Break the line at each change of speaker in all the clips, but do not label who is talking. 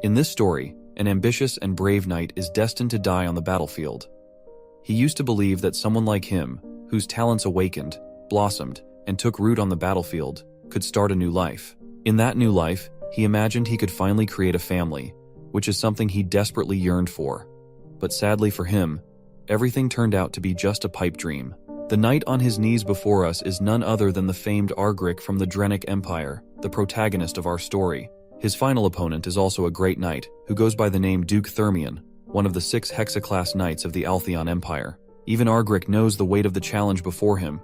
In this story, an ambitious and brave knight is destined to die on the battlefield. He used to believe that someone like him, whose talents awakened, blossomed, and took root on the battlefield, could start a new life. In that new life, he imagined he could finally create a family, which is something he desperately yearned for. But sadly for him, everything turned out to be just a pipe dream. The knight on his knees before us is none other than the famed Argric from the Drenic Empire, the protagonist of our story. His final opponent is also a great knight, who goes by the name Duke Thermion, one of the 6 Hexaclass knights of the Altheon Empire. Even Argric knows the weight of the challenge before him,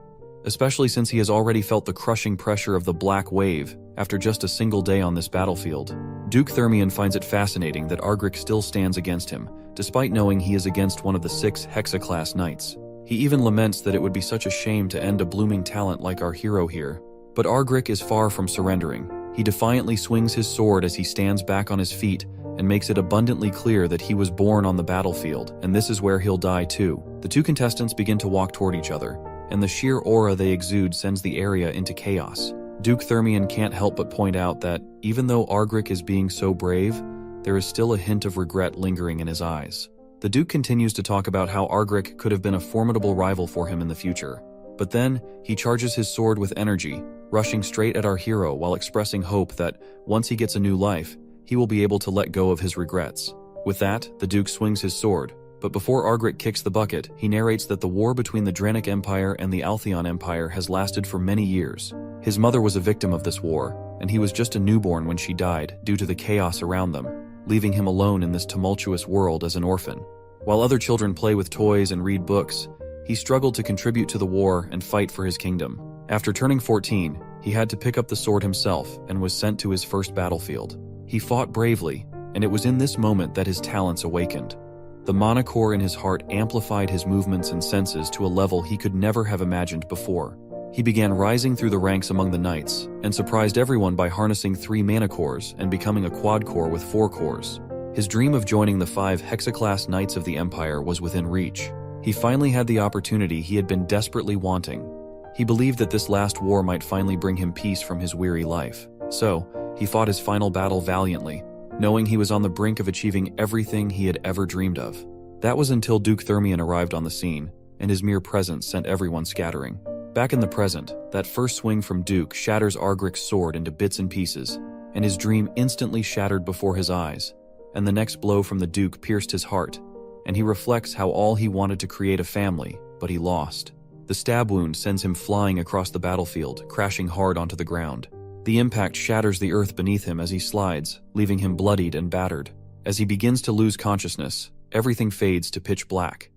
especially since he has already felt the crushing pressure of the Black Wave after just a single day on this battlefield. Duke Thermion finds it fascinating that Argric still stands against him, despite knowing he is against one of the 6 Hexaclass knights. He even laments that it would be such a shame to end a blooming talent like our hero here. But Argric is far from surrendering. He defiantly swings his sword as he stands back on his feet and makes it abundantly clear that he was born on the battlefield, and this is where he'll die too. The two contestants begin to walk toward each other, and the sheer aura they exude sends the area into chaos. Duke Thermion can't help but point out that, even though Argric is being so brave, there is still a hint of regret lingering in his eyes. The Duke continues to talk about how Argric could have been a formidable rival for him in the future. But then, he charges his sword with energy, rushing straight at our hero while expressing hope that, once he gets a new life, he will be able to let go of his regrets. With that, the Duke swings his sword, but before Argric kicks the bucket, he narrates that the war between the Drenic Empire and the Altheon Empire has lasted for many years. His mother was a victim of this war, and he was just a newborn when she died due to the chaos around them, leaving him alone in this tumultuous world as an orphan. While other children play with toys and read books, he struggled to contribute to the war and fight for his kingdom. After turning 14, he had to pick up the sword himself and was sent to his first battlefield. He fought bravely, and it was in this moment that his talents awakened. The monocore in his heart amplified his movements and senses to a level he could never have imagined before. He began rising through the ranks among the knights, and surprised everyone by harnessing 3 mana cores and becoming a quad core with 4 cores. His dream of joining the 5 Hexaclass Knights of the Empire was within reach. He finally had the opportunity he had been desperately wanting. He believed that this last war might finally bring him peace from his weary life. So, he fought his final battle valiantly, knowing he was on the brink of achieving everything he had ever dreamed of. That was until Duke Thermion arrived on the scene, and his mere presence sent everyone scattering. Back in the present, that first swing from Duke shatters Argric's sword into bits and pieces, and his dream instantly shattered before his eyes, and the next blow from the Duke pierced his heart, and he reflects how all he wanted to create a family, but he lost. The stab wound sends him flying across the battlefield, crashing hard onto the ground. The impact shatters the earth beneath him as he slides, leaving him bloodied and battered. As he begins to lose consciousness, everything fades to pitch black.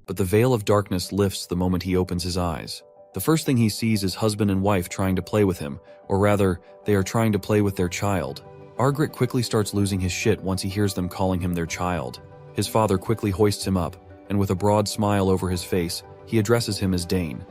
But the veil of darkness lifts the moment he opens his eyes. The first thing he sees is husband and wife trying to play with him, or rather, they are trying to play with their child. Argric quickly starts losing his shit once he hears them calling him their child. His father quickly hoists him up, and with a broad smile over his face, he addresses him as Dane.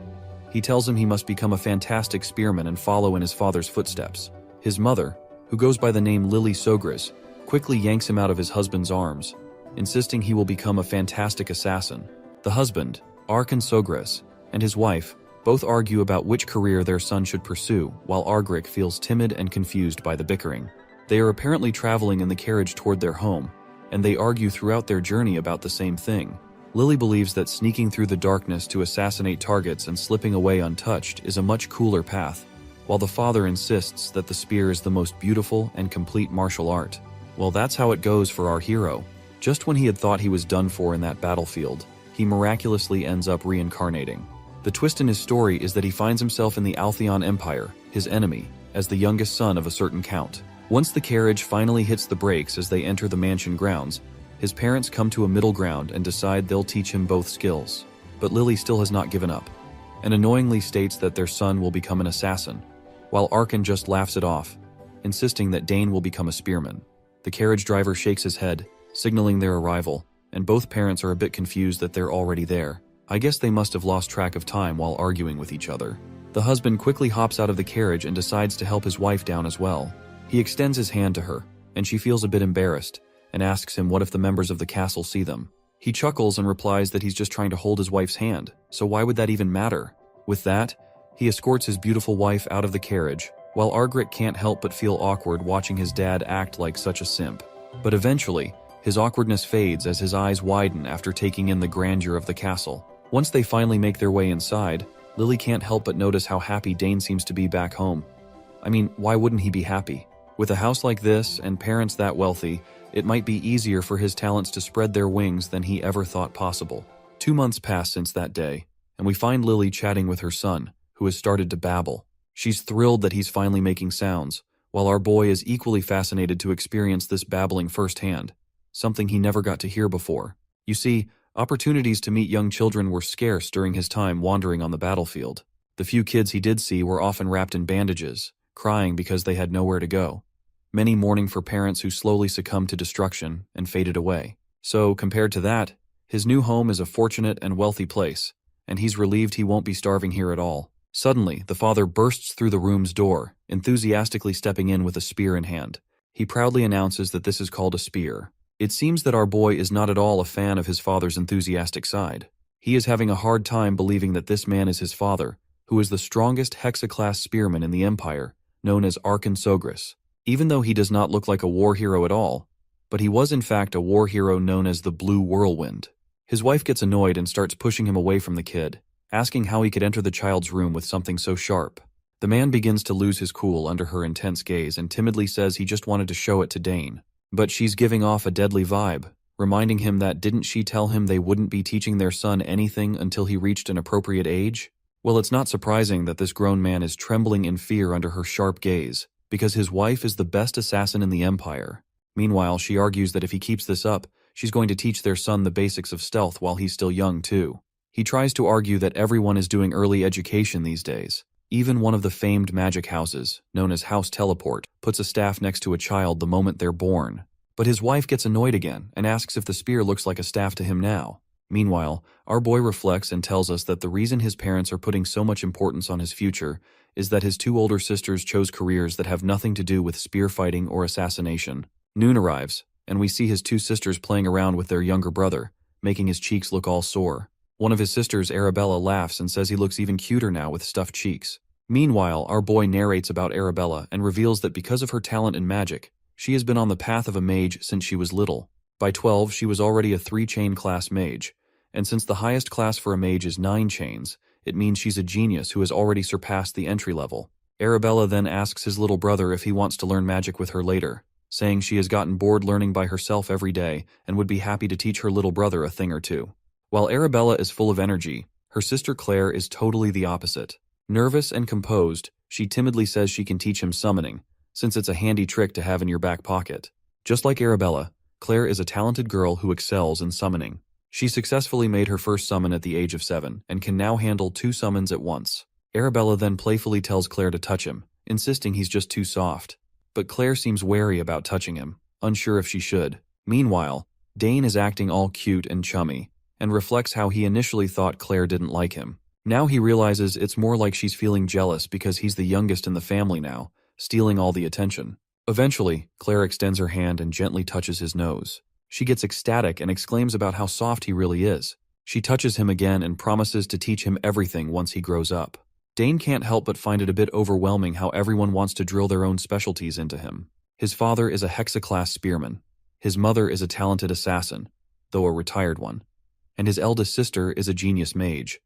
He tells him he must become a fantastic spearman and follow in his father's footsteps. His mother, who goes by the name Lily Sogris, quickly yanks him out of his husband's arms, insisting he will become a fantastic assassin. The husband, Arkan Sogris, and his wife both argue about which career their son should pursue, while Argric feels timid and confused by the bickering. They are apparently traveling in the carriage toward their home, and they argue throughout their journey about the same thing. Lily believes that sneaking through the darkness to assassinate targets and slipping away untouched is a much cooler path, while the father insists that the spear is the most beautiful and complete martial art. Well, that's how it goes for our hero. Just when he had thought he was done for in that battlefield, he miraculously ends up reincarnating. The twist in his story is that he finds himself in the Altheon Empire, his enemy, as the youngest son of a certain count. Once the carriage finally hits the brakes as they enter the mansion grounds, his parents come to a middle ground and decide they'll teach him both skills. But Lily still has not given up, and annoyingly states that their son will become an assassin, while Arkan just laughs it off, insisting that Dane will become a spearman. The carriage driver shakes his head, signaling their arrival, and both parents are a bit confused that they're already there. I guess they must have lost track of time while arguing with each other. The husband quickly hops out of the carriage and decides to help his wife down as well. He extends his hand to her, and she feels a bit embarrassed, and asks him what if the members of the castle see them. He chuckles and replies that he's just trying to hold his wife's hand, so why would that even matter? With that, he escorts his beautiful wife out of the carriage, while Argric can't help but feel awkward watching his dad act like such a simp. But eventually, his awkwardness fades as his eyes widen after taking in the grandeur of the castle. Once they finally make their way inside, Lily can't help but notice how happy Dane seems to be back home. I mean, why wouldn't he be happy? With a house like this and parents that wealthy, it might be easier for his talents to spread their wings than he ever thought possible. 2 months pass since that day, and we find Lily chatting with her son, who has started to babble. She's thrilled that he's finally making sounds, while our boy is equally fascinated to experience this babbling firsthand, something he never got to hear before. You see, opportunities to meet young children were scarce during his time wandering on the battlefield. The few kids he did see were often wrapped in bandages, crying because they had nowhere to go. Many mourning for parents who slowly succumbed to destruction and faded away. So, compared to that, his new home is a fortunate and wealthy place, and he's relieved he won't be starving here at all. Suddenly, the father bursts through the room's door, enthusiastically stepping in with a spear in hand. He proudly announces that this is called a spear. It seems that our boy is not at all a fan of his father's enthusiastic side. He is having a hard time believing that this man is his father, who is the strongest Hexa-class spearman in the Empire, known as Archon Sogris. Even though he does not look like a war hero at all, but he was in fact a war hero known as the Blue Whirlwind. His wife gets annoyed and starts pushing him away from the kid, asking how he could enter the child's room with something so sharp. The man begins to lose his cool under her intense gaze and timidly says he just wanted to show it to Dane. But she's giving off a deadly vibe, reminding him that didn't she tell him they wouldn't be teaching their son anything until he reached an appropriate age? Well, it's not surprising that this grown man is trembling in fear under her sharp gaze, because his wife is the best assassin in the Empire. Meanwhile, she argues that if he keeps this up, she's going to teach their son the basics of stealth while he's still young too. He tries to argue that everyone is doing early education these days. Even one of the famed magic houses, known as House Teleport, puts a staff next to a child the moment they're born. But his wife gets annoyed again and asks if the spear looks like a staff to him now. Meanwhile, our boy reflects and tells us that the reason his parents are putting so much importance on his future is that his 2 older sisters chose careers that have nothing to do with spear fighting or assassination. Noon arrives, and we see his 2 sisters playing around with their younger brother, making his cheeks look all sore. One of his sisters, Arabella, laughs and says he looks even cuter now with stuffed cheeks. Meanwhile, our boy narrates about Arabella and reveals that because of her talent in magic, she has been on the path of a mage since she was little. By 12, she was already a 3-chain class mage, and since the highest class for a mage is 9 chains, it means she's a genius who has already surpassed the entry level. Arabella then asks his little brother if he wants to learn magic with her later, saying she has gotten bored learning by herself every day and would be happy to teach her little brother a thing or two. While Arabella is full of energy, her sister Claire is totally the opposite. Nervous and composed, she timidly says she can teach him summoning, since it's a handy trick to have in your back pocket. Just like Arabella, Claire is a talented girl who excels in summoning. She successfully made her first summon at the age of 7 and can now handle 2 summons at once. Arabella then playfully tells Claire to touch him, insisting he's just too soft. But Claire seems wary about touching him, unsure if she should. Meanwhile, Dane is acting all cute and chummy, and reflects how he initially thought Claire didn't like him. Now he realizes it's more like she's feeling jealous because he's the youngest in the family now, stealing all the attention. Eventually, Claire extends her hand and gently touches his nose. She gets ecstatic and exclaims about how soft he really is. She touches him again and promises to teach him everything once he grows up. Dane can't help but find it a bit overwhelming how everyone wants to drill their own specialties into him. His father is a Hexa-class spearman. His mother is a talented assassin, though a retired one. And his eldest sister is a genius mage.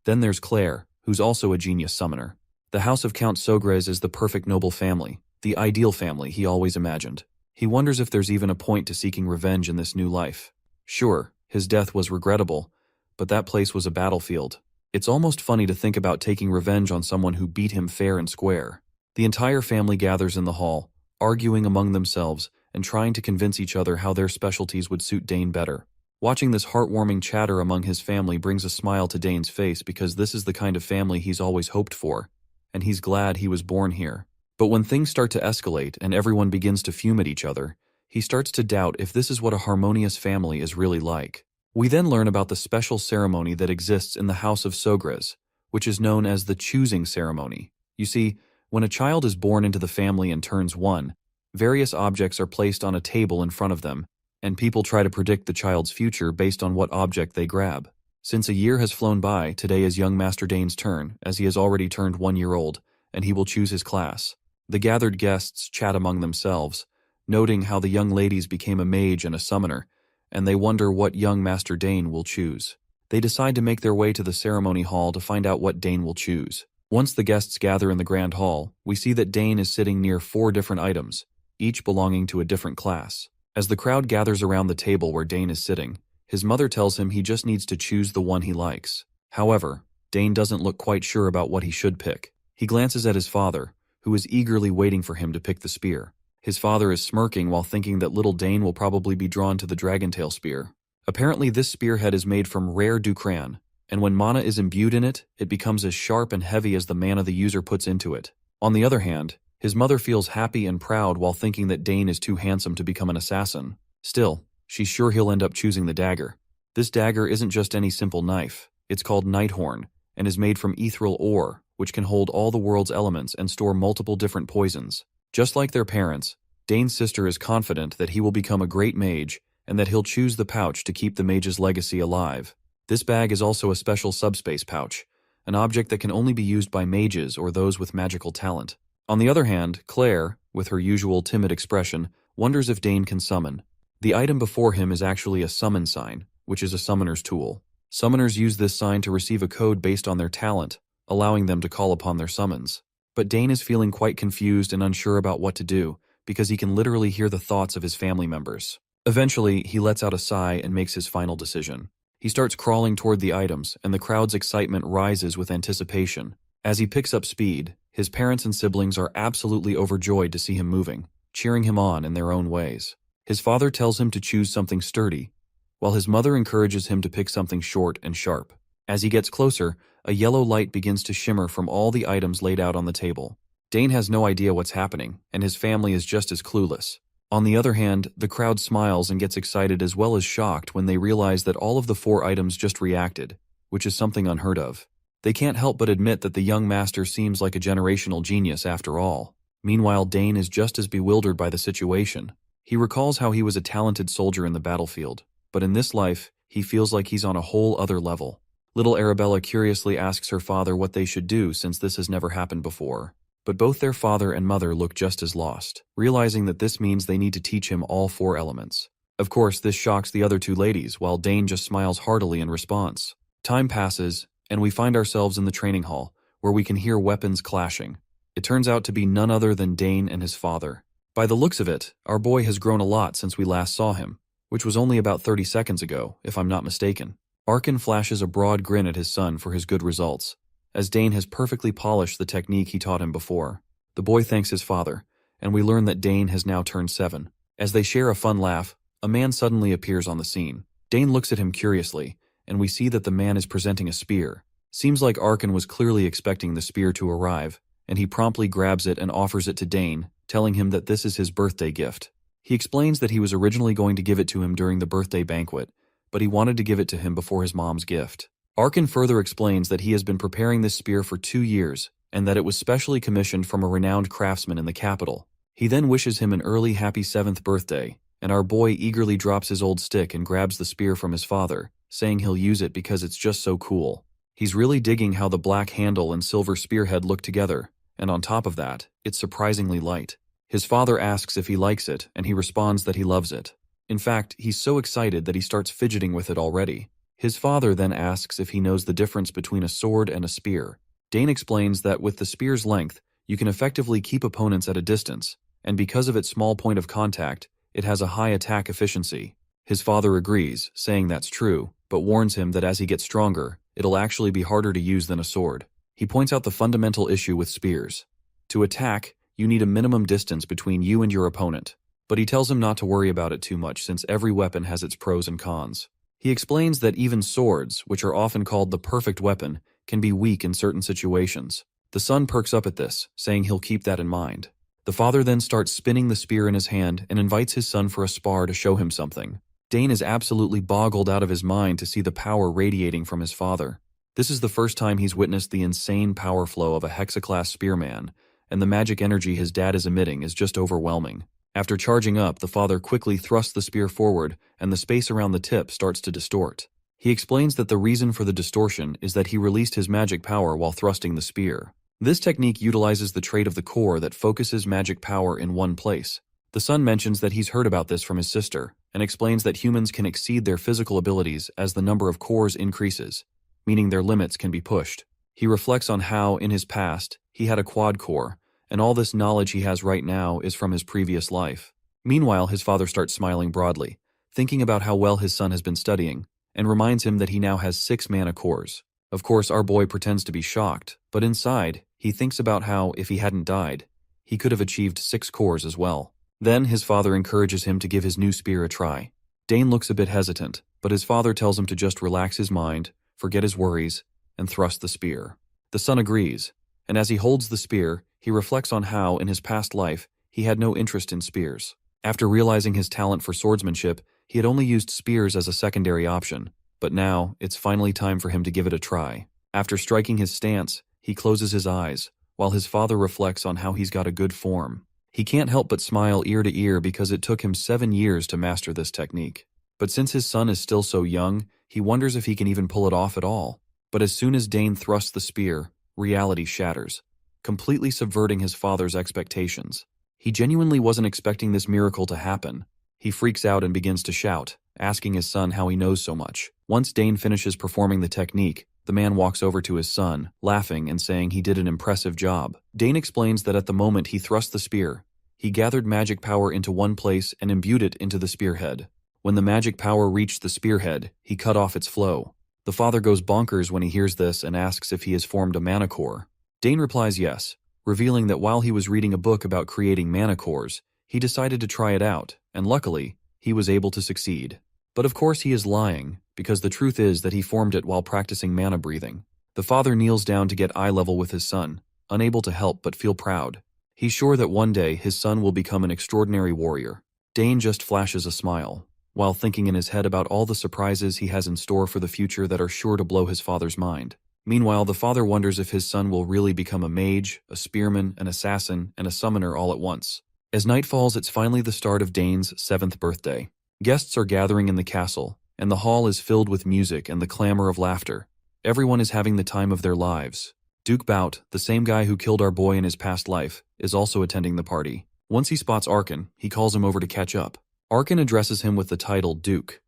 Then there's Claire, who's also a genius summoner. The house of Count Sogres is the perfect noble family, the ideal family he always imagined. He wonders if there's even a point to seeking revenge in this new life. Sure, his death was regrettable, but that place was a battlefield. It's almost funny to think about taking revenge on someone who beat him fair and square. The entire family gathers in the hall, arguing among themselves and trying to convince each other how their specialties would suit Dane better. Watching this heartwarming chatter among his family brings a smile to Dane's face because this is the kind of family he's always hoped for, and he's glad he was born here. But when things start to escalate and everyone begins to fume at each other, he starts to doubt if this is what a harmonious family is really like. We then learn about the special ceremony that exists in the House of Sogres, which is known as the choosing ceremony. You see, when a child is born into the family and turns 1, various objects are placed on a table in front of them, and people try to predict the child's future based on what object they grab. Since a year has flown by, today is young Master Dane's turn, as he has already turned 1 year old, and he will choose his class. The gathered guests chat among themselves, noting how the young ladies became a mage and a summoner, and they wonder what young Master Dane will choose. They decide to make their way to the ceremony hall to find out what Dane will choose. Once the guests gather in the grand hall, we see that Dane is sitting near 4 different items, each belonging to a different class. As the crowd gathers around the table where Dane is sitting, his mother tells him he just needs to choose the one he likes. However, Dane doesn't look quite sure about what he should pick. He glances at his father, who is eagerly waiting for him to pick the spear. His father is smirking while thinking that little Dane will probably be drawn to the dragontail spear. Apparently this spearhead is made from rare ducran, and when mana is imbued in it, it becomes as sharp and heavy as the mana the user puts into it. On the other hand, his mother feels happy and proud while thinking that Dane is too handsome to become an assassin. Still, she's sure he'll end up choosing the dagger. This dagger isn't just any simple knife. It's called Nighthorn, and is made from ethereal ore, which can hold all the world's elements and store multiple different poisons. Just like their parents, Dane's sister is confident that he will become a great mage, and that he'll choose the pouch to keep the mage's legacy alive. This bag is also a special subspace pouch, an object that can only be used by mages or those with magical talent. On the other hand, Claire, with her usual timid expression, wonders if Dane can summon. The item before him is actually a summon sign, which is a summoner's tool. Summoners use this sign to receive a code based on their talent, allowing them to call upon their summons. But Dane is feeling quite confused and unsure about what to do, because he can literally hear the thoughts of his family members. Eventually, he lets out a sigh and makes his final decision. He starts crawling toward the items, and the crowd's excitement rises with anticipation. As he picks up speed, his parents and siblings are absolutely overjoyed to see him moving, cheering him on in their own ways. His father tells him to choose something sturdy, while his mother encourages him to pick something short and sharp. As he gets closer, a yellow light begins to shimmer from all the items laid out on the table. Dane has no idea what's happening, and his family is just as clueless. On the other hand, the crowd smiles and gets excited as well as shocked when they realize that all of the 4 items just reacted, which is something unheard of. They can't help but admit that the young master seems like a generational genius after all. Meanwhile, Dane is just as bewildered by the situation. He recalls how he was a talented soldier in the battlefield, but in this life, he feels like he's on a whole other level. Little Arabella curiously asks her father what they should do since this has never happened before. But both their father and mother look just as lost, realizing that this means they need to teach him all 4 elements. Of course, this shocks the other 2 ladies, while Dane just smiles heartily in response. Time passes, and we find ourselves in the training hall, where we can hear weapons clashing. It turns out to be none other than Dane and his father. By the looks of it, our boy has grown a lot since we last saw him, which was only about 30 seconds ago, if I'm not mistaken. Arkin flashes a broad grin at his son for his good results, as Dane has perfectly polished the technique he taught him before. The boy thanks his father, and we learn that Dane has now turned 7. As they share a fun laugh, a man suddenly appears on the scene. Dane looks at him curiously, and we see that the man is presenting a spear. Seems like Arkin was clearly expecting the spear to arrive, and he promptly grabs it and offers it to Dane, telling him that this is his birthday gift. He explains that he was originally going to give it to him during the birthday banquet, but he wanted to give it to him before his mom's gift. Arkin further explains that he has been preparing this spear for 2 years, and that it was specially commissioned from a renowned craftsman in the capital. He then wishes him an early happy 7th birthday, and our boy eagerly drops his old stick and grabs the spear from his father, saying he'll use it because it's just so cool. He's really digging how the black handle and silver spearhead look together, and on top of that, it's surprisingly light. His father asks if he likes it, and he responds that he loves it. In fact, he's so excited that he starts fidgeting with it already. His father then asks if he knows the difference between a sword and a spear. Dane explains that with the spear's length, you can effectively keep opponents at a distance, and because of its small point of contact, it has a high attack efficiency. His father agrees, saying that's true, but warns him that as he gets stronger, it'll actually be harder to use than a sword. He points out the fundamental issue with spears. To attack, you need a minimum distance between you and your opponent, but he tells him not to worry about it too much since every weapon has its pros and cons. He explains that even swords, which are often called the perfect weapon, can be weak in certain situations. The son perks up at this, saying he'll keep that in mind. The father then starts spinning the spear in his hand and invites his son for a spar to show him something. Dane is absolutely boggled out of his mind to see the power radiating from his father. This is the first time he's witnessed the insane power flow of a hexaclass spearman, and the magic energy his dad is emitting is just overwhelming. After charging up, the father quickly thrusts the spear forward, and the space around the tip starts to distort. He explains that the reason for the distortion is that he released his magic power while thrusting the spear. This technique utilizes the trait of the core that focuses magic power in one place. The son mentions that he's heard about this from his sister, and explains that humans can exceed their physical abilities as the number of cores increases, meaning their limits can be pushed. He reflects on how, in his past, he had a quad core, and all this knowledge he has right now is from his previous life. Meanwhile, his father starts smiling broadly, thinking about how well his son has been studying, and reminds him that he now has 6 mana cores. Of course, our boy pretends to be shocked, but inside, he thinks about how, if he hadn't died, he could have achieved 6 cores as well. Then, his father encourages him to give his new spear a try. Dane looks a bit hesitant, but his father tells him to just relax his mind, forget his worries, and thrust the spear. The son agrees, and as he holds the spear, he reflects on how, in his past life, he had no interest in spears. After realizing his talent for swordsmanship, he had only used spears as a secondary option, but now, it's finally time for him to give it a try. After striking his stance, he closes his eyes, while his father reflects on how he's got a good form. He can't help but smile ear to ear because it took him 7 years to master this technique. But since his son is still so young, he wonders if he can even pull it off at all. But as soon as Dane thrusts the spear, reality shatters, completely subverting his father's expectations. He genuinely wasn't expecting this miracle to happen. He freaks out and begins to shout, asking his son how he knows so much. Once Dane finishes performing the technique, the man walks over to his son, laughing and saying he did an impressive job. Dane explains that at the moment he thrust the spear, he gathered magic power into one place and imbued it into the spearhead. When the magic power reached the spearhead, he cut off its flow. The father goes bonkers when he hears this and asks if he has formed a mana core. Dane replies yes, revealing that while he was reading a book about creating mana cores, he decided to try it out, and luckily, he was able to succeed. But of course he is lying, because the truth is that he formed it while practicing mana breathing. The father kneels down to get eye level with his son, unable to help but feel proud. He's sure that one day his son will become an extraordinary warrior. Dane just flashes a smile, while thinking in his head about all the surprises he has in store for the future that are sure to blow his father's mind. Meanwhile, the father wonders if his son will really become a mage, a spearman, an assassin, and a summoner all at once. As night falls, it's finally the start of Dane's 7th birthday. Guests are gathering in the castle, and the hall is filled with music and the clamor of laughter. Everyone is having the time of their lives. Duke Bout, the same guy who killed our boy in his past life, is also attending the party. Once he spots Arkan, he calls him over to catch up. Arkan addresses him with the title Duke,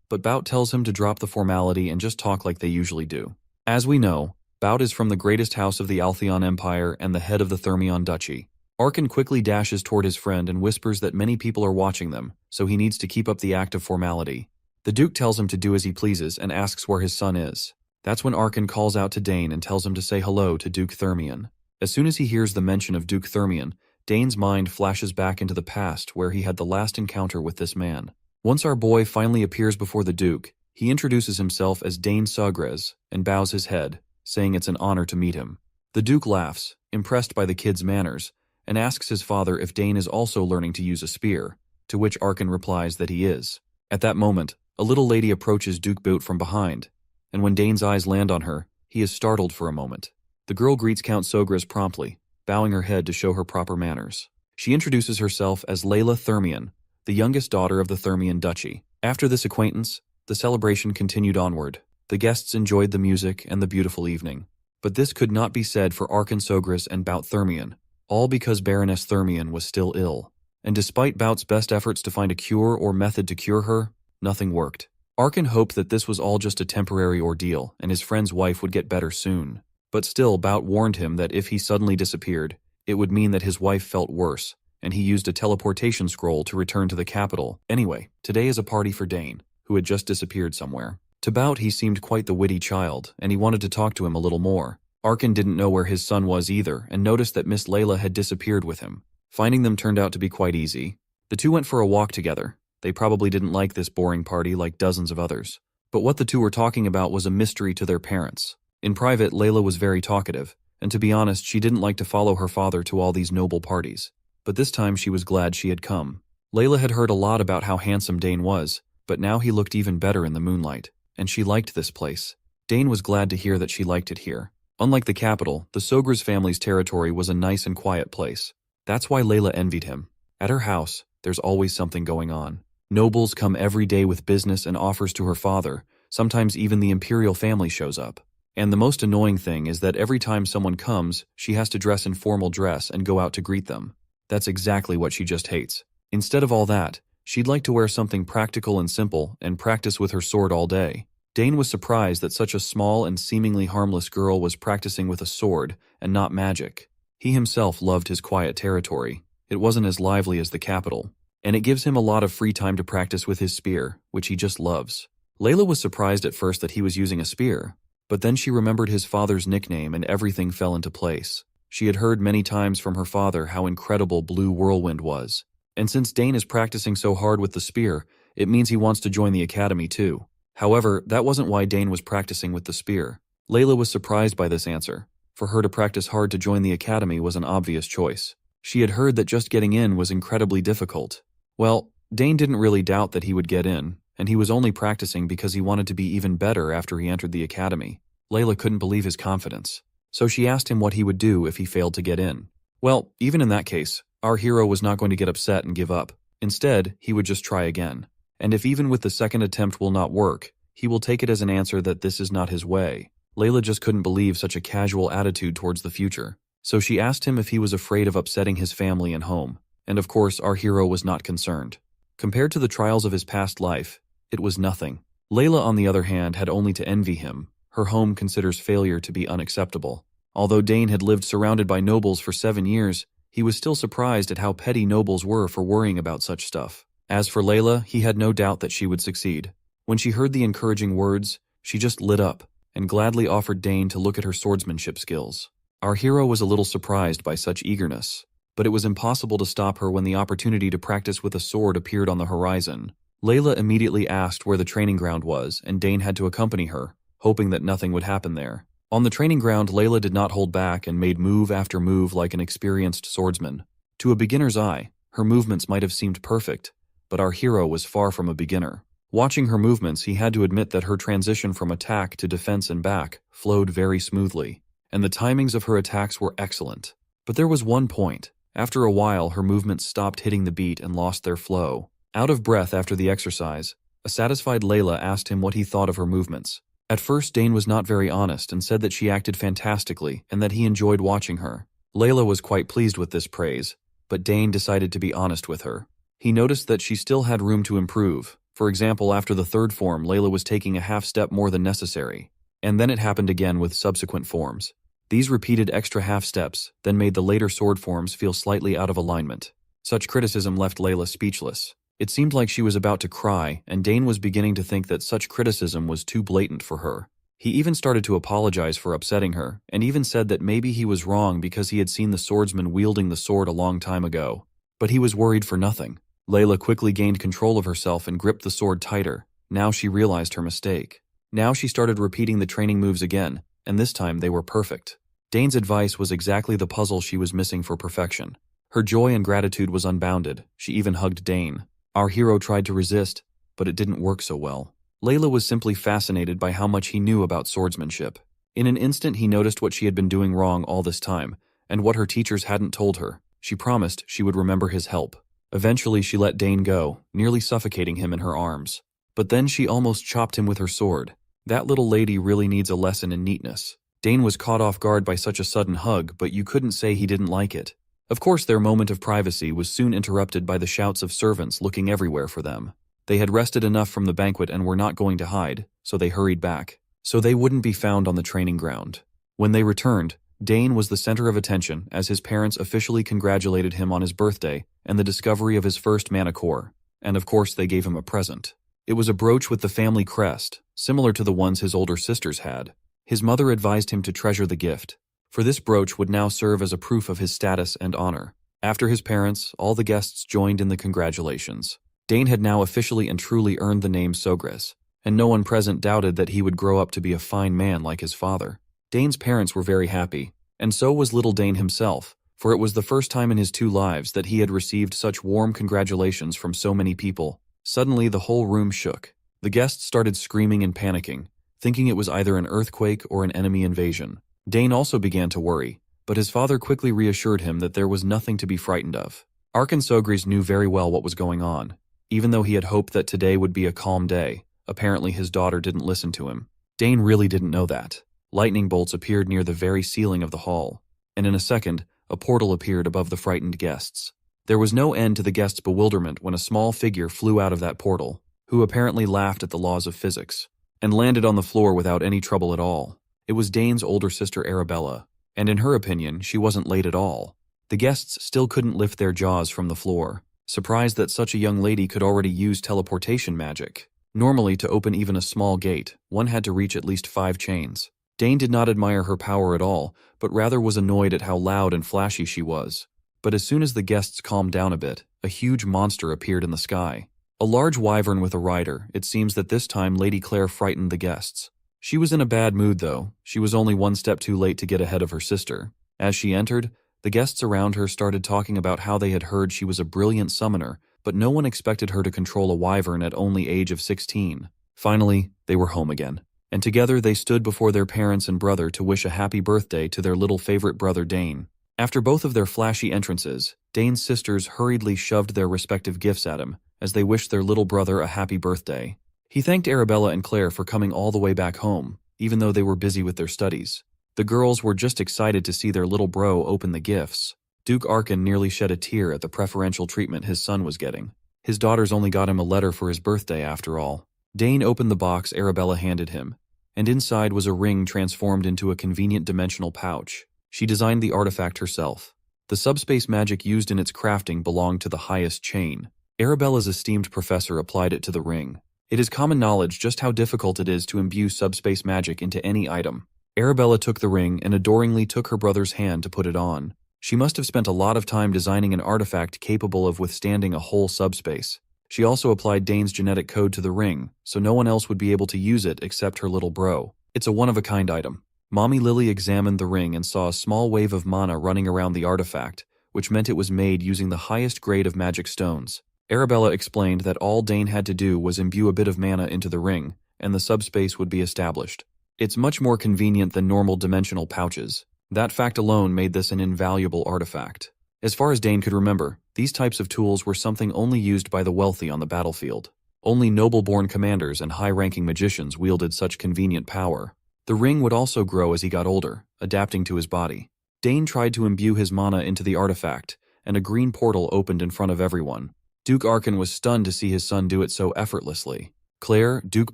but Bout tells him to drop the formality and just talk like they usually do. As we know, Bout is from the greatest house of the Altheon Empire and the head of the Thermion Duchy. Arkan quickly dashes toward his friend and whispers that many people are watching them, so he needs to keep up the act of formality. The Duke tells him to do as he pleases and asks where his son is. That's when Arkan calls out to Dane and tells him to say hello to Duke Thermion. As soon as he hears the mention of Duke Thermion, Dane's mind flashes back into the past where he had the last encounter with this man. Once our boy finally appears before the Duke, he introduces himself as Dane Sugres and bows his head, saying it's an honor to meet him. The Duke laughs, impressed by the kid's manners, and asks his father if Dane is also learning to use a spear, to which Arkan replies that he is. At that moment, a little lady approaches Duke Bout from behind, and when Dane's eyes land on her, he is startled for a moment. The girl greets Count Sogres promptly, bowing her head to show her proper manners. She introduces herself as Layla Thermion, the youngest daughter of the Thermion Duchy. After this acquaintance, the celebration continued onward. The guests enjoyed the music and the beautiful evening. But this could not be said for Arkan Sogres and Bout Thermion, all because Baroness Thermion was still ill. And despite Bout's best efforts to find a cure or method to cure her, nothing worked. Arkan hoped that this was all just a temporary ordeal and his friend's wife would get better soon. But still, Bout warned him that if he suddenly disappeared, it would mean that his wife felt worse, and he used a teleportation scroll to return to the capital. Anyway, today is a party for Dane, who had just disappeared somewhere. To Bout, he seemed quite the witty child, and he wanted to talk to him a little more. Arkan didn't know where his son was either, and noticed that Miss Layla had disappeared with him. Finding them turned out to be quite easy. The two went for a walk together. They probably didn't like this boring party like dozens of others. But what the two were talking about was a mystery to their parents. In private, Layla was very talkative, and to be honest, she didn't like to follow her father to all these noble parties. But this time she was glad she had come. Layla had heard a lot about how handsome Dane was, but now he looked even better in the moonlight, and she liked this place. Dane was glad to hear that she liked it here. Unlike the capital, the Sogres family's territory was a nice and quiet place. That's why Layla envied him. At her house, there's always something going on. Nobles come every day with business and offers to her father. Sometimes even the imperial family shows up. And the most annoying thing is that every time someone comes, she has to dress in formal dress and go out to greet them. That's exactly what she just hates. Instead of all that, she'd like to wear something practical and simple and practice with her sword all day. Dane was surprised that such a small and seemingly harmless girl was practicing with a sword and not magic. He himself loved his quiet territory. It wasn't as lively as the capital, and it gives him a lot of free time to practice with his spear, which he just loves. Layla was surprised at first that he was using a spear, but then she remembered his father's nickname and everything fell into place. She had heard many times from her father how incredible Blue Whirlwind was, and since Dane is practicing so hard with the spear, it means he wants to join the academy too. However, that wasn't why Dane was practicing with the spear. Layla was surprised by this answer. For her to practice hard to join the academy was an obvious choice. She had heard that just getting in was incredibly difficult. Well, Dane didn't really doubt that he would get in, and he was only practicing because he wanted to be even better after he entered the academy. Layla couldn't believe his confidence, so she asked him what he would do if he failed to get in. Well, even in that case, our hero was not going to get upset and give up. Instead, he would just try again. And if even with the second attempt will not work, he will take it as an answer that this is not his way. Layla just couldn't believe such a casual attitude towards the future. So she asked him if he was afraid of upsetting his family and home. And of course, our hero was not concerned. Compared to the trials of his past life, it was nothing. Layla, on the other hand, had only to envy him. Her home considers failure to be unacceptable. Although Dane had lived surrounded by nobles for 7 years, he was still surprised at how petty nobles were for worrying about such stuff. As for Layla, he had no doubt that she would succeed. When she heard the encouraging words, she just lit up and gladly offered Dane to look at her swordsmanship skills. Our hero was a little surprised by such eagerness, but it was impossible to stop her when the opportunity to practice with a sword appeared on the horizon. Layla immediately asked where the training ground was, and Dane had to accompany her, hoping that nothing would happen there. On the training ground, Layla did not hold back and made move after move like an experienced swordsman. To a beginner's eye, her movements might have seemed perfect, but our hero was far from a beginner. Watching her movements, he had to admit that her transition from attack to defense and back flowed very smoothly, and the timings of her attacks were excellent. But there was one point. After a while, her movements stopped hitting the beat and lost their flow. Out of breath after the exercise, a satisfied Layla asked him what he thought of her movements. At first, Dane was not very honest and said that she acted fantastically and that he enjoyed watching her. Layla was quite pleased with this praise, but Dane decided to be honest with her. He noticed that she still had room to improve. For example, after the third form, Layla was taking a half step more than necessary. And then it happened again with subsequent forms. These repeated extra half steps then made the later sword forms feel slightly out of alignment. Such criticism left Layla speechless. It seemed like she was about to cry, and Dane was beginning to think that such criticism was too blatant for her. He even started to apologize for upsetting her, and even said that maybe he was wrong because he had seen the swordsman wielding the sword a long time ago. But he was worried for nothing. Layla quickly gained control of herself and gripped the sword tighter. Now she realized her mistake. Now she started repeating the training moves again, and this time they were perfect. Dane's advice was exactly the puzzle she was missing for perfection. Her joy and gratitude was unbounded. She even hugged Dane. Our hero tried to resist, but it didn't work so well. Layla was simply fascinated by how much he knew about swordsmanship. In an instant, he noticed what she had been doing wrong all this time, and what her teachers hadn't told her. She promised she would remember his help. Eventually, she let Dane go, nearly suffocating him in her arms. But then she almost chopped him with her sword. That little lady really needs a lesson in neatness. Dane was caught off guard by such a sudden hug, but you couldn't say he didn't like it. Of course, their moment of privacy was soon interrupted by the shouts of servants looking everywhere for them. They had rested enough from the banquet and were not going to hide, so they hurried back, so they wouldn't be found on the training ground. When they returned, Dane was the center of attention as his parents officially congratulated him on his birthday and the discovery of his first mana core, and of course they gave him a present. It was a brooch with the family crest, similar to the ones his older sisters had. His mother advised him to treasure the gift, for this brooch would now serve as a proof of his status and honor. After his parents, all the guests joined in the congratulations. Dane had now officially and truly earned the name Sogres, and no one present doubted that he would grow up to be a fine man like his father. Dane's parents were very happy, and so was little Dane himself, for it was the first time in his 2 lives that he had received such warm congratulations from so many people. Suddenly, the whole room shook. The guests started screaming and panicking, thinking it was either an earthquake or an enemy invasion. Dane also began to worry, but his father quickly reassured him that there was nothing to be frightened of. Arkan Sogres knew very well what was going on. Even though he had hoped that today would be a calm day, apparently his daughter didn't listen to him. Dane really didn't know that. Lightning bolts appeared near the very ceiling of the hall, and in a second, a portal appeared above the frightened guests. There was no end to the guests' bewilderment when a small figure flew out of that portal, who apparently laughed at the laws of physics, and landed on the floor without any trouble at all. It was Dane's older sister Arabella, and in her opinion, she wasn't late at all. The guests still couldn't lift their jaws from the floor, surprised that such a young lady could already use teleportation magic. Normally, to open even a small gate, one had to reach at least 5 chains. Dane did not admire her power at all, but rather was annoyed at how loud and flashy she was. But as soon as the guests calmed down a bit, a huge monster appeared in the sky. A large wyvern with a rider. It seems that this time Lady Claire frightened the guests. She was in a bad mood though. She was only one step too late to get ahead of her sister. As she entered, the guests around her started talking about how they had heard she was a brilliant summoner, but no one expected her to control a wyvern at only age of 16. Finally, they were home again, and together they stood before their parents and brother to wish a happy birthday to their little favorite brother Dane. After both of their flashy entrances, Dane's sisters hurriedly shoved their respective gifts at him as they wished their little brother a happy birthday. He thanked Arabella and Claire for coming all the way back home, even though they were busy with their studies. The girls were just excited to see their little bro open the gifts. Duke Arkin nearly shed a tear at the preferential treatment his son was getting. His daughters only got him a letter for his birthday after all. Dane opened the box Arabella handed him, and inside was a ring transformed into a convenient dimensional pouch. She designed the artifact herself. The subspace magic used in its crafting belonged to the highest chain. Arabella's esteemed professor applied it to the ring. It is common knowledge just how difficult it is to imbue subspace magic into any item. Arabella took the ring and adoringly took her brother's hand to put it on. She must have spent a lot of time designing an artifact capable of withstanding a whole subspace. She also applied Dane's genetic code to the ring, so no one else would be able to use it except her little bro. It's a one-of-a-kind item. Mommy Lily examined the ring and saw a small wave of mana running around the artifact, which meant it was made using the highest grade of magic stones. Arabella explained that all Dane had to do was imbue a bit of mana into the ring, and the subspace would be established. It's much more convenient than normal dimensional pouches. That fact alone made this an invaluable artifact. As far as Dane could remember, these types of tools were something only used by the wealthy on the battlefield. Only noble-born commanders and high-ranking magicians wielded such convenient power. The ring would also grow as he got older, adapting to his body. Dane tried to imbue his mana into the artifact, and a green portal opened in front of everyone. Duke Arkin was stunned to see his son do it so effortlessly. Claire, Duke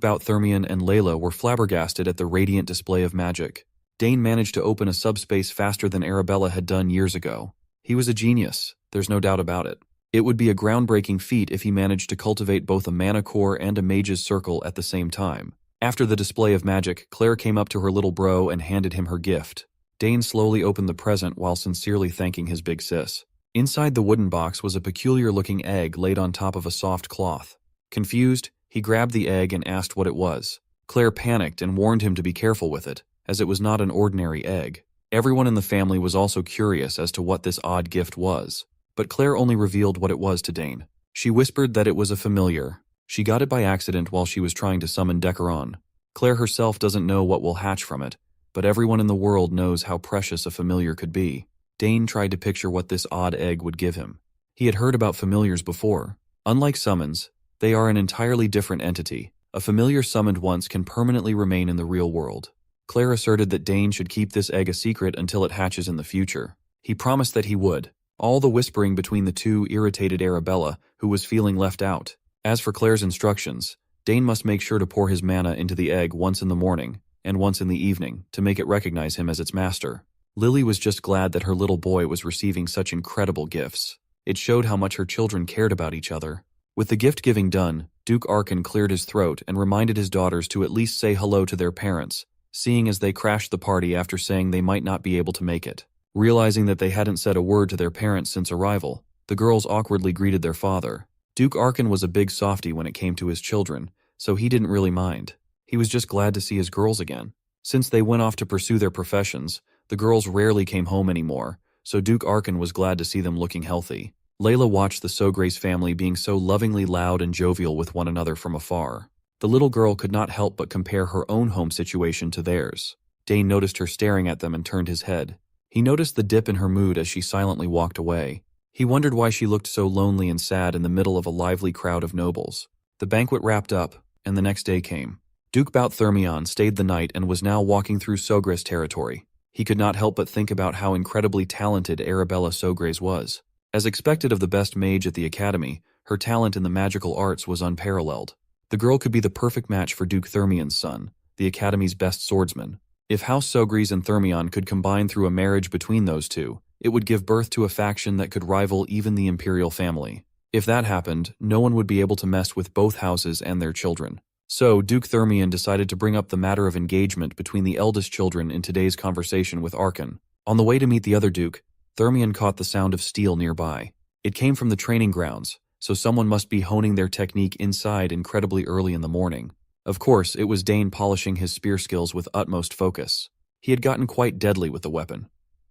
Bout-Thermion, and Layla were flabbergasted at the radiant display of magic. Dane managed to open a subspace faster than Arabella had done years ago. He was a genius, there's no doubt about it. It would be a groundbreaking feat if he managed to cultivate both a mana core and a mage's circle at the same time. After the display of magic, Claire came up to her little bro and handed him her gift. Dane slowly opened the present while sincerely thanking his big sis. Inside the wooden box was a peculiar-looking egg laid on top of a soft cloth. Confused, he grabbed the egg and asked what it was. Claire panicked and warned him to be careful with it, as it was not an ordinary egg. Everyone in the family was also curious as to what this odd gift was, but Claire only revealed what it was to Dane. She whispered that it was a familiar. She got it by accident while she was trying to summon Decaron. Claire herself doesn't know what will hatch from it, but everyone in the world knows how precious a familiar could be. Dane tried to picture what this odd egg would give him. He had heard about familiars before. Unlike summons, they are an entirely different entity. A familiar summoned once can permanently remain in the real world. Claire asserted that Dane should keep this egg a secret until it hatches in the future. He promised that he would. All the whispering between the two irritated Arabella, who was feeling left out. As for Claire's instructions, Dane must make sure to pour his mana into the egg once in the morning and once in the evening to make it recognize him as its master. Lily was just glad that her little boy was receiving such incredible gifts. It showed how much her children cared about each other. With the gift-giving done, Duke Arkin cleared his throat and reminded his daughters to at least say hello to their parents, seeing as they crashed the party after saying they might not be able to make it. Realizing that they hadn't said a word to their parents since arrival, the girls awkwardly greeted their father. Duke Arkin was a big softy when it came to his children, so he didn't really mind. He was just glad to see his girls again. Since they went off to pursue their professions, the girls rarely came home anymore, so Duke Arkin was glad to see them looking healthy. Layla watched the Sogre's family being so lovingly loud and jovial with one another from afar. The little girl could not help but compare her own home situation to theirs. Dane noticed her staring at them and turned his head. He noticed the dip in her mood as she silently walked away. He wondered why she looked so lonely and sad in the middle of a lively crowd of nobles. The banquet wrapped up, and the next day came. Duke Bout-Thermion stayed the night and was now walking through Sogre's territory. He could not help but think about how incredibly talented Arabella Sogres was. As expected of the best mage at the academy, her talent in the magical arts was unparalleled. The girl could be the perfect match for Duke Thermion's son, the academy's best swordsman. If House Sogris and Thermion could combine through a marriage between those two, it would give birth to a faction that could rival even the imperial family. If that happened, no one would be able to mess with both houses and their children. So, Duke Thermion decided to bring up the matter of engagement between the eldest children in today's conversation with Archon. On the way to meet the other Duke, Thermion caught the sound of steel nearby. It came from the training grounds, so someone must be honing their technique inside incredibly early in the morning. Of course, it was Dane polishing his spear skills with utmost focus. He had gotten quite deadly with the weapon.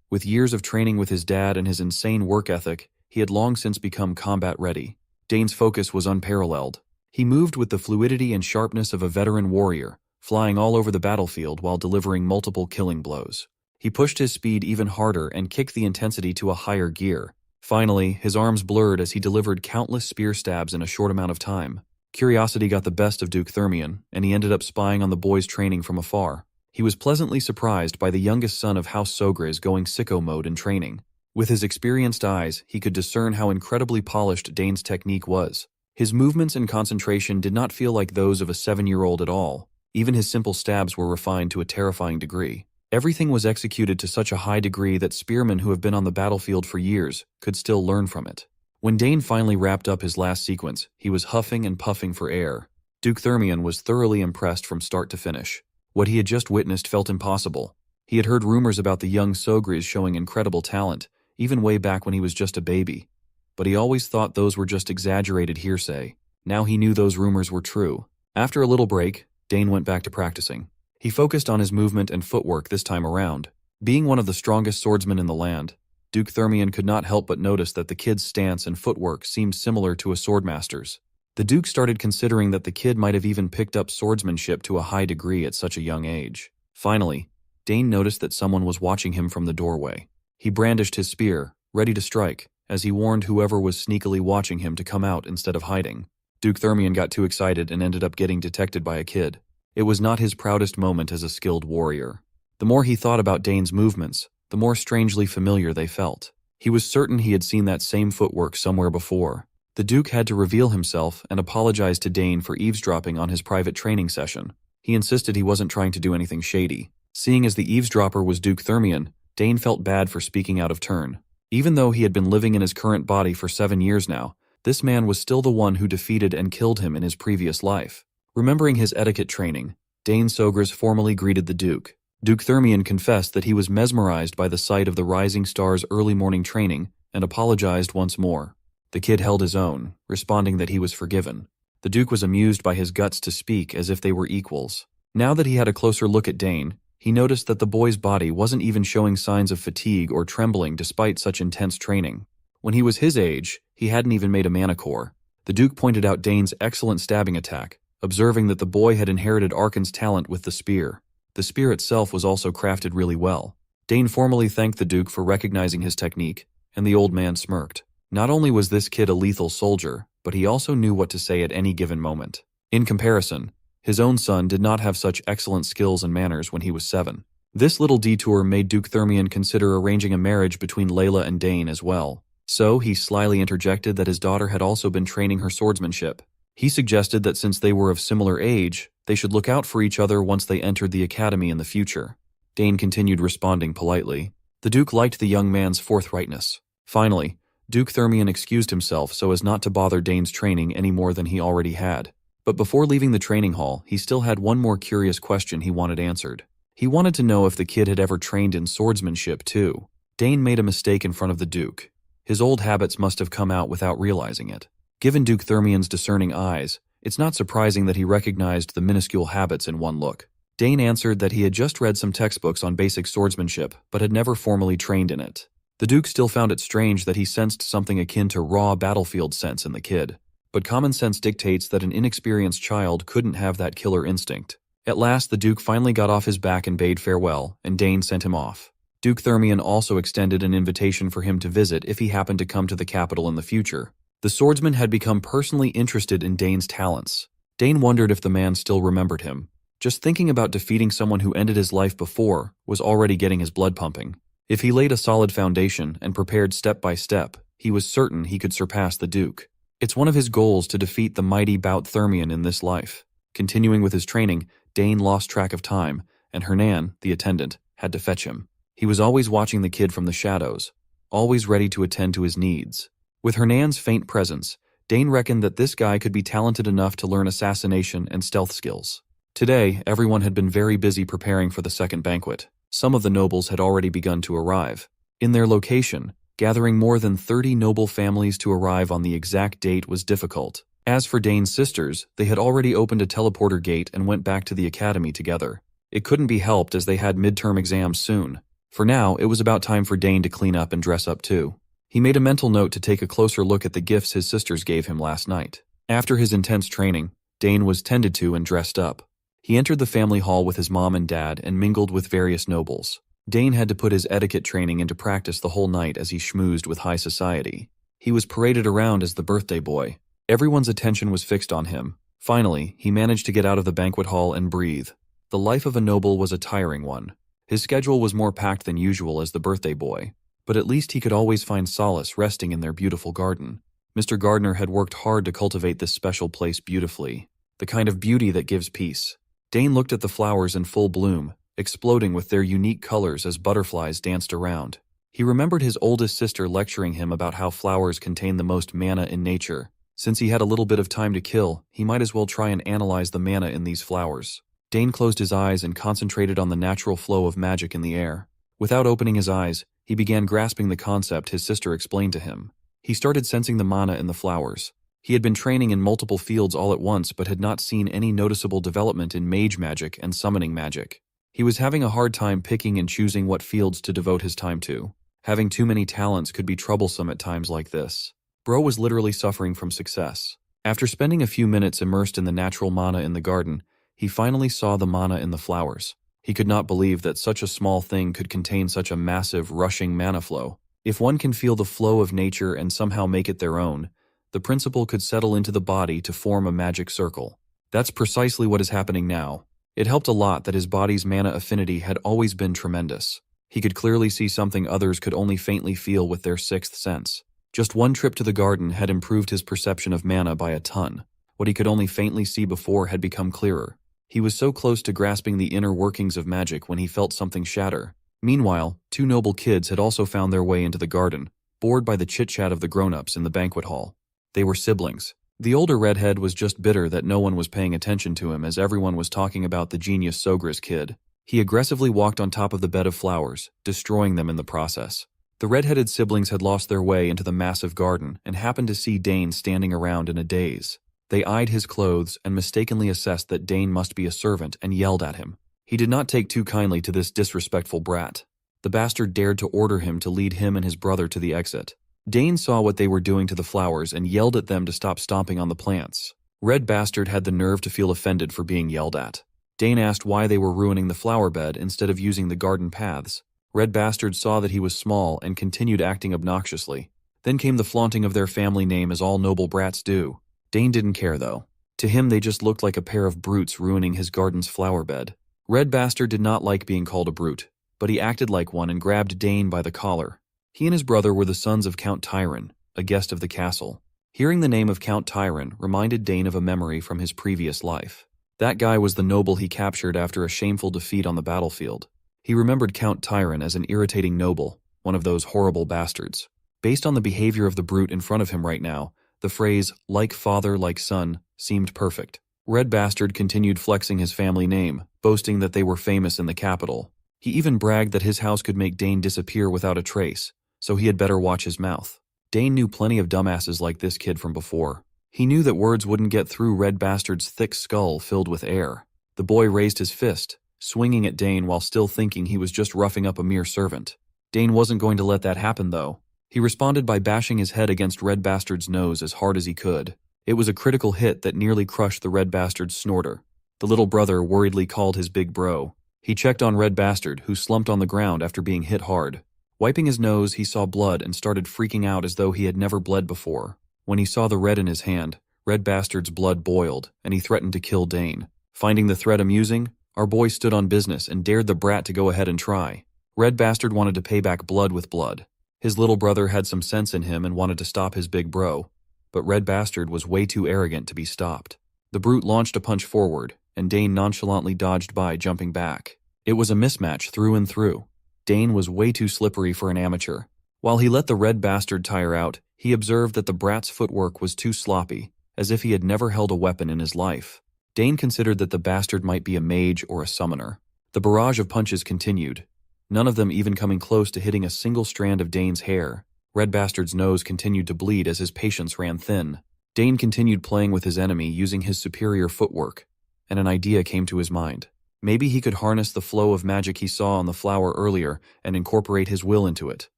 With years of training with his dad and his insane work ethic, he had long since become combat ready. Dane's focus was unparalleled. He moved with the fluidity and sharpness of a veteran warrior, flying all over the battlefield while delivering multiple killing blows. He pushed his speed even harder and kicked the intensity to a higher gear. Finally, his arms blurred as he delivered countless spear stabs in a short amount of time. Curiosity got the best of Duke Thermion, and he ended up spying on the boys training from afar. He was pleasantly surprised by the youngest son of House Sogris going sicko mode in training. With his experienced eyes, he could discern how incredibly polished Dane's technique was. His movements and concentration did not feel like those of a 7-year-old at all. Even his simple stabs were refined to a terrifying degree. Everything was executed to such a high degree that spearmen who have been on the battlefield for years could still learn from it. When Dane finally wrapped up his last sequence, he was huffing and puffing for air. Duke Thermion was thoroughly impressed from start to finish. What he had just witnessed felt impossible. He had heard rumors about the young Sogris showing incredible talent, even way back when he was just a baby. But he always thought those were just exaggerated hearsay. Now he knew those rumors were true. After a little break, Dane went back to practicing. He focused on his movement and footwork this time around. Being one of the strongest swordsmen in the land, Duke Thermion could not help but notice that the kid's stance and footwork seemed similar to a swordmaster's. The Duke started considering that the kid might have even picked up swordsmanship to a high degree at such a young age. Finally, Dane noticed that someone was watching him from the doorway. He brandished his spear, ready to strike, as he warned whoever was sneakily watching him to come out instead of hiding. Duke Thermion got too excited and ended up getting detected by a kid. It was not his proudest moment as a skilled warrior. The more he thought about Dane's movements, the more strangely familiar they felt. He was certain he had seen that same footwork somewhere before. The Duke had to reveal himself and apologize to Dane for eavesdropping on his private training session. He insisted he wasn't trying to do anything shady. Seeing as the eavesdropper was Duke Thermion, Dane felt bad for speaking out of turn. Even though he had been living in his current body for 7 years now, this man was still the one who defeated and killed him in his previous life. Remembering his etiquette training, Dane Sogris formally greeted the Duke. Duke Thermion confessed that he was mesmerized by the sight of the rising star's early morning training and apologized once more. The kid held his own, responding that he was forgiven. The Duke was amused by his guts to speak as if they were equals. Now that he had a closer look at Dane, he noticed that the boy's body wasn't even showing signs of fatigue or trembling despite such intense training. When he was his age, he hadn't even made a manicore. The Duke pointed out Dane's excellent stabbing attack, observing that the boy had inherited Archon's talent with the spear. The spear itself was also crafted really well. Dane formally thanked the Duke for recognizing his technique, and the old man smirked. Not only was this kid a lethal soldier, but he also knew what to say at any given moment. In comparison, his own son did not have such excellent skills and manners when he was 7. This little detour made Duke Thermion consider arranging a marriage between Layla and Dane as well. So he slyly interjected that his daughter had also been training her swordsmanship. He suggested that since they were of similar age, they should look out for each other once they entered the academy in the future. Dane continued responding politely. The Duke liked the young man's forthrightness. Finally, Duke Thermion excused himself so as not to bother Dane's training any more than he already had. But before leaving the training hall, he still had one more curious question he wanted answered. He wanted to know if the kid had ever trained in swordsmanship too. Dane made a mistake in front of the Duke. His old habits must have come out without realizing it. Given Duke Thermion's discerning eyes, it's not surprising that he recognized the minuscule habits in one look. Dane answered that he had just read some textbooks on basic swordsmanship, but had never formally trained in it. The Duke still found it strange that he sensed something akin to raw battlefield sense in the kid. But common sense dictates that an inexperienced child couldn't have that killer instinct. At last, the Duke finally got off his back and bade farewell, and Dane sent him off. Duke Thermion also extended an invitation for him to visit if he happened to come to the capital in the future. The swordsman had become personally interested in Dane's talents. Dane wondered if the man still remembered him. Just thinking about defeating someone who ended his life before was already getting his blood pumping. If he laid a solid foundation and prepared step by step, He was certain he could surpass the Duke. It's one of his goals to defeat the mighty Bout Thermian in this life. Continuing with his training, Dane lost track of time, and Hernan, the attendant, had to fetch him. He was always watching the kid from the shadows, always ready to attend to his needs. With Hernan's faint presence, Dane reckoned that this guy could be talented enough to learn assassination and stealth skills. Today, everyone had been very busy preparing for the second banquet. Some of the nobles had already begun to arrive. In their location, gathering more than 30 noble families to arrive on the exact date was difficult. As for Dane's sisters, they had already opened a teleporter gate and went back to the academy together. It couldn't be helped as they had midterm exams soon. For now, it was about time for Dane to clean up and dress up too. He made a mental note to take a closer look at the gifts his sisters gave him last night. After his intense training, Dane was tended to and dressed up. He entered the family hall with his mom and dad and mingled with various nobles. Dane had to put his etiquette training into practice the whole night as he schmoozed with high society. He was paraded around as the birthday boy. Everyone's attention was fixed on him. Finally, he managed to get out of the banquet hall and breathe. The life of a noble was a tiring one. His schedule was more packed than usual as the birthday boy, but at least he could always find solace resting in their beautiful garden. Mr. Gardner had worked hard to cultivate this special place beautifully, the kind of beauty that gives peace. Dane looked at the flowers in full bloom, exploding with their unique colors as butterflies danced around. He remembered his oldest sister lecturing him about how flowers contain the most mana in nature. Since he had a little bit of time to kill, he might as well try and analyze the mana in these flowers. Dane closed his eyes and concentrated on the natural flow of magic in the air. Without opening his eyes, he began grasping the concept his sister explained to him. He started sensing the mana in the flowers. He had been training in multiple fields all at once but had not seen any noticeable development in mage magic and summoning magic. He was having a hard time picking and choosing what fields to devote his time to. Having too many talents could be troublesome at times like this. Bro was literally suffering from success. After spending a few minutes immersed in the natural mana in the garden, he finally saw the mana in the flowers. He could not believe that such a small thing could contain such a massive, rushing mana flow. If one can feel the flow of nature and somehow make it their own, the principle could settle into the body to form a magic circle. That's precisely what is happening now. It helped a lot that his body's mana affinity had always been tremendous. He could clearly see something others could only faintly feel with their sixth sense. Just one trip to the garden had improved his perception of mana by a ton. What he could only faintly see before had become clearer. He was so close to grasping the inner workings of magic when he felt something shatter. Meanwhile, two noble kids had also found their way into the garden, bored by the chit-chat of the grown-ups in the banquet hall. They were siblings. The older redhead was just bitter that no one was paying attention to him as everyone was talking about the genius Sogris kid. He aggressively walked on top of the bed of flowers, destroying them in the process. The red-headed siblings had lost their way into the massive garden and happened to see Dane standing around in a daze. They eyed his clothes and mistakenly assessed that Dane must be a servant and yelled at him. He did not take too kindly to this disrespectful brat. The bastard dared to order him to lead him and his brother to the exit. Dane saw what they were doing to the flowers and yelled at them to stop stomping on the plants. Red Bastard had the nerve to feel offended for being yelled at. Dane asked why they were ruining the flower bed instead of using the garden paths. Red Bastard saw that he was small and continued acting obnoxiously. Then came the flaunting of their family name as all noble brats do. Dane didn't care though. To him they just looked like a pair of brutes ruining his garden's flower bed. Red Bastard did not like being called a brute, but he acted like one and grabbed Dane by the collar. He and his brother were the sons of Count Tyron, a guest of the castle. Hearing the name of Count Tyron reminded Dane of a memory from his previous life. That guy was the noble he captured after a shameful defeat on the battlefield. He remembered Count Tyron as an irritating noble, one of those horrible bastards. Based on the behavior of the brute in front of him right now, the phrase, like father, like son, seemed perfect. Red Bastard continued flexing his family name, boasting that they were famous in the capital. He even bragged that his house could make Dane disappear without a trace, so he had better watch his mouth. Dane knew plenty of dumbasses like this kid from before. He knew that words wouldn't get through Red Bastard's thick skull filled with air. The boy raised his fist, swinging at Dane while still thinking he was just roughing up a mere servant. Dane wasn't going to let that happen though. He responded by bashing his head against Red Bastard's nose as hard as he could. It was a critical hit that nearly crushed the Red Bastard's snorter. The little brother worriedly called his big bro. He checked on Red Bastard, who slumped on the ground after being hit hard. Wiping his nose, he saw blood and started freaking out as though he had never bled before. When he saw the red in his hand, Red Bastard's blood boiled, and he threatened to kill Dane. Finding the threat amusing, our boy stood on business and dared the brat to go ahead and try. Red Bastard wanted to pay back blood with blood. His little brother had some sense in him and wanted to stop his big bro, but Red Bastard was way too arrogant to be stopped. The brute launched a punch forward, and Dane nonchalantly dodged by, jumping back. It was a mismatch through and through. Dane was way too slippery for an amateur. While he let the Red Bastard tire out, he observed that the brat's footwork was too sloppy, as if he had never held a weapon in his life. Dane considered that the bastard might be a mage or a summoner. The barrage of punches continued, none of them even coming close to hitting a single strand of Dane's hair. Red Bastard's nose continued to bleed as his patience ran thin. Dane continued playing with his enemy using his superior footwork, and an idea came to his mind. Maybe he could harness the flow of magic he saw on the flower earlier and incorporate his will into it.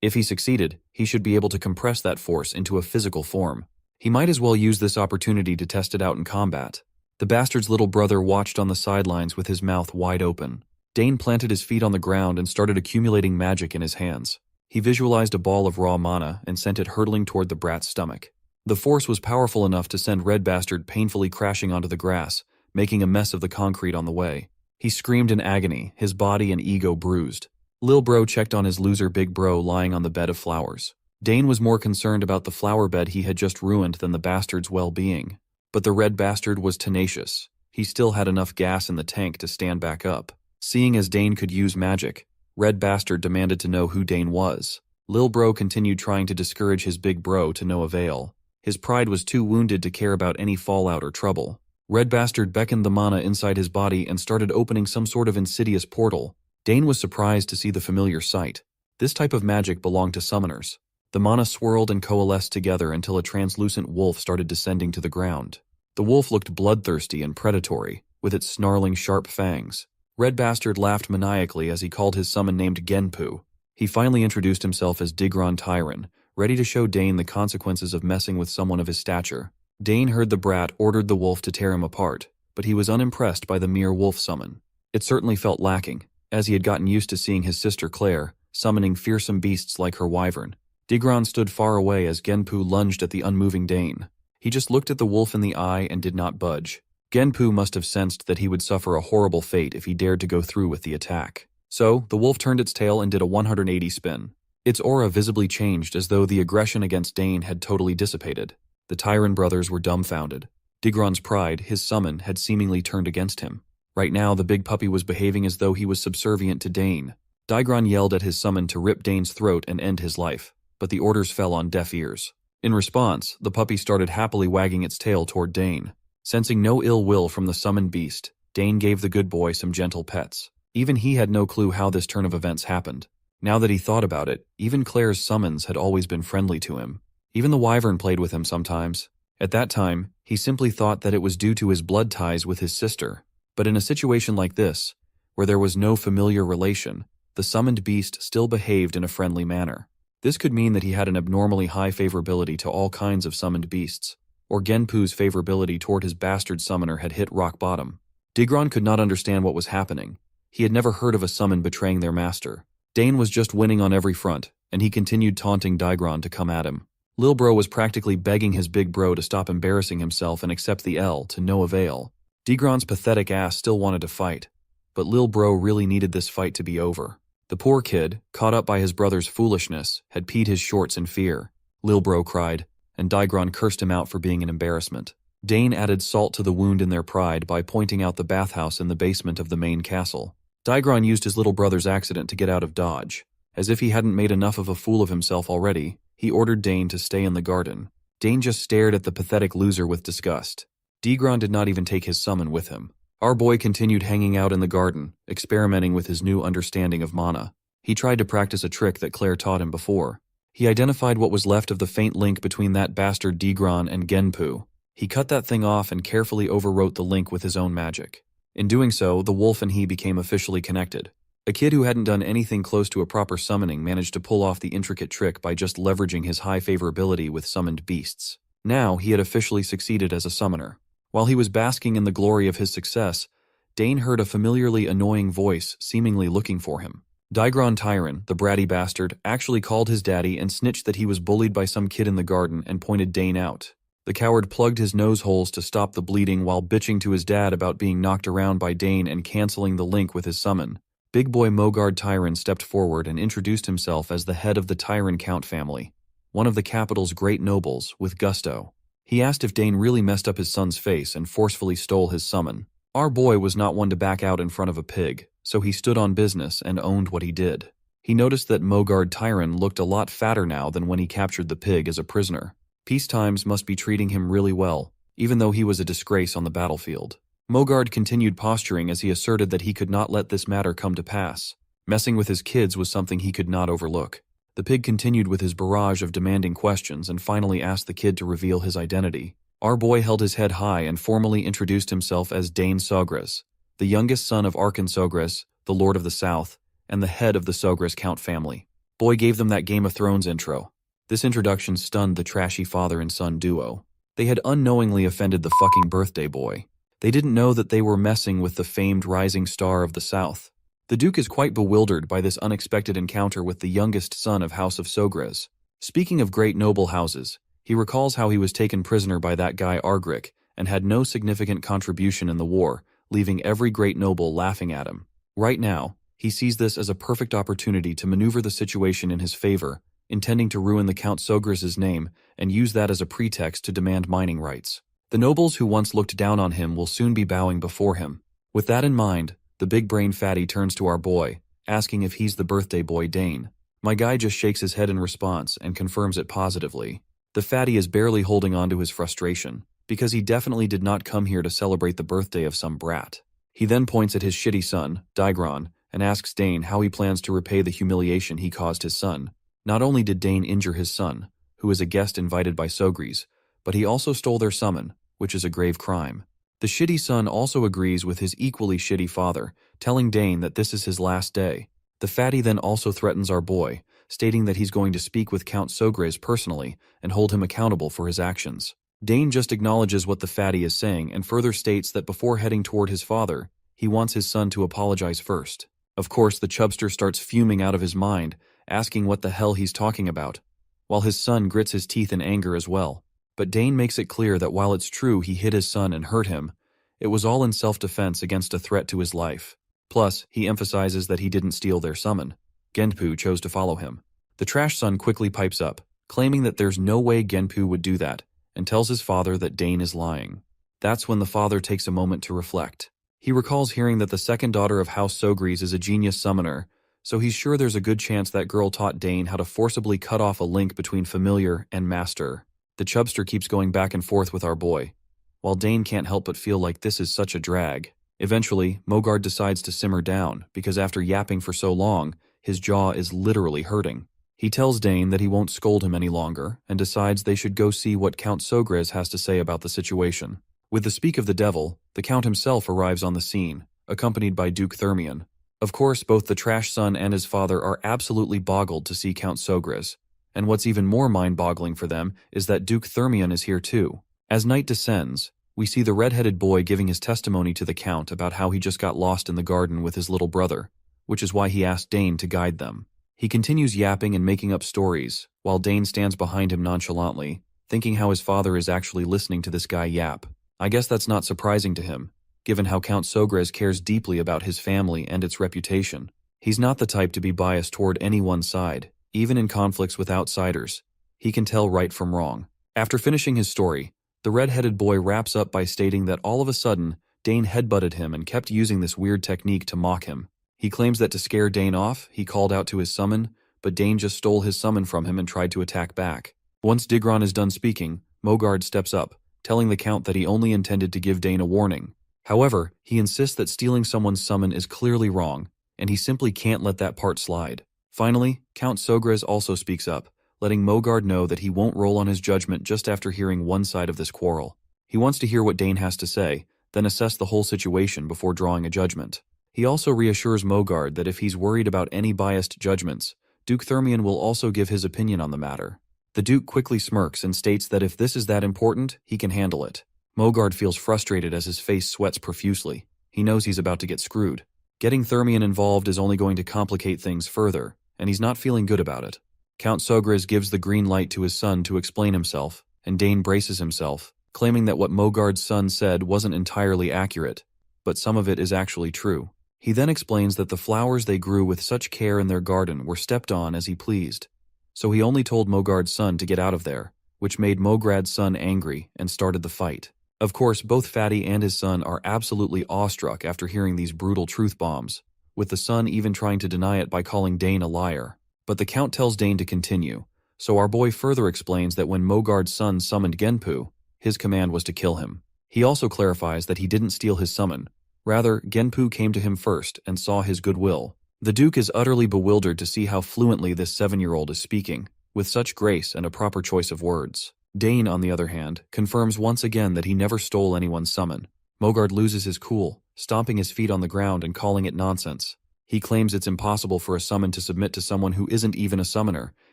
If he succeeded, he should be able to compress that force into a physical form. He might as well use this opportunity to test it out in combat. The bastard's little brother watched on the sidelines with his mouth wide open. Dane planted his feet on the ground and started accumulating magic in his hands. He visualized a ball of raw mana and sent it hurtling toward the brat's stomach. The force was powerful enough to send Red Bastard painfully crashing onto the grass, making a mess of the concrete on the way. He screamed in agony, his body and ego bruised. Lil Bro checked on his loser Big Bro lying on the bed of flowers. Dane was more concerned about the flower bed he had just ruined than the bastard's well-being. But the Red Bastard was tenacious. He still had enough gas in the tank to stand back up. Seeing as Dane could use magic, Red Bastard demanded to know who Dane was. Lil Bro continued trying to discourage his Big Bro to no avail. His pride was too wounded to care about any fallout or trouble. Red Bastard beckoned the mana inside his body and started opening some sort of insidious portal. Dane was surprised to see the familiar sight. This type of magic belonged to summoners. The mana swirled and coalesced together until a translucent wolf started descending to the ground. The wolf looked bloodthirsty and predatory, with its snarling sharp fangs. Red Bastard laughed maniacally as he called his summon named Genpu. He finally introduced himself as Digron Tyran, ready to show Dane the consequences of messing with someone of his stature. Dane heard the brat ordered the wolf to tear him apart, but he was unimpressed by the mere wolf summon. It certainly felt lacking, as he had gotten used to seeing his sister Claire summoning fearsome beasts like her wyvern. Digron stood far away as Genpu lunged at the unmoving Dane. He just looked at the wolf in the eye and did not budge. Genpu must have sensed that he would suffer a horrible fate if he dared to go through with the attack. So, the wolf turned its tail and did a 180 spin. Its aura visibly changed as though the aggression against Dane had totally dissipated. The Tyran brothers were dumbfounded. Digron's pride, his summon, had seemingly turned against him. Right now, the big puppy was behaving as though he was subservient to Dane. Digron yelled at his summon to rip Dane's throat and end his life, but the orders fell on deaf ears. In response, the puppy started happily wagging its tail toward Dane. Sensing no ill will from the summoned beast, Dane gave the good boy some gentle pets. Even he had no clue how this turn of events happened. Now that he thought about it, even Claire's summons had always been friendly to him. Even the wyvern played with him sometimes. At that time, he simply thought that it was due to his blood ties with his sister. But in a situation like this, where there was no familiar relation, the summoned beast still behaved in a friendly manner. This could mean that he had an abnormally high favorability to all kinds of summoned beasts, or Genpu's favorability toward his bastard summoner had hit rock bottom. Digron could not understand what was happening. He had never heard of a summon betraying their master. Dane was just winning on every front, and he continued taunting Digron to come at him. Lil Bro was practically begging his big bro to stop embarrassing himself and accept the L to no avail. Digron's pathetic ass still wanted to fight, but Lil Bro really needed this fight to be over. The poor kid, caught up by his brother's foolishness, had peed his shorts in fear. Lil Bro cried, and Digron cursed him out for being an embarrassment. Dane added salt to the wound in their pride by pointing out the bathhouse in the basement of the main castle. Digron used his little brother's accident to get out of Dodge. As if he hadn't made enough of a fool of himself already, he ordered Dane to stay in the garden. Dane just stared at the pathetic loser with disgust. Digron did not even take his summon with him. Our boy continued hanging out in the garden, experimenting with his new understanding of mana. He tried to practice a trick that Claire taught him before. He identified what was left of the faint link between that bastard Digron and Genpu. He cut that thing off and carefully overwrote the link with his own magic. In doing so, the wolf and he became officially connected. A kid who hadn't done anything close to a proper summoning managed to pull off the intricate trick by just leveraging his high favorability with summoned beasts. Now, he had officially succeeded as a summoner. While he was basking in the glory of his success, Dane heard a familiarly annoying voice seemingly looking for him. Digron Tyran, the bratty bastard, actually called his daddy and snitched that he was bullied by some kid in the garden and pointed Dane out. The coward plugged his nose holes to stop the bleeding while bitching to his dad about being knocked around by Dane and canceling the link with his summon. Big boy Mogard Tyron stepped forward and introduced himself as the head of the Tyron Count family, one of the capital's great nobles, with gusto. He asked if Dane really messed up his son's face and forcefully stole his summon. Our boy was not one to back out in front of a pig, so he stood on business and owned what he did. He noticed that Mogard Tyron looked a lot fatter now than when he captured the pig as a prisoner. Peace times must be treating him really well, even though he was a disgrace on the battlefield. Mogard continued posturing as he asserted that he could not let this matter come to pass. Messing with his kids was something he could not overlook. The pig continued with his barrage of demanding questions and finally asked the kid to reveal his identity. Our boy held his head high and formally introduced himself as Dane Sogres, the youngest son of Arkan Sogres, the Lord of the South, and the head of the Sogres Count family. Boy gave them that Game of Thrones intro. This introduction stunned the trashy father and son duo. They had unknowingly offended the fucking birthday boy. They didn't know that they were messing with the famed rising star of the South. The Duke is quite bewildered by this unexpected encounter with the youngest son of House of Sogres. Speaking of great noble houses, he recalls how he was taken prisoner by that guy Argrick and had no significant contribution in the war, leaving every great noble laughing at him. Right now, he sees this as a perfect opportunity to maneuver the situation in his favor, intending to ruin the Count Sogres' name and use that as a pretext to demand mining rights. The nobles who once looked down on him will soon be bowing before him. With that in mind, the big brain fatty turns to our boy, asking if he's the birthday boy Dane. My guy just shakes his head in response and confirms it positively. The fatty is barely holding on to his frustration, because he definitely did not come here to celebrate the birthday of some brat. He then points at his shitty son, Digron, and asks Dane how he plans to repay the humiliation he caused his son. Not only did Dane injure his son, who is a guest invited by Sogres, but he also stole their summon, which is a grave crime. The shitty son also agrees with his equally shitty father, telling Dane that this is his last day. The fatty then also threatens our boy, stating that he's going to speak with Count Sogres personally and hold him accountable for his actions. Dane just acknowledges what the fatty is saying and further states that before heading toward his father, he wants his son to apologize first. Of course, the chubster starts fuming out of his mind, asking what the hell he's talking about, while his son grits his teeth in anger as well. But Dane makes it clear that while it's true he hit his son and hurt him, it was all in self-defense against a threat to his life. Plus, he emphasizes that he didn't steal their summon. Genpu chose to follow him. The trash son quickly pipes up, claiming that there's no way Genpu would do that, and tells his father that Dane is lying. That's when the father takes a moment to reflect. He recalls hearing that the second daughter of House Sogres is a genius summoner, so he's sure there's a good chance that girl taught Dane how to forcibly cut off a link between familiar and master. The chubster keeps going back and forth with our boy, while Dane can't help but feel like this is such a drag. Eventually, Mogard decides to simmer down, because after yapping for so long, his jaw is literally hurting. He tells Dane that he won't scold him any longer, and decides they should go see what Count Sogres has to say about the situation. With the speak of the devil, the Count himself arrives on the scene, accompanied by Duke Thermion. Of course, both the trash son and his father are absolutely boggled to see Count Sogres, and what's even more mind-boggling for them is that Duke Thermion is here too. As night descends, we see the red-headed boy giving his testimony to the Count about how he just got lost in the garden with his little brother, which is why he asked Dane to guide them. He continues yapping and making up stories, while Dane stands behind him nonchalantly, thinking how his father is actually listening to this guy yap. I guess that's not surprising to him, given how Count Sogres cares deeply about his family and its reputation. He's not the type to be biased toward any one side, even in conflicts with outsiders. He can tell right from wrong. After finishing his story, the red-headed boy wraps up by stating that all of a sudden, Dane headbutted him and kept using this weird technique to mock him. He claims that to scare Dane off, he called out to his summon, but Dane just stole his summon from him and tried to attack back. Once Digron is done speaking, Mogard steps up, telling the Count that he only intended to give Dane a warning. However, he insists that stealing someone's summon is clearly wrong, and he simply can't let that part slide. Finally, Count Sogres also speaks up, letting Mogard know that he won't roll on his judgment just after hearing one side of this quarrel. He wants to hear what Dane has to say, then assess the whole situation before drawing a judgment. He also reassures Mogard that if he's worried about any biased judgments, Duke Thermion will also give his opinion on the matter. The Duke quickly smirks and states that if this is that important, he can handle it. Mogard feels frustrated as his face sweats profusely. He knows he's about to get screwed. Getting Thermion involved is only going to complicate things further, and he's not feeling good about it. Count Sogres gives the green light to his son to explain himself, and Dane braces himself, claiming that what Mogard's son said wasn't entirely accurate, but some of it is actually true. He then explains that the flowers they grew with such care in their garden were stepped on as he pleased. So he only told Mogard's son to get out of there, which made Mograd's son angry and started the fight. Of course, both Fatty and his son are absolutely awestruck after hearing these brutal truth bombs, with the son even trying to deny it by calling Dane a liar. But the Count tells Dane to continue, so our boy further explains that when Mogard's son summoned Genpu, his command was to kill him. He also clarifies that he didn't steal his summon. Rather, Genpu came to him first and saw his goodwill. The Duke is utterly bewildered to see how fluently this 7-year-old is speaking, with such grace and a proper choice of words. Dane, on the other hand, confirms once again that he never stole anyone's summon. Mogard loses his cool, stomping his feet on the ground and calling it nonsense. He claims it's impossible for a summon to submit to someone who isn't even a summoner,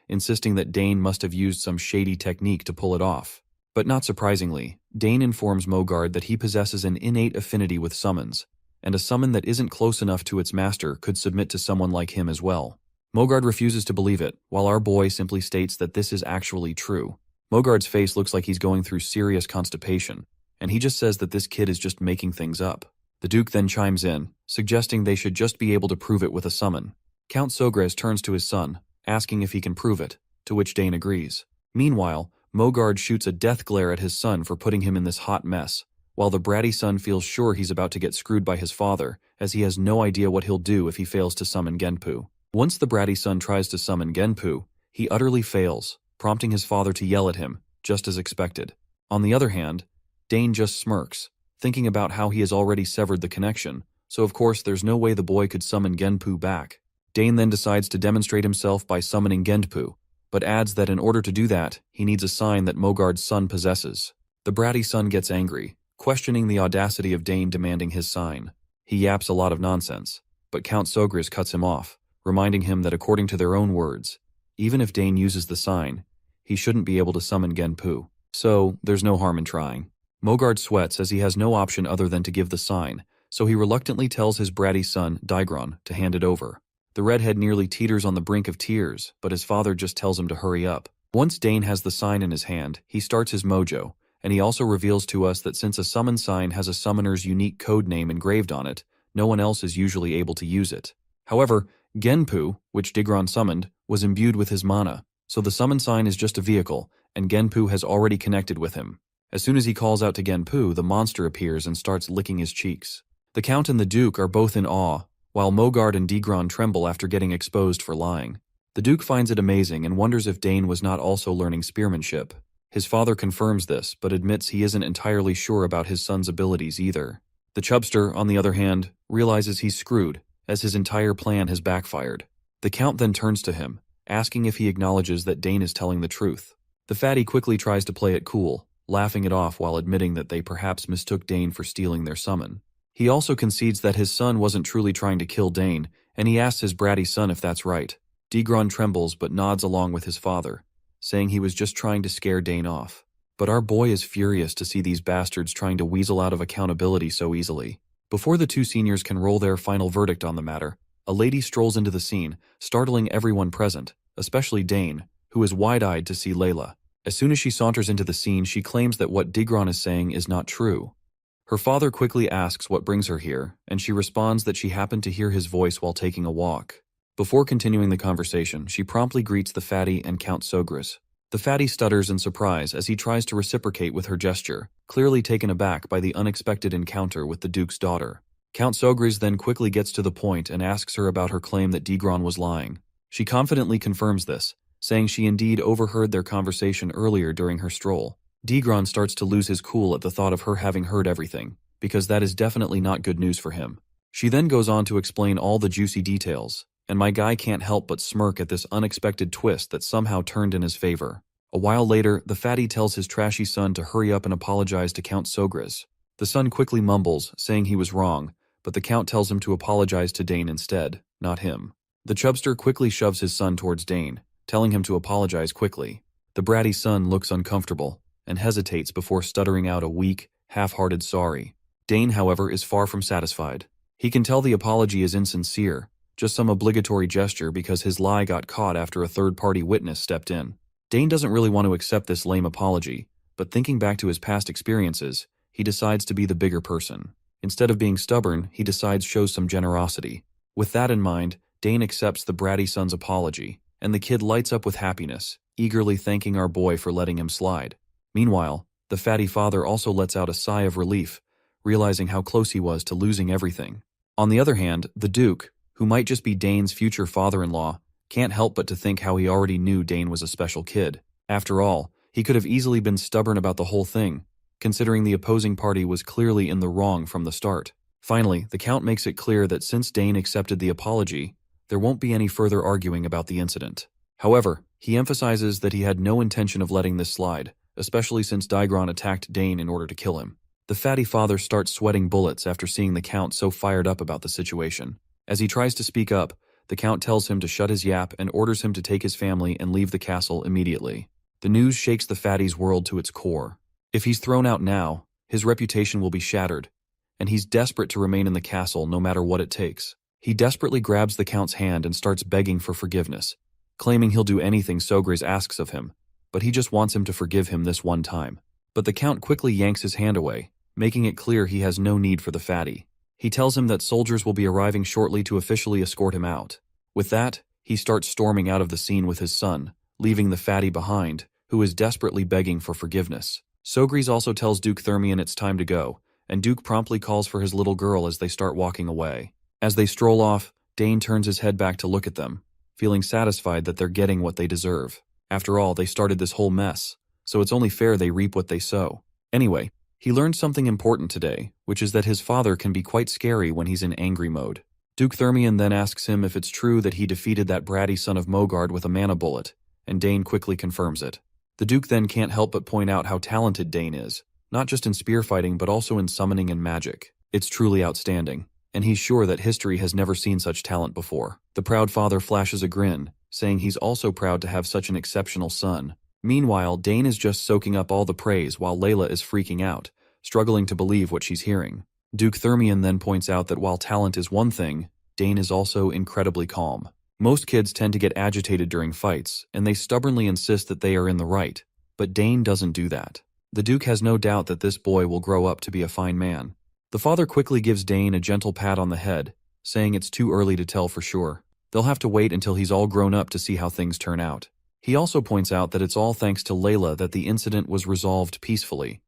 insisting that Dane must have used some shady technique to pull it off. But not surprisingly, Dane informs Mogard that he possesses an innate affinity with summons, and a summon that isn't close enough to its master could submit to someone like him as well. Mogard refuses to believe it, while our boy simply states that this is actually true. Mogard's face looks like he's going through serious constipation, and he just says that this kid is just making things up. The Duke then chimes in, suggesting they should just be able to prove it with a summon. Count Sogres turns to his son, asking if he can prove it, to which Dane agrees. Meanwhile, Mogard shoots a death glare at his son for putting him in this hot mess, while the bratty son feels sure he's about to get screwed by his father, as he has no idea what he'll do if he fails to summon Genpu. Once the bratty son tries to summon Genpu, he utterly fails, prompting his father to yell at him, just as expected. On the other hand, Dane just smirks, thinking about how he has already severed the connection, so of course there's no way the boy could summon Genpu back. Dane then decides to demonstrate himself by summoning Genpu, but adds that in order to do that, he needs a sign that Mogard's son possesses. The bratty son gets angry, questioning the audacity of Dane demanding his sign. He yaps a lot of nonsense, but Count Sogres cuts him off, reminding him that according to their own words, even if Dane uses the sign, he shouldn't be able to summon Genpu. So, there's no harm in trying. Mogard sweats as he has no option other than to give the sign, so he reluctantly tells his bratty son, Digron, to hand it over. The redhead nearly teeters on the brink of tears, but his father just tells him to hurry up. Once Dane has the sign in his hand, he starts his mojo, and he also reveals to us that since a summon sign has a summoner's unique code name engraved on it, no one else is usually able to use it. However, Genpu, which Digron summoned, was imbued with his mana, so the summon sign is just a vehicle, and Genpu has already connected with him. As soon as he calls out to Genpu, the monster appears and starts licking his cheeks. The Count and the Duke are both in awe, while Mogard and Digron tremble after getting exposed for lying. The Duke finds it amazing and wonders if Dane was not also learning spearmanship. His father confirms this, but admits he isn't entirely sure about his son's abilities either. The Chubster, on the other hand, realizes he's screwed, as his entire plan has backfired. The Count then turns to him, asking if he acknowledges that Dane is telling the truth. The fatty quickly tries to play it cool, laughing it off while admitting that they perhaps mistook Dane for stealing their summon. He also concedes that his son wasn't truly trying to kill Dane, and he asks his bratty son if that's right. Digron trembles but nods along with his father, saying he was just trying to scare Dane off. But our boy is furious to see these bastards trying to weasel out of accountability so easily. Before the two seniors can roll their final verdict on the matter, a lady strolls into the scene, startling everyone present, especially Dane, who is wide-eyed to see Layla. As soon as she saunters into the scene, she claims that what Digron is saying is not true. Her father quickly asks what brings her here, and she responds that she happened to hear his voice while taking a walk. Before continuing the conversation, she promptly greets the fatty and Count Sogres. The fatty stutters in surprise as he tries to reciprocate with her gesture, clearly taken aback by the unexpected encounter with the Duke's daughter. Count Sogres then quickly gets to the point and asks her about her claim that Digron was lying. She confidently confirms this, saying she indeed overheard their conversation earlier during her stroll. Digron starts to lose his cool at the thought of her having heard everything, because that is definitely not good news for him. She then goes on to explain all the juicy details, and my guy can't help but smirk at this unexpected twist that somehow turned in his favor. A while later, the fatty tells his trashy son to hurry up and apologize to Count Sogres. The son quickly mumbles, saying he was wrong, but the Count tells him to apologize to Dane instead, not him. The Chubster quickly shoves his son towards Dane, telling him to apologize quickly. The bratty son looks uncomfortable, and hesitates before stuttering out a weak, half-hearted sorry. Dane, however, is far from satisfied. He can tell the apology is insincere, just some obligatory gesture because his lie got caught after a third-party witness stepped in. Dane doesn't really want to accept this lame apology, but thinking back to his past experiences, he decides to be the bigger person. Instead of being stubborn, he decides shows some generosity. With that in mind, Dane accepts the bratty son's apology, and the kid lights up with happiness, eagerly thanking our boy for letting him slide. Meanwhile, the fatty father also lets out a sigh of relief, realizing how close he was to losing everything. On the other hand, the Duke, who might just be Dane's future father-in-law, can't help but to think how he already knew Dane was a special kid. After all, he could have easily been stubborn about the whole thing, considering the opposing party was clearly in the wrong from the start. Finally, the Count makes it clear that since Dane accepted the apology, there won't be any further arguing about the incident. However, he emphasizes that he had no intention of letting this slide, especially since Daigron attacked Dane in order to kill him. The fatty father starts sweating bullets after seeing the Count so fired up about the situation. As he tries to speak up, the Count tells him to shut his yap and orders him to take his family and leave the castle immediately. The news shakes the fatty's world to its core. If he's thrown out now, his reputation will be shattered, and he's desperate to remain in the castle no matter what it takes. He desperately grabs the Count's hand and starts begging for forgiveness, claiming he'll do anything Sogris asks of him, but he just wants him to forgive him this one time. But the Count quickly yanks his hand away, making it clear he has no need for the fatty. He tells him that soldiers will be arriving shortly to officially escort him out. With that, he starts storming out of the scene with his son, leaving the fatty behind, who is desperately begging for forgiveness. Sogris also tells Duke Thermion it's time to go, and Duke promptly calls for his little girl as they start walking away. As they stroll off, Dane turns his head back to look at them, feeling satisfied that they're getting what they deserve. After all, they started this whole mess, so it's only fair they reap what they sow. Anyway, he learned something important today, which is that his father can be quite scary when he's in angry mode. Duke Thermion then asks him if it's true that he defeated that bratty son of Mogard with a mana bullet, and Dane quickly confirms it. The Duke then can't help but point out how talented Dane is, not just in spear fighting but also in summoning and magic. It's truly outstanding, and he's sure that history has never seen such talent before. The proud father flashes a grin, saying he's also proud to have such an exceptional son. Meanwhile, Dane is just soaking up all the praise while Layla is freaking out, struggling to believe what she's hearing. Duke Thermion then points out that while talent is one thing, Dane is also incredibly calm. Most kids tend to get agitated during fights, and they stubbornly insist that they are in the right, but Dane doesn't do that. The Duke has no doubt that this boy will grow up to be a fine man. The father quickly gives Dane a gentle pat on the head, saying it's too early to tell for sure. They'll have to wait until he's all grown up to see how things turn out. He also points out that it's all thanks to Layla that the incident was resolved peacefully.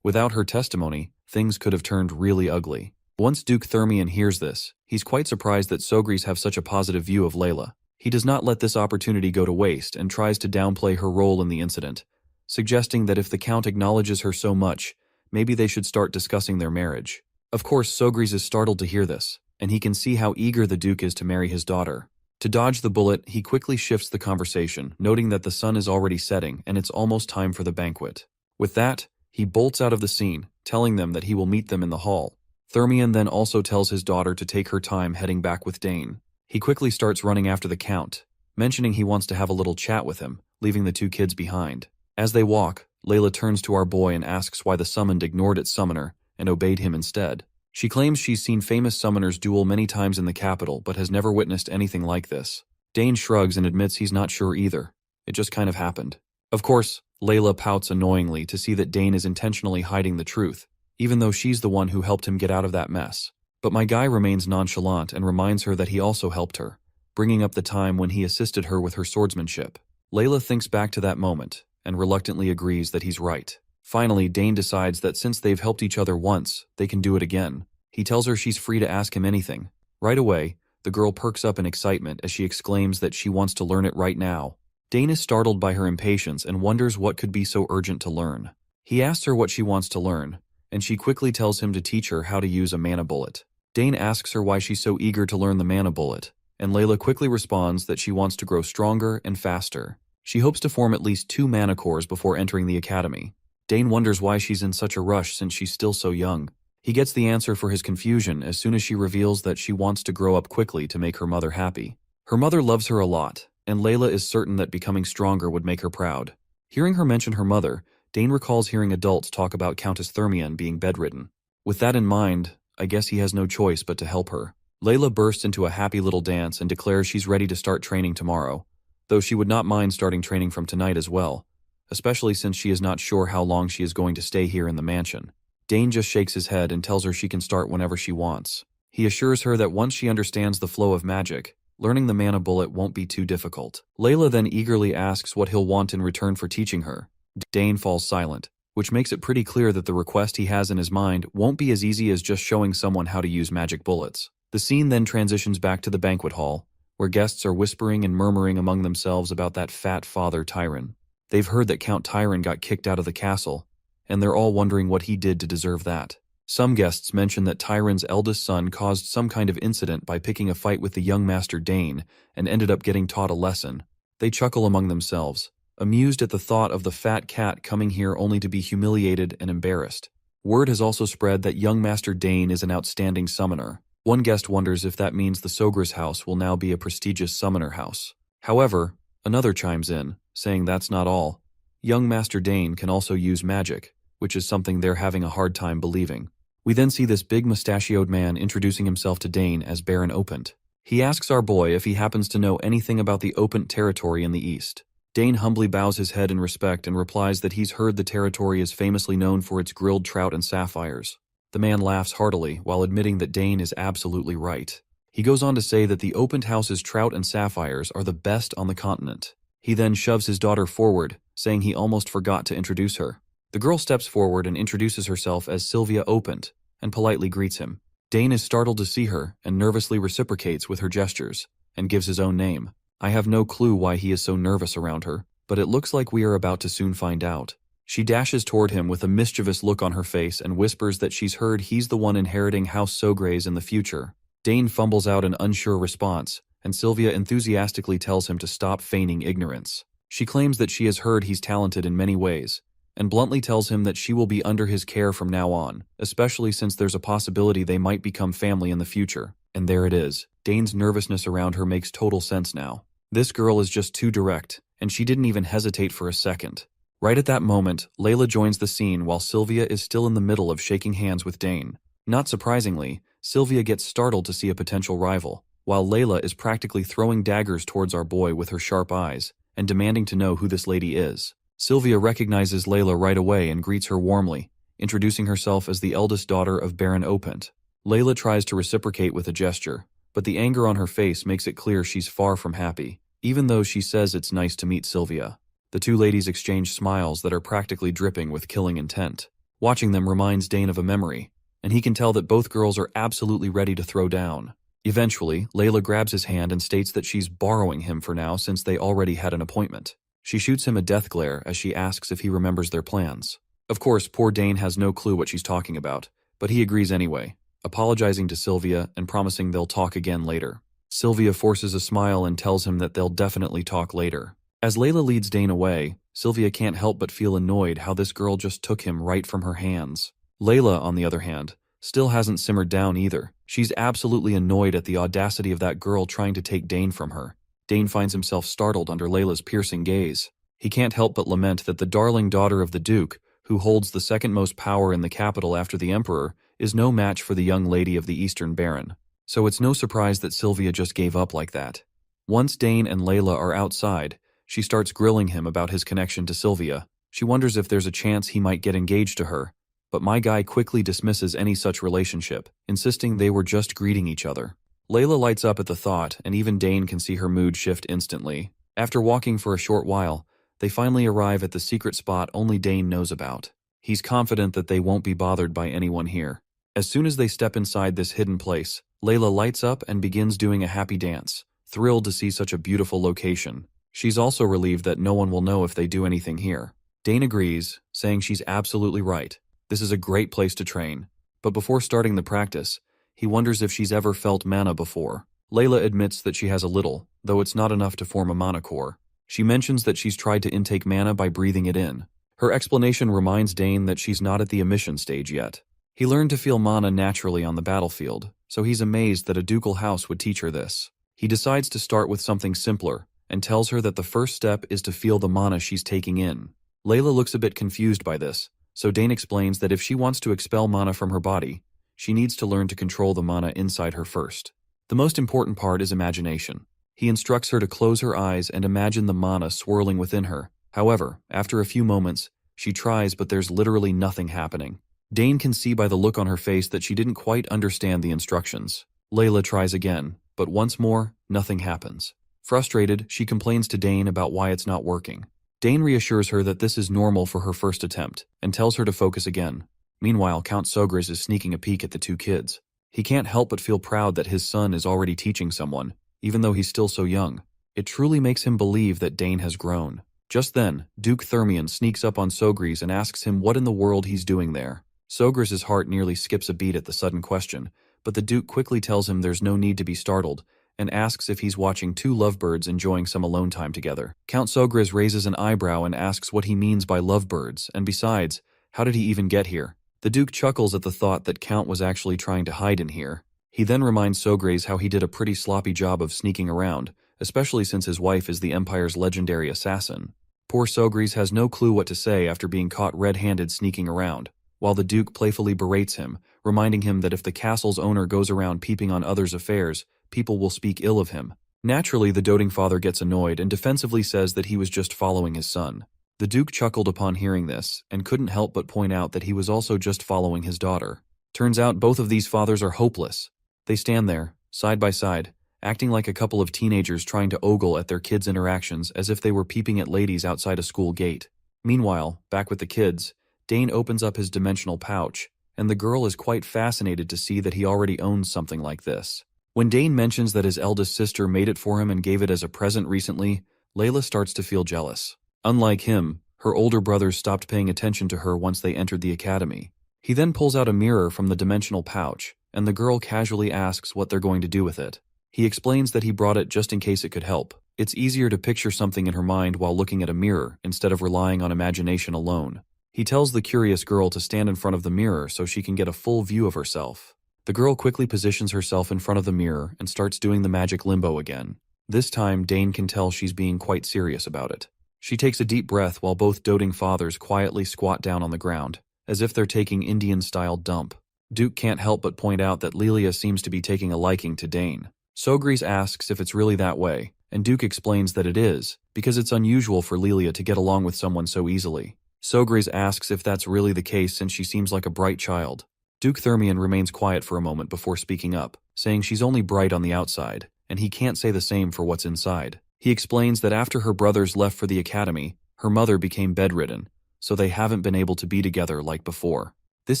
Without her testimony, things could have turned really ugly. Once Duke Thermion hears this, he's quite surprised that Sogris have such a positive view of Layla. He does not let this opportunity go to waste and tries to downplay her role in the incident, suggesting that if the Count acknowledges her so much, maybe they should start discussing their marriage. Of course, Sogris is startled to hear this, and he can see how eager the Duke is to marry his daughter. To dodge the bullet, he quickly shifts the conversation, noting that the sun is already setting and it's almost time for the banquet. With that, he bolts out of the scene, telling them that he will meet them in the hall. Thermion then also tells his daughter to take her time heading back with Dane. He quickly starts running after the Count, mentioning he wants to have a little chat with him, leaving the two kids behind. As they walk, Layla turns to our boy and asks why the summoned ignored its summoner and obeyed him instead. She claims she's seen famous summoners duel many times in the capital but has never witnessed anything like this. Dane shrugs and admits he's not sure either. It just kind of happened. Of course, Layla pouts annoyingly to see that Dane is intentionally hiding the truth, even though she's the one who helped him get out of that mess. But my guy remains nonchalant and reminds her that he also helped her, bringing up the time when he assisted her with her swordsmanship. Layla thinks back to that moment and reluctantly agrees that he's right. Finally, Dane decides that since they've helped each other once, they can do it again. He tells her she's free to ask him anything. Right away, the girl perks up in excitement as she exclaims that she wants to learn it right now. Dane is startled by her impatience and wonders what could be so urgent to learn. He asks her what she wants to learn, and she quickly tells him to teach her how to use a mana bullet. Dane asks her why she's so eager to learn the mana bullet, and Layla quickly responds that she wants to grow stronger and faster. She hopes to form at least 2 mana cores before entering the academy. Dane wonders why she's in such a rush since she's still so young. He gets the answer for his confusion as soon as she reveals that she wants to grow up quickly to make her mother happy. Her mother loves her a lot, and Layla is certain that becoming stronger would make her proud. Hearing her mention her mother, Dane recalls hearing adults talk about Countess Thermion being bedridden. With that in mind, I guess he has no choice but to help her. Layla bursts into a happy little dance and declares she's ready to start training tomorrow, though she would not mind starting training from tonight as well, especially since she is not sure how long she is going to stay here in the mansion. Dane just shakes his head and tells her she can start whenever she wants. He assures her that once she understands the flow of magic, learning the mana bullet won't be too difficult. Layla then eagerly asks what he'll want in return for teaching her. Dane falls silent, which makes it pretty clear that the request he has in his mind won't be as easy as just showing someone how to use magic bullets. The scene then transitions back to the banquet hall, where guests are whispering and murmuring among themselves about that fat father Tyron. They've heard that Count Tyron got kicked out of the castle, and they're all wondering what he did to deserve that. Some guests mention that Tyron's eldest son caused some kind of incident by picking a fight with the young Master Dane and ended up getting taught a lesson. They chuckle among themselves, amused at the thought of the fat cat coming here only to be humiliated and embarrassed. Word has also spread that young Master Dane is an outstanding summoner. One guest wonders if that means the Sogre's house will now be a prestigious summoner house. However, another chimes in, saying that's not all. Young Master Dane can also use magic, which is something they're having a hard time believing. We then see this big mustachioed man introducing himself to Dane as Baron Opent. He asks our boy if he happens to know anything about the Opent territory in the east. Dane humbly bows his head in respect and replies that he's heard the territory is famously known for its grilled trout and sapphires. The man laughs heartily while admitting that Dane is absolutely right. He goes on to say that the Opent house's trout and sapphires are the best on the continent. He then shoves his daughter forward, saying he almost forgot to introduce her. The girl steps forward and introduces herself as Sylvia Opent and politely greets him. Dane is startled to see her and nervously reciprocates with her gestures and gives his own name. I have no clue why he is so nervous around her, but it looks like we are about to soon find out. She dashes toward him with a mischievous look on her face and whispers that she's heard he's the one inheriting House Sogre's in the future. Dane fumbles out an unsure response, and Sylvia enthusiastically tells him to stop feigning ignorance. She claims that she has heard he's talented in many ways, and bluntly tells him that she will be under his care from now on, especially since there's a possibility they might become family in the future. And there it is. Dane's nervousness around her makes total sense now. This girl is just too direct, and she didn't even hesitate for a second. Right at that moment, Layla joins the scene while Sylvia is still in the middle of shaking hands with Dane. Not surprisingly, Sylvia gets startled to see a potential rival, while Layla is practically throwing daggers towards our boy with her sharp eyes and demanding to know who this lady is. Sylvia recognizes Layla right away and greets her warmly, introducing herself as the eldest daughter of Baron Opent. Layla tries to reciprocate with a gesture, but the anger on her face makes it clear she's far from happy, even though she says it's nice to meet Sylvia. The two ladies exchange smiles that are practically dripping with killing intent. Watching them reminds Dane of a memory, and he can tell that both girls are absolutely ready to throw down. Eventually, Layla grabs his hand and states that she's borrowing him for now since they already had an appointment. She shoots him a death glare as she asks if he remembers their plans. Of course, poor Dane has no clue what she's talking about, but he agrees anyway, apologizing to Sylvia and promising they'll talk again later. Sylvia forces a smile and tells him that they'll definitely talk later. As Layla leads Dane away, Sylvia can't help but feel annoyed how this girl just took him right from her hands. Layla, on the other hand, still hasn't simmered down either. She's absolutely annoyed at the audacity of that girl trying to take Dane from her. Dane finds himself startled under Layla's piercing gaze. He can't help but lament that the darling daughter of the Duke, who holds the second most power in the capital after the Emperor, is no match for the young lady of the Eastern Baron. So it's no surprise that Sylvia just gave up like that. Once Dane and Layla are outside, she starts grilling him about his connection to Sylvia. She wonders if there's a chance he might get engaged to her, but my guy quickly dismisses any such relationship, insisting they were just greeting each other. Layla lights up at the thought, and even Dane can see her mood shift instantly. After walking for a short while, they finally arrive at the secret spot only Dane knows about. He's confident that they won't be bothered by anyone here. As soon as they step inside this hidden place, Layla lights up and begins doing a happy dance, thrilled to see such a beautiful location. She's also relieved that no one will know if they do anything here. Dane agrees, saying she's absolutely right. This is a great place to train. But before starting the practice, he wonders if she's ever felt mana before. Layla admits that she has a little, though it's not enough to form a mana core. She mentions that she's tried to intake mana by breathing it in. Her explanation reminds Dane that she's not at the emission stage yet. He learned to feel mana naturally on the battlefield, so he's amazed that a ducal house would teach her this. He decides to start with something simpler, and tells her that the first step is to feel the mana she's taking in. Layla looks a bit confused by this, so Dane explains that if she wants to expel mana from her body, she needs to learn to control the mana inside her first. The most important part is imagination. He instructs her to close her eyes and imagine the mana swirling within her. However, after a few moments, she tries but there's literally nothing happening. Dane can see by the look on her face that she didn't quite understand the instructions. Layla tries again, but once more, nothing happens. Frustrated, she complains to Dane about why it's not working. Dane reassures her that this is normal for her first attempt, and tells her to focus again. Meanwhile, Count Sogris is sneaking a peek at the two kids. He can't help but feel proud that his son is already teaching someone, even though he's still so young. It truly makes him believe that Dane has grown. Just then, Duke Thermion sneaks up on Sogris and asks him what in the world he's doing there. Sogris' heart nearly skips a beat at the sudden question, but the Duke quickly tells him there's no need to be startled, and asks if he's watching two lovebirds enjoying some alone time together. Count Sogris raises an eyebrow and asks what he means by lovebirds, and besides, how did he even get here? The Duke chuckles at the thought that Count was actually trying to hide in here. He then reminds Sogris how he did a pretty sloppy job of sneaking around, especially since his wife is the Empire's legendary assassin. Poor Sogris has no clue what to say after being caught red-handed sneaking around, while the Duke playfully berates him, reminding him that if the castle's owner goes around peeping on others' affairs, people will speak ill of him. Naturally, the doting father gets annoyed and defensively says that he was just following his son. The Duke chuckled upon hearing this, and couldn't help but point out that he was also just following his daughter. Turns out both of these fathers are hopeless. They stand there, side by side, acting like a couple of teenagers trying to ogle at their kids' interactions as if they were peeping at ladies outside a school gate. Meanwhile, back with the kids, Dane opens up his dimensional pouch, and the girl is quite fascinated to see that he already owns something like this. When Dane mentions that his eldest sister made it for him and gave it as a present recently, Layla starts to feel jealous. Unlike him, her older brothers stopped paying attention to her once they entered the academy. He then pulls out a mirror from the dimensional pouch, and the girl casually asks what they're going to do with it. He explains that he brought it just in case it could help. It's easier to picture something in her mind while looking at a mirror instead of relying on imagination alone. He tells the curious girl to stand in front of the mirror so she can get a full view of herself. The girl quickly positions herself in front of the mirror and starts doing the magic limbo again. This time, Dane can tell she's being quite serious about it. She takes a deep breath while both doting fathers quietly squat down on the ground, as if they're taking Indian-style dump. Duke can't help but point out that Lilia seems to be taking a liking to Dane. Sogris asks if it's really that way, and Duke explains that it is, because it's unusual for Lilia to get along with someone so easily. Sogris asks if that's really the case since she seems like a bright child. Duke Thermion remains quiet for a moment before speaking up, saying she's only bright on the outside, and he can't say the same for what's inside. He explains that after her brothers left for the academy, her mother became bedridden, so they haven't been able to be together like before. This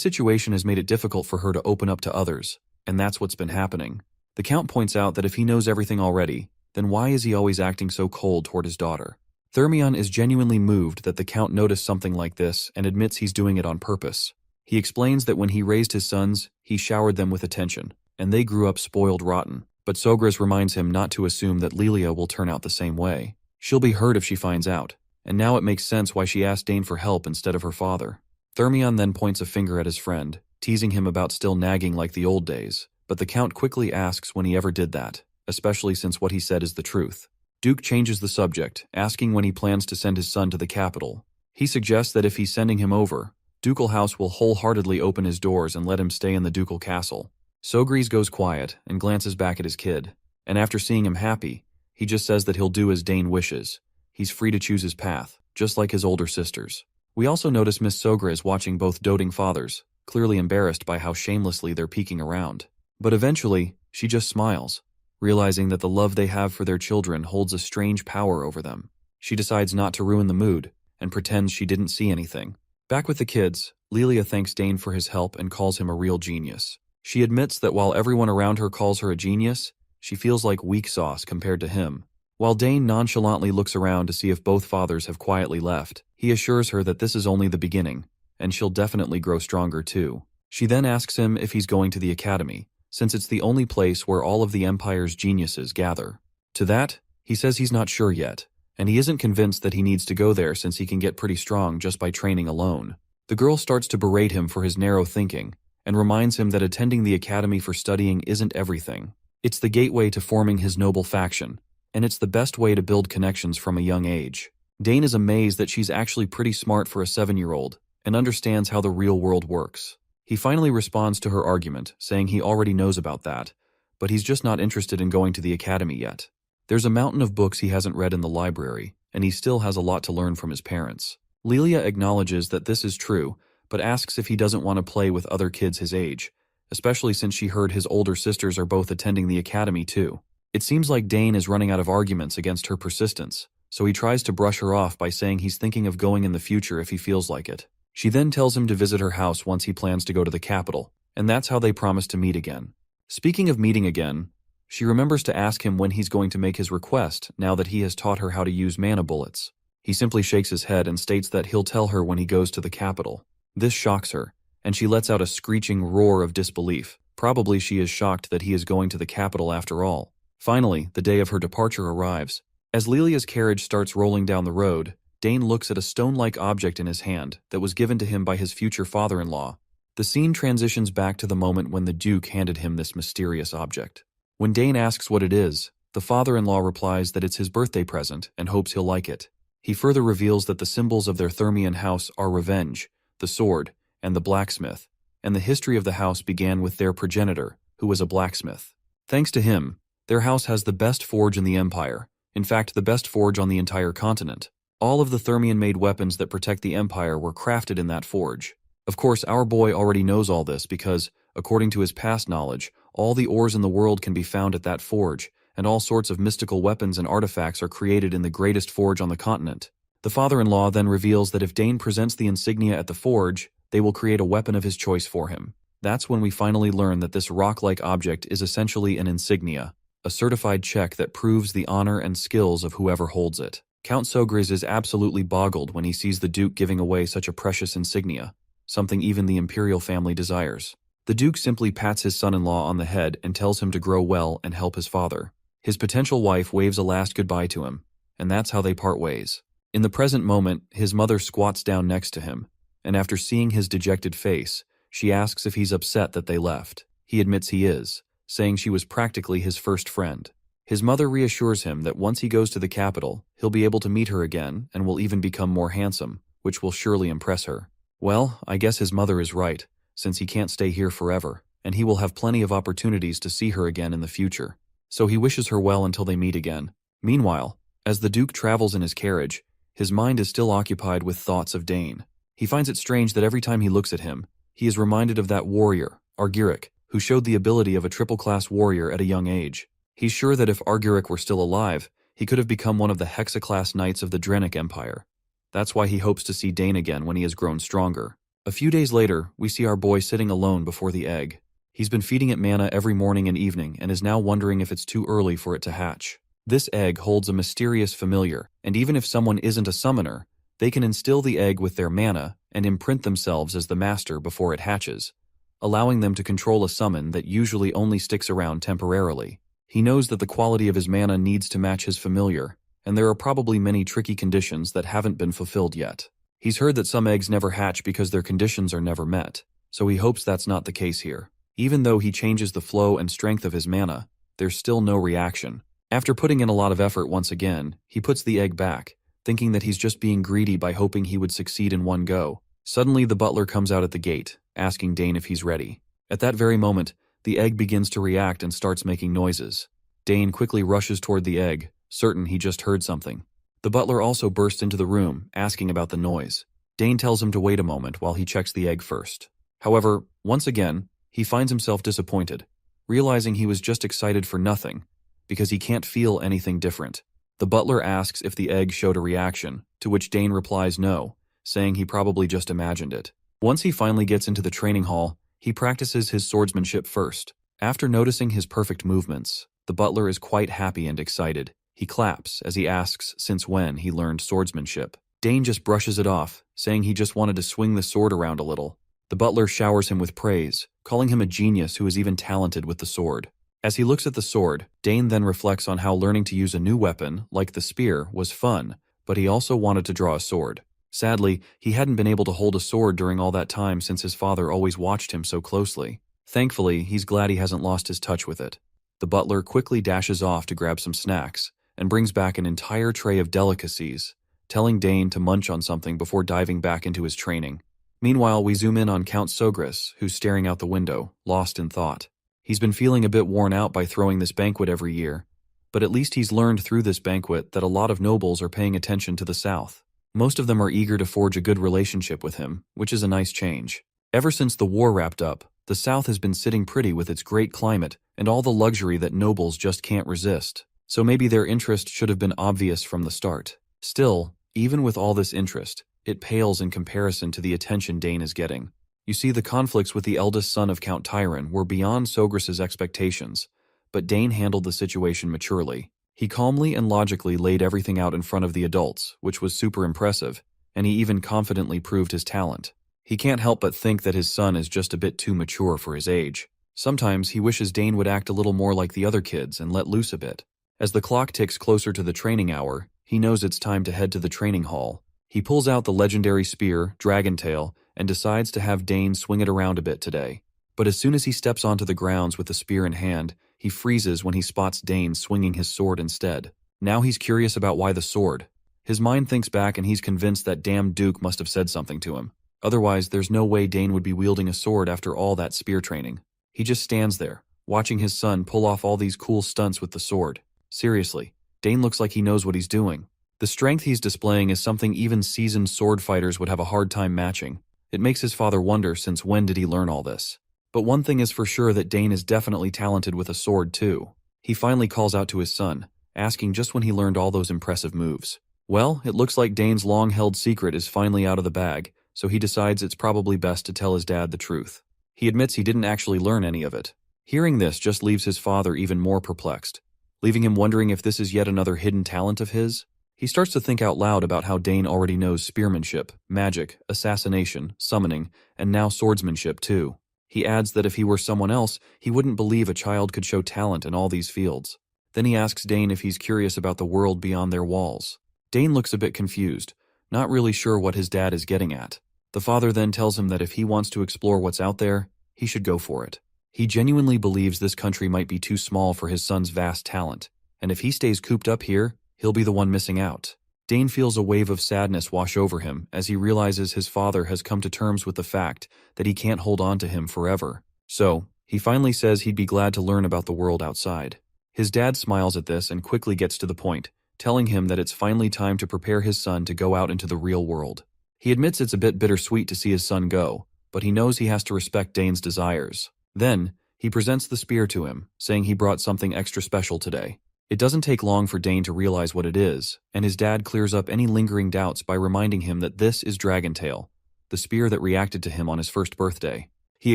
situation has made it difficult for her to open up to others, and that's what's been happening. The Count points out that if he knows everything already, then why is he always acting so cold toward his daughter? Thermion is genuinely moved that the Count noticed something like this and admits he's doing it on purpose. He explains that when he raised his sons, he showered them with attention, and they grew up spoiled rotten. But Sogris reminds him not to assume that Lilia will turn out the same way. She'll be hurt if she finds out, and now it makes sense why she asked Dane for help instead of her father. Thermion then points a finger at his friend, teasing him about still nagging like the old days, but the Count quickly asks when he ever did that, especially since what he said is the truth. Duke changes the subject, asking when he plans to send his son to the capital. He suggests that if he's sending him over, Ducal House will wholeheartedly open his doors and let him stay in the ducal castle. Sogris goes quiet and glances back at his kid, and after seeing him happy, he just says that he'll do as Dane wishes. He's free to choose his path, just like his older sisters. We also notice Miss Sogris watching both doting fathers, clearly embarrassed by how shamelessly they're peeking around. But eventually, she just smiles, realizing that the love they have for their children holds a strange power over them. She decides not to ruin the mood, and pretends she didn't see anything. Back with the kids, Lilia thanks Dane for his help and calls him a real genius. She admits that while everyone around her calls her a genius, she feels like weak sauce compared to him. While Dane nonchalantly looks around to see if both fathers have quietly left, he assures her that this is only the beginning, and she'll definitely grow stronger too. She then asks him if he's going to the academy, since it's the only place where all of the Empire's geniuses gather. To that, he says he's not sure yet, and he isn't convinced that he needs to go there since he can get pretty strong just by training alone. The girl starts to berate him for his narrow thinking, and reminds him that attending the academy for studying isn't everything. It's the gateway to forming his noble faction, and it's the best way to build connections from a young age. Dane is amazed that she's actually pretty smart for a 7-year-old, and understands how the real world works. He finally responds to her argument, saying he already knows about that, but he's just not interested in going to the academy yet. There's a mountain of books he hasn't read in the library, and he still has a lot to learn from his parents. Lilia acknowledges that this is true, but asks if he doesn't want to play with other kids his age, especially since she heard his older sisters are both attending the academy too. It seems like Dane is running out of arguments against her persistence, so he tries to brush her off by saying he's thinking of going in the future if he feels like it. She then tells him to visit her house once he plans to go to the capital, and that's how they promise to meet again. Speaking of meeting again, she remembers to ask him when he's going to make his request now that he has taught her how to use mana bullets. He simply shakes his head and states that he'll tell her when he goes to the capital. This shocks her, and she lets out a screeching roar of disbelief. Probably she is shocked that he is going to the capital after all. Finally, the day of her departure arrives. As Lilia's carriage starts rolling down the road, Dane looks at a stone-like object in his hand that was given to him by his future father-in-law. The scene transitions back to the moment when the Duke handed him this mysterious object. When Dane asks what it is, the father-in-law replies that it's his birthday present and hopes he'll like it. He further reveals that the symbols of their Thermian house are revenge, the sword, and the blacksmith, and the history of the house began with their progenitor, who was a blacksmith. Thanks to him, their house has the best forge in the Empire, in fact the best forge on the entire continent. All of the Thermian-made weapons that protect the Empire were crafted in that forge. Of course, our boy already knows all this because, according to his past knowledge, all the ores in the world can be found at that forge, and all sorts of mystical weapons and artifacts are created in the greatest forge on the continent. The father-in-law then reveals that if Dane presents the insignia at the forge, they will create a weapon of his choice for him. That's when we finally learn that this rock-like object is essentially an insignia, a certified check that proves the honor and skills of whoever holds it. Count Sogris is absolutely boggled when he sees the Duke giving away such a precious insignia, something even the imperial family desires. The Duke simply pats his son-in-law on the head and tells him to grow well and help his father. His potential wife waves a last goodbye to him, and that's how they part ways. In the present moment, his mother squats down next to him, and after seeing his dejected face, she asks if he's upset that they left. He admits he is, saying she was practically his first friend. His mother reassures him that once he goes to the capital, he'll be able to meet her again and will even become more handsome, which will surely impress her. Well, I guess his mother is right, since he can't stay here forever, and he will have plenty of opportunities to see her again in the future. So he wishes her well until they meet again. Meanwhile, as the Duke travels in his carriage, his mind is still occupied with thoughts of Dane. He finds it strange that every time he looks at him, he is reminded of that warrior, Argyric, who showed the ability of a triple-class warrior at a young age. He's sure that if Argyric were still alive, he could have become one of the Hexa-class knights of the Drenic Empire. That's why he hopes to see Dane again when he has grown stronger. A few days later, we see our boy sitting alone before the egg. He's been feeding it mana every morning and evening and is now wondering if it's too early for it to hatch. This egg holds a mysterious familiar, and even if someone isn't a summoner, they can instill the egg with their mana and imprint themselves as the master before it hatches, allowing them to control a summon that usually only sticks around temporarily. He knows that the quality of his mana needs to match his familiar, and there are probably many tricky conditions that haven't been fulfilled yet. He's heard that some eggs never hatch because their conditions are never met, so he hopes that's not the case here. Even though he changes the flow and strength of his mana, there's still no reaction. After putting in a lot of effort once again, he puts the egg back, thinking that he's just being greedy by hoping he would succeed in one go. Suddenly the butler comes out at the gate, asking Dane if he's ready. At that very moment, the egg begins to react and starts making noises. Dane quickly rushes toward the egg, certain he just heard something. The butler also bursts into the room, asking about the noise. Dane tells him to wait a moment while he checks the egg first. However, once again, he finds himself disappointed, realizing he was just excited for nothing, because he can't feel anything different. The butler asks if the egg showed a reaction, to which Dane replies no, saying he probably just imagined it. Once he finally gets into the training hall, he practices his swordsmanship first. After noticing his perfect movements, the butler is quite happy and excited. He claps as he asks since when he learned swordsmanship. Dane just brushes it off, saying he just wanted to swing the sword around a little. The butler showers him with praise, calling him a genius who is even talented with the sword. As he looks at the sword, Dane then reflects on how learning to use a new weapon, like the spear, was fun, but he also wanted to draw a sword. Sadly, he hadn't been able to hold a sword during all that time since his father always watched him so closely. Thankfully, he's glad he hasn't lost his touch with it. The butler quickly dashes off to grab some snacks, and brings back an entire tray of delicacies, telling Dane to munch on something before diving back into his training. Meanwhile, we zoom in on Count Sogris, who's staring out the window, lost in thought. He's been feeling a bit worn out by throwing this banquet every year, but at least he's learned through this banquet that a lot of nobles are paying attention to the south. Most of them are eager to forge a good relationship with him, which is a nice change. Ever since the war wrapped up, the South has been sitting pretty with its great climate and all the luxury that nobles just can't resist. So maybe their interest should have been obvious from the start. Still, even with all this interest, it pales in comparison to the attention Dane is getting. You see, the conflicts with the eldest son of Count Tyron were beyond Sogras's expectations, but Dane handled the situation maturely. He calmly and logically laid everything out in front of the adults, which was super impressive, and he even confidently proved his talent. He can't help but think that his son is just a bit too mature for his age. Sometimes he wishes Dane would act a little more like the other kids and let loose a bit. As the clock ticks closer to the training hour, he knows it's time to head to the training hall. He pulls out the legendary spear, Dragontail, and decides to have Dane swing it around a bit today. But as soon as he steps onto the grounds with the spear in hand, he freezes when he spots Dane swinging his sword instead. Now he's curious about why the sword. His mind thinks back and he's convinced that damn Duke must have said something to him. Otherwise, there's no way Dane would be wielding a sword after all that spear training. He just stands there, watching his son pull off all these cool stunts with the sword. Seriously, Dane looks like he knows what he's doing. The strength he's displaying is something even seasoned sword fighters would have a hard time matching. It makes his father wonder since when did he learn all this. But one thing is for sure, that Dane is definitely talented with a sword too. He finally calls out to his son, asking just when he learned all those impressive moves. Well, it looks like Dane's long-held secret is finally out of the bag, so he decides it's probably best to tell his dad the truth. He admits he didn't actually learn any of it. Hearing this just leaves his father even more perplexed, leaving him wondering if this is yet another hidden talent of his. He starts to think out loud about how Dane already knows spearmanship, magic, assassination, summoning, and now swordsmanship too. He adds that if he were someone else, he wouldn't believe a child could show talent in all these fields. Then he asks Dane if he's curious about the world beyond their walls. Dane looks a bit confused, not really sure what his dad is getting at. The father then tells him that if he wants to explore what's out there, he should go for it. He genuinely believes this country might be too small for his son's vast talent, and if he stays cooped up here, he'll be the one missing out. Dane feels a wave of sadness wash over him as he realizes his father has come to terms with the fact that he can't hold on to him forever. So, he finally says he'd be glad to learn about the world outside. His dad smiles at this and quickly gets to the point, telling him that it's finally time to prepare his son to go out into the real world. He admits it's a bit bittersweet to see his son go, but he knows he has to respect Dane's desires. Then, he presents the spear to him, saying he brought something extra special today. It doesn't take long for Dane to realize what it is, and his dad clears up any lingering doubts by reminding him that this is Dragontail, the spear that reacted to him on his first birthday. He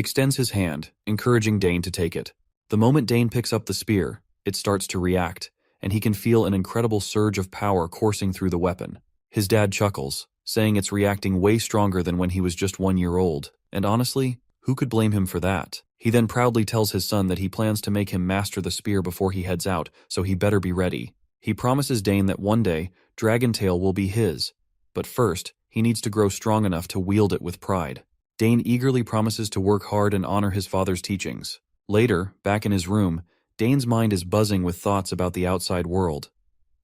extends his hand, encouraging Dane to take it. The moment Dane picks up the spear, it starts to react, and he can feel an incredible surge of power coursing through the weapon. His dad chuckles, saying it's reacting way stronger than when he was just 1 year old, and honestly, who could blame him for that? He then proudly tells his son that he plans to make him master the spear before he heads out, so he better be ready. He promises Dane that one day, Dragontail will be his, but first, he needs to grow strong enough to wield it with pride. Dane eagerly promises to work hard and honor his father's teachings. Later, back in his room, Dane's mind is buzzing with thoughts about the outside world.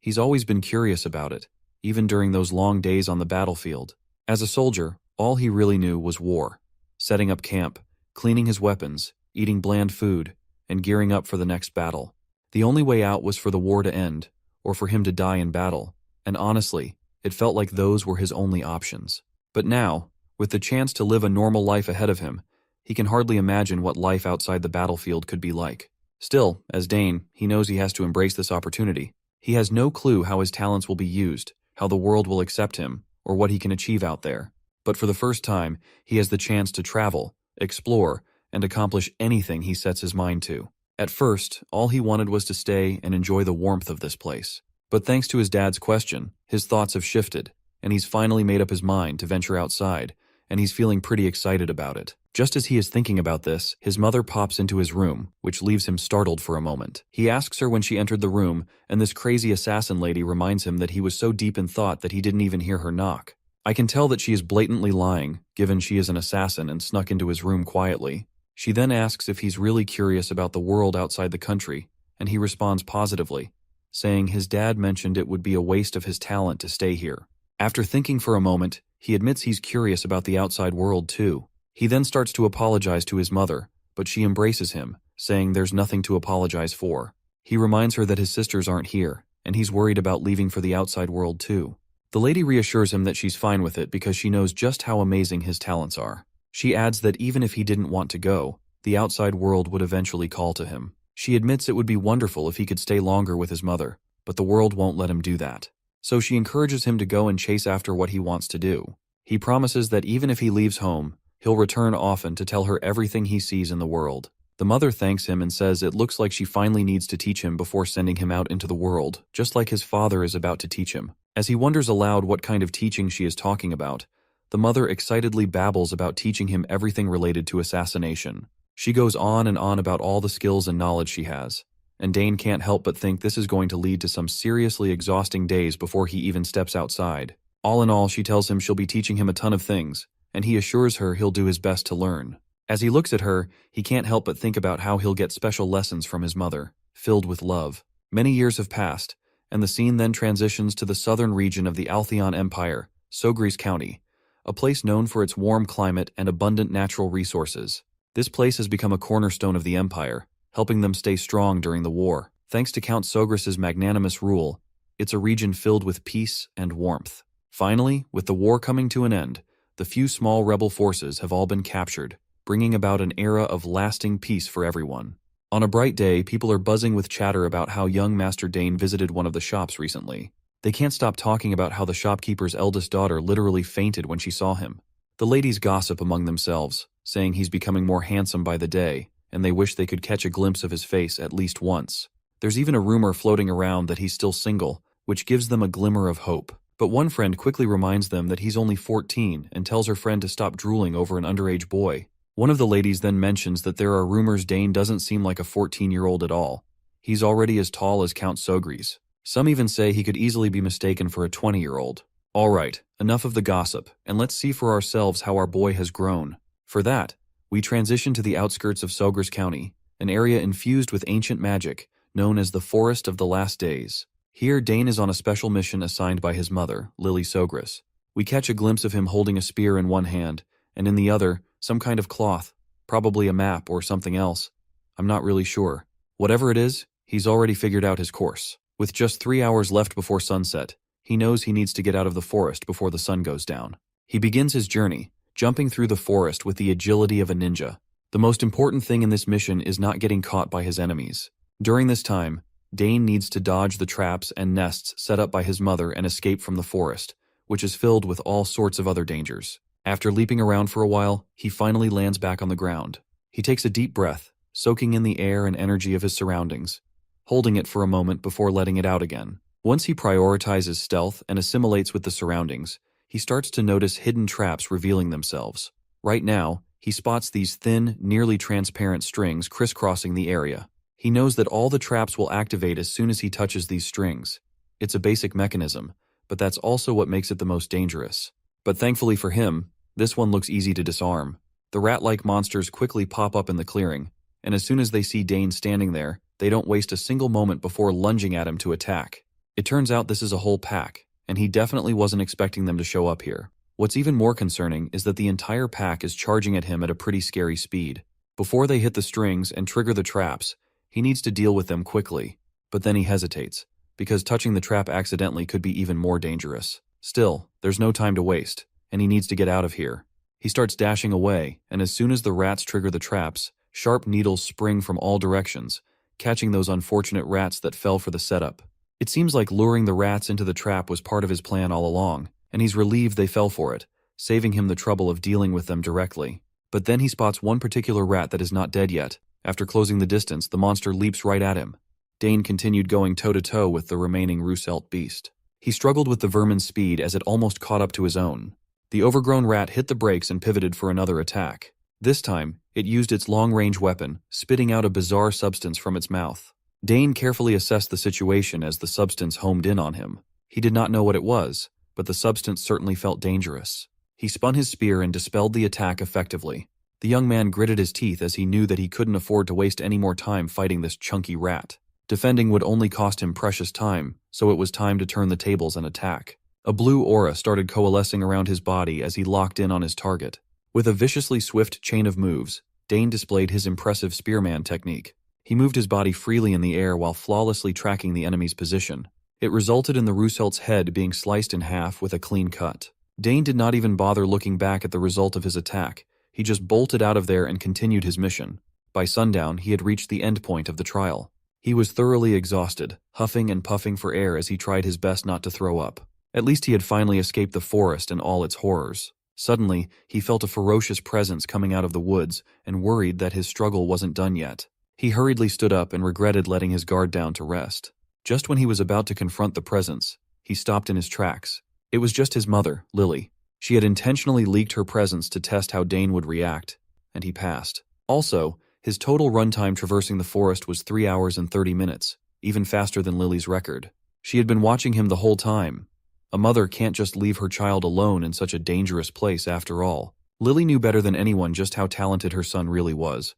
He's always been curious about it, even during those long days on the battlefield. As a soldier, all he really knew was war, setting up camp, cleaning his weapons, eating bland food, and gearing up for the next battle. The only way out was for the war to end, or for him to die in battle, and honestly, it felt like those were his only options. But now, with the chance to live a normal life ahead of him, he can hardly imagine what life outside the battlefield could be like. Still, as Dane, he knows he has to embrace this opportunity. He has no clue how his talents will be used, how the world will accept him, or what he can achieve out there. But for the first time, he has the chance to travel, explore, and accomplish anything he sets his mind to. At first, all he wanted was to stay and enjoy the warmth of this place. But thanks to his dad's question, his thoughts have shifted, and he's finally made up his mind to venture outside, and he's feeling pretty excited about it. Just as he is thinking about this, his mother pops into his room, which leaves him startled for a moment. He asks her when she entered the room, and this crazy assassin lady reminds him that he was so deep in thought that he didn't even hear her knock. I can tell that she is blatantly lying, given she is an assassin and snuck into his room quietly. She then asks if he's really curious about the world outside the country, and he responds positively, saying his dad mentioned it would be a waste of his talent to stay here. After thinking for a moment, he admits he's curious about the outside world too. He then starts to apologize to his mother, but she embraces him, saying there's nothing to apologize for. He reminds her that his sisters aren't here, and he's worried about leaving for the outside world too. The lady reassures him that she's fine with it because she knows just how amazing his talents are. She adds that even if he didn't want to go, the outside world would eventually call to him. She admits it would be wonderful if he could stay longer with his mother, but the world won't let him do that. So she encourages him to go and chase after what he wants to do. He promises that even if he leaves home, he'll return often to tell her everything he sees in the world. The mother thanks him and says it looks like she finally needs to teach him before sending him out into the world, just like his father is about to teach him. As he wonders aloud what kind of teaching she is talking about, the mother excitedly babbles about teaching him everything related to assassination. She goes on and on about all the skills and knowledge she has, and Dane can't help but think this is going to lead to some seriously exhausting days before he even steps outside. All in all, she tells him she'll be teaching him a ton of things, and he assures her he'll do his best to learn. As he looks at her, he can't help but think about how he'll get special lessons from his mother, filled with love. Many years have passed, and the scene then transitions to the southern region of the Altheon Empire, Sogris County, a place known for its warm climate and abundant natural resources. This place has become a cornerstone of the empire, helping them stay strong during the war. Thanks to Count Sogris's magnanimous rule, it's a region filled with peace and warmth. Finally, with the war coming to an end, the few small rebel forces have all been captured, bringing about an era of lasting peace for everyone. On a bright day, people are buzzing with chatter about how young Master Dane visited one of the shops recently. They can't stop talking about how the shopkeeper's eldest daughter literally fainted when she saw him. The ladies gossip among themselves, saying he's becoming more handsome by the day, and they wish they could catch a glimpse of his face at least once. There's even a rumor floating around that he's still single, which gives them a glimmer of hope. But one friend quickly reminds them that he's only 14 and tells her friend to stop drooling over an underage boy. One of the ladies then mentions that there are rumors Dane doesn't seem like a 14-year-old at all. He's already as tall as Count Sogris. Some even say he could easily be mistaken for a 20-year-old. All right, enough of the gossip, and let's see for ourselves how our boy has grown. For that, we transition to the outskirts of Sogris County, an area infused with ancient magic, known as the Forest of the Last Days. Here, Dane is on a special mission assigned by his mother, Lily Sogris. We catch a glimpse of him holding a spear in one hand, and in the other, some kind of cloth, probably a map or something else. I'm not really sure. Whatever it is, he's already figured out his course. With just 3 hours left before sunset, he knows he needs to get out of the forest before the sun goes down. He begins his journey, jumping through the forest with the agility of a ninja. The most important thing in this mission is not getting caught by his enemies. During this time, Dane needs to dodge the traps and nests set up by his mother and escape from the forest, which is filled with all sorts of other dangers. After leaping around for a while, he finally lands back on the ground. He takes a deep breath, soaking in the air and energy of his surroundings, holding it for a moment before letting it out again. Once he prioritizes stealth and assimilates with the surroundings, he starts to notice hidden traps revealing themselves. Right now, he spots these thin, nearly transparent strings crisscrossing the area. He knows that all the traps will activate as soon as he touches these strings. It's a basic mechanism, but that's also what makes it the most dangerous. But thankfully for him, this one looks easy to disarm. The rat-like monsters quickly pop up in the clearing, and as soon as they see Dane standing there, they don't waste a single moment before lunging at him to attack. It turns out this is a whole pack, and he definitely wasn't expecting them to show up here. What's even more concerning is that the entire pack is charging at him at a pretty scary speed. Before they hit the strings and trigger the traps, he needs to deal with them quickly, but then he hesitates, because touching the trap accidentally could be even more dangerous. Still, there's no time to waste, and he needs to get out of here. He starts dashing away, and as soon as the rats trigger the traps, sharp needles spring from all directions, catching those unfortunate rats that fell for the setup. It seems like luring the rats into the trap was part of his plan all along, and he's relieved they fell for it, saving him the trouble of dealing with them directly. But then he spots one particular rat that is not dead yet. After closing the distance, the monster leaps right at him. Dane continued going toe-to-toe with the remaining Roosevelt beast. He struggled with the vermin's speed as it almost caught up to his own. The overgrown rat hit the brakes and pivoted for another attack. This time, it used its long-range weapon, spitting out a bizarre substance from its mouth. Dane carefully assessed the situation as the substance homed in on him. He did not know what it was, but the substance certainly felt dangerous. He spun his spear and dispelled the attack effectively. The young man gritted his teeth as he knew that he couldn't afford to waste any more time fighting this chunky rat. Defending would only cost him precious time, so it was time to turn the tables and attack. A blue aura started coalescing around his body as he locked in on his target. With a viciously swift chain of moves, Dane displayed his impressive Spearman technique. He moved his body freely in the air while flawlessly tracking the enemy's position. It resulted in the Roosevelt's head being sliced in half with a clean cut. Dane did not even bother looking back at the result of his attack. He just bolted out of there and continued his mission. By sundown, he had reached the end point of the trial. He was thoroughly exhausted, huffing and puffing for air as he tried his best not to throw up. At least he had finally escaped the forest and all its horrors. Suddenly, he felt a ferocious presence coming out of the woods and worried that his struggle wasn't done yet. He hurriedly stood up and regretted letting his guard down to rest. Just when he was about to confront the presence, he stopped in his tracks. It was just his mother, Lily. She had intentionally leaked her presence to test how Dane would react, and he passed. Also, his total runtime traversing the forest was 3 hours and 30 minutes, even faster than Lily's record. She had been watching him the whole time. A mother can't just leave her child alone in such a dangerous place after all. Lily knew better than anyone just how talented her son really was.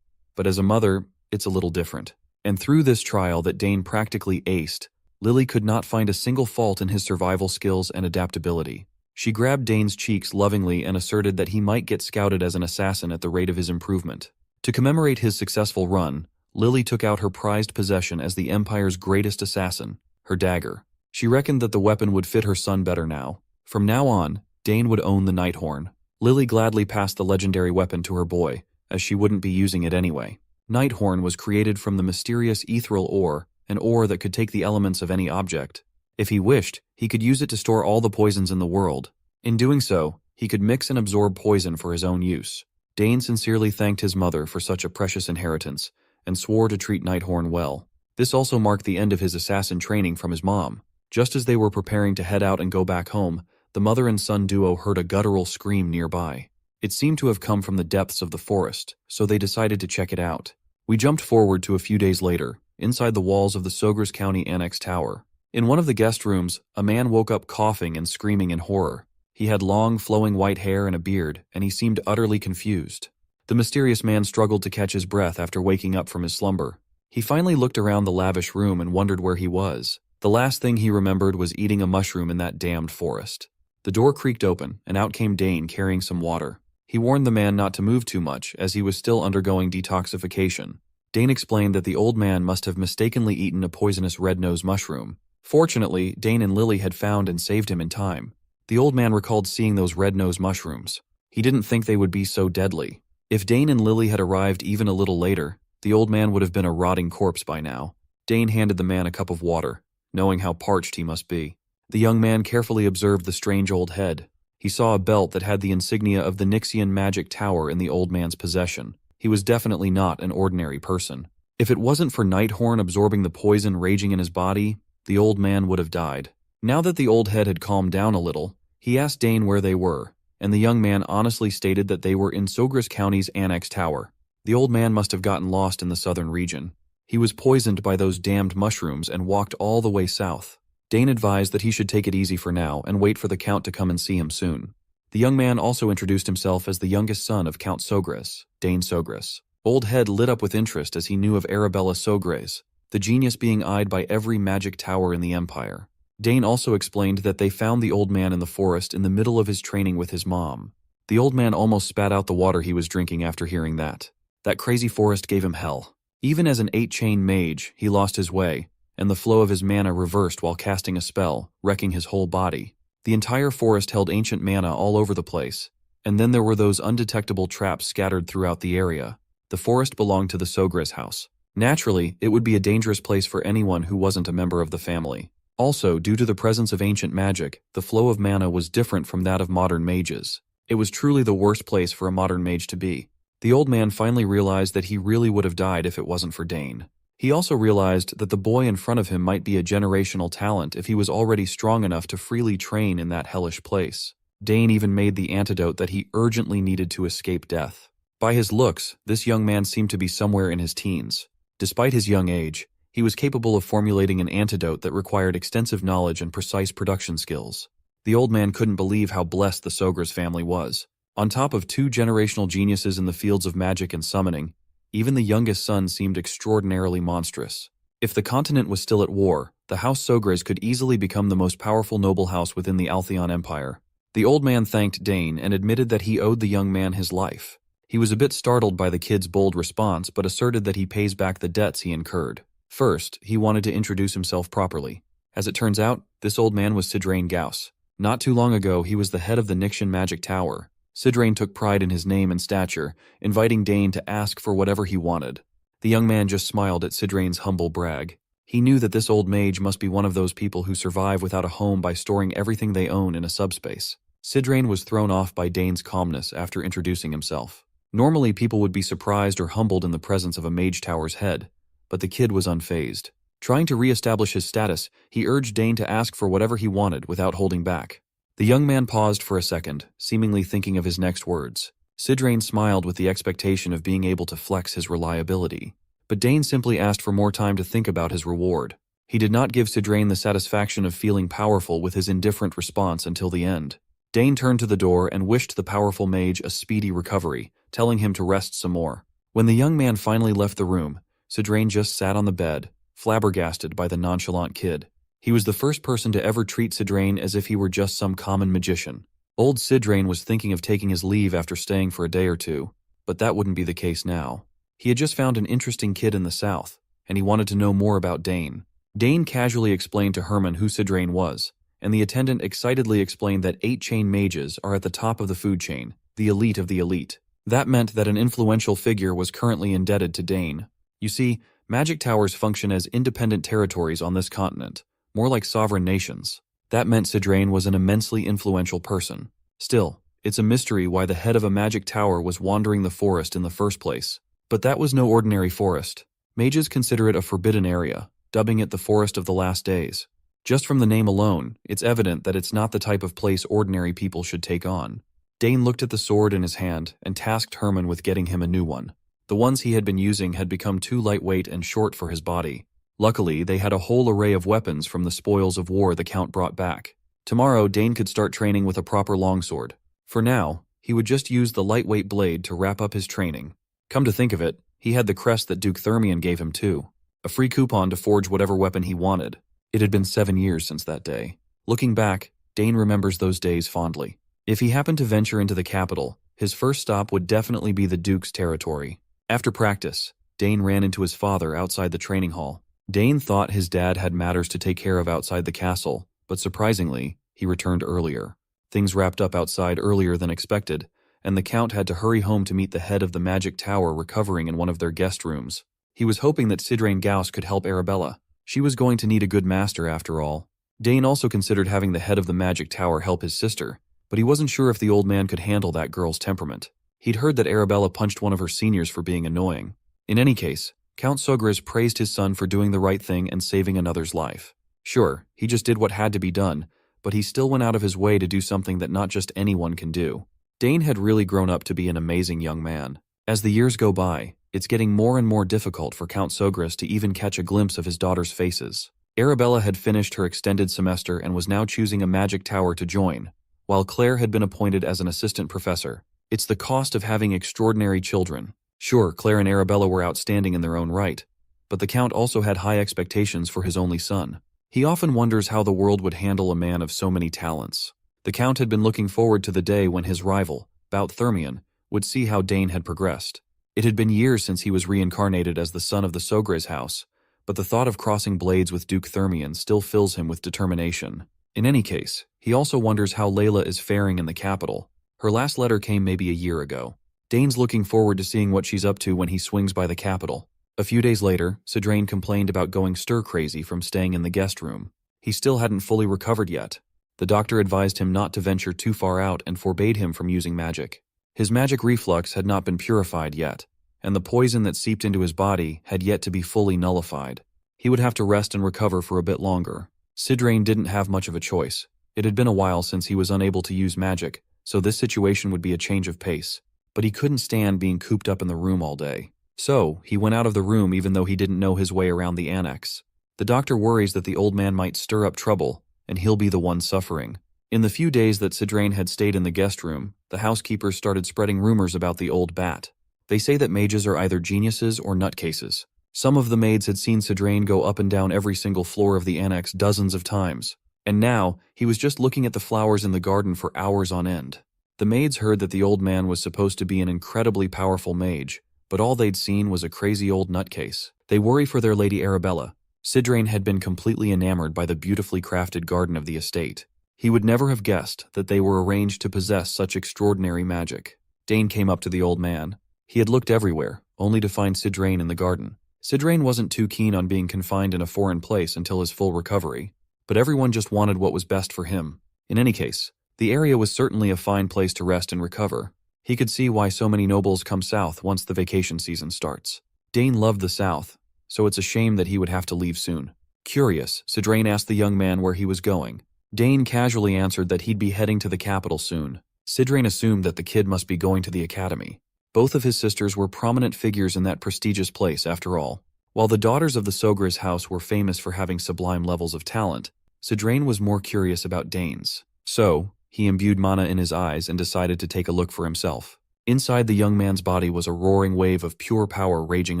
But as a mother, it's a little different. And through this trial that Dane practically aced, Lily could not find a single fault in his survival skills and adaptability. She grabbed Dane's cheeks lovingly and asserted that he might get scouted as an assassin at the rate of his improvement. To commemorate his successful run, Lily took out her prized possession as the Empire's greatest assassin, her dagger. She reckoned that the weapon would fit her son better now. From now on, Dane would own the Nighthorn. Lily gladly passed the legendary weapon to her boy, as she wouldn't be using it anyway. Nighthorn was created from the mysterious ethereal ore, an ore that could take the elements of any object. If he wished, he could use it to store all the poisons in the world. In doing so, he could mix and absorb poison for his own use. Dane sincerely thanked his mother for such a precious inheritance, and swore to treat Nighthorn well. This also marked the end of his assassin training from his mom. Just as they were preparing to head out and go back home, the mother and son duo heard a guttural scream nearby. It seemed to have come from the depths of the forest, so they decided to check it out. We jumped forward to a few days later, inside the walls of the Sogres County Annex Tower. In one of the guest rooms, a man woke up coughing and screaming in horror. He had long, flowing white hair and a beard, and he seemed utterly confused. The mysterious man struggled to catch his breath after waking up from his slumber. He finally looked around the lavish room and wondered where he was. The last thing he remembered was eating a mushroom in that damned forest. The door creaked open, and out came Dane carrying some water. He warned the man not to move too much, as he was still undergoing detoxification. Dane explained that the old man must have mistakenly eaten a poisonous red-nosed mushroom. Fortunately, Dane and Lily had found and saved him in time. The old man recalled seeing those red-nosed mushrooms. He didn't think they would be so deadly. If Dane and Lily had arrived even a little later, the old man would have been a rotting corpse by now. Dane handed the man a cup of water, knowing how parched he must be. The young man carefully observed the strange old head. He saw a belt that had the insignia of the Nixian magic tower in the old man's possession. He was definitely not an ordinary person. If it wasn't for Nighthorn absorbing the poison raging in his body, the old man would have died. Now that the old head had calmed down a little, he asked Dane where they were, and the young man honestly stated that they were in Sogres County's Annex Tower. The old man must have gotten lost in the southern region. He was poisoned by those damned mushrooms and walked all the way south. Dane advised that he should take it easy for now and wait for the Count to come and see him soon. The young man also introduced himself as the youngest son of Count Sogres, Dane Sogres. Old Head lit up with interest as he knew of Arabella Sogres, the genius being eyed by every magic tower in the Empire. Dane also explained that they found the old man in the forest in the middle of his training with his mom. The old man almost spat out the water he was drinking after hearing that. That crazy forest gave him hell. Even as an 8-chain mage, he lost his way, and the flow of his mana reversed while casting a spell, wrecking his whole body. The entire forest held ancient mana all over the place, and then there were those undetectable traps scattered throughout the area. The forest belonged to the Sogres house. Naturally, it would be a dangerous place for anyone who wasn't a member of the family. Also, due to the presence of ancient magic, the flow of mana was different from that of modern mages. It was truly the worst place for a modern mage to be. The old man finally realized that he really would have died if it wasn't for Dane. He also realized that the boy in front of him might be a generational talent if he was already strong enough to freely train in that hellish place. Dane even made the antidote that he urgently needed to escape death. By his looks, this young man seemed to be somewhere in his teens. Despite his young age, he was capable of formulating an antidote that required extensive knowledge and precise production skills. The old man couldn't believe how blessed the Sogres family was. On top of 2 generational geniuses in the fields of magic and summoning, even the youngest son seemed extraordinarily monstrous. If the continent was still at war, the House Sogres could easily become the most powerful noble house within the Altheon Empire. The old man thanked Dane and admitted that he owed the young man his life. He was a bit startled by the kid's bold response, but asserted that he pays back the debts he incurred. First, he wanted to introduce himself properly. As it turns out, this old man was Sidrain Gauss. Not too long ago, he was the head of the Nixian Magic Tower. Sidrain took pride in his name and stature, inviting Dane to ask for whatever he wanted. The young man just smiled at Sidrain's humble brag. He knew that this old mage must be one of those people who survive without a home by storing everything they own in a subspace. Sidrain was thrown off by Dane's calmness after introducing himself. Normally, people would be surprised or humbled in the presence of a mage tower's head, but the kid was unfazed. Trying to re-establish his status, he urged Dane to ask for whatever he wanted without holding back. The young man paused for a second, seemingly thinking of his next words. Sidrain smiled with the expectation of being able to flex his reliability. But Dane simply asked for more time to think about his reward. He did not give Sidrain the satisfaction of feeling powerful with his indifferent response until the end. Dane turned to the door and wished the powerful mage a speedy recovery, telling him to rest some more. When the young man finally left the room, Sidrain just sat on the bed, flabbergasted by the nonchalant kid. He was the first person to ever treat Sidrain as if he were just some common magician. Old Sidrain was thinking of taking his leave after staying for a day or two, but that wouldn't be the case now. He had just found an interesting kid in the south, and he wanted to know more about Dane. Dane casually explained to Herman who Sidrain was, and the attendant excitedly explained that 8 chain mages are at the top of the food chain, the elite of the elite. That meant that an influential figure was currently indebted to Dane. You see, magic towers function as independent territories on this continent, more like sovereign nations. That meant Sidrain was an immensely influential person. Still, it's a mystery why the head of a magic tower was wandering the forest in the first place. But that was no ordinary forest. Mages consider it a forbidden area, dubbing it the Forest of the Last Days. Just from the name alone, it's evident that it's not the type of place ordinary people should take on. Dane looked at the sword in his hand and tasked Herman with getting him a new one. The ones he had been using had become too lightweight and short for his body. Luckily, they had a whole array of weapons from the spoils of war the Count brought back. Tomorrow, Dane could start training with a proper longsword. For now, he would just use the lightweight blade to wrap up his training. Come to think of it, he had the crest that Duke Thermion gave him too. A free coupon to forge whatever weapon he wanted. It had been 7 years since that day. Looking back, Dane remembers those days fondly. If he happened to venture into the capital, his first stop would definitely be the Duke's territory. After practice, Dane ran into his father outside the training hall. Dane thought his dad had matters to take care of outside the castle, but surprisingly, he returned earlier. Things wrapped up outside earlier than expected, and the Count had to hurry home to meet the head of the magic tower recovering in one of their guest rooms. He was hoping that Sidrain Gauss could help Arabella. She was going to need a good master after all. Dane also considered having the head of the magic tower help his sister, but he wasn't sure if the old man could handle that girl's temperament. He'd heard that Arabella punched one of her seniors for being annoying. In any case, Count Sogris praised his son for doing the right thing and saving another's life. Sure, he just did what had to be done, but he still went out of his way to do something that not just anyone can do. Dane had really grown up to be an amazing young man. As the years go by, it's getting more and more difficult for Count Sogris to even catch a glimpse of his daughter's faces. Arabella had finished her extended semester and was now choosing a magic tower to join, while Claire had been appointed as an assistant professor. It's the cost of having extraordinary children. Sure, Claire and Arabella were outstanding in their own right, but the Count also had high expectations for his only son. He often wonders how the world would handle a man of so many talents. The Count had been looking forward to the day when his rival, Bout Thermion, would see how Dane had progressed. It had been years since he was reincarnated as the son of the Sogres house, but the thought of crossing blades with Duke Thermion still fills him with determination. In any case, he also wonders how Layla is faring in the capital. Her last letter came maybe a year ago. Dane's looking forward to seeing what she's up to when he swings by the capital. A few days later, Sidrain complained about going stir-crazy from staying in the guest room. He still hadn't fully recovered yet. The doctor advised him not to venture too far out and forbade him from using magic. His magic reflux had not been purified yet, and the poison that seeped into his body had yet to be fully nullified. He would have to rest and recover for a bit longer. Sidrain didn't have much of a choice. It had been a while since he was unable to use magic, so this situation would be a change of pace. But he couldn't stand being cooped up in the room all day. So, he went out of the room even though he didn't know his way around the annex. The doctor worries that the old man might stir up trouble, and he'll be the one suffering. In the few days that Sidrain had stayed in the guest room, the housekeepers started spreading rumors about the old bat. They say that mages are either geniuses or nutcases. Some of the maids had seen Sidrain go up and down every single floor of the annex dozens of times, and now he was just looking at the flowers in the garden for hours on end. The maids heard that the old man was supposed to be an incredibly powerful mage, but all they'd seen was a crazy old nutcase. They worry for their Lady Arabella. Sidrain had been completely enamored by the beautifully crafted garden of the estate. He would never have guessed that they were arranged to possess such extraordinary magic. Dane came up to the old man. He had looked everywhere, only to find Sidrain in the garden. Sidrain wasn't too keen on being confined in a foreign place until his full recovery, but everyone just wanted what was best for him. In any case, the area was certainly a fine place to rest and recover. He could see why so many nobles come south once the vacation season starts. Dane loved the south, so it's a shame that he would have to leave soon. Curious, Sidrain asked the young man where he was going. Dane casually answered that he'd be heading to the capital soon. Sidrain assumed that the kid must be going to the academy. Both of his sisters were prominent figures in that prestigious place after all. While the daughters of the Sogre's house were famous for having sublime levels of talent, Sidrain was more curious about Dane's. So, he imbued mana in his eyes and decided to take a look for himself. Inside the young man's body was a roaring wave of pure power raging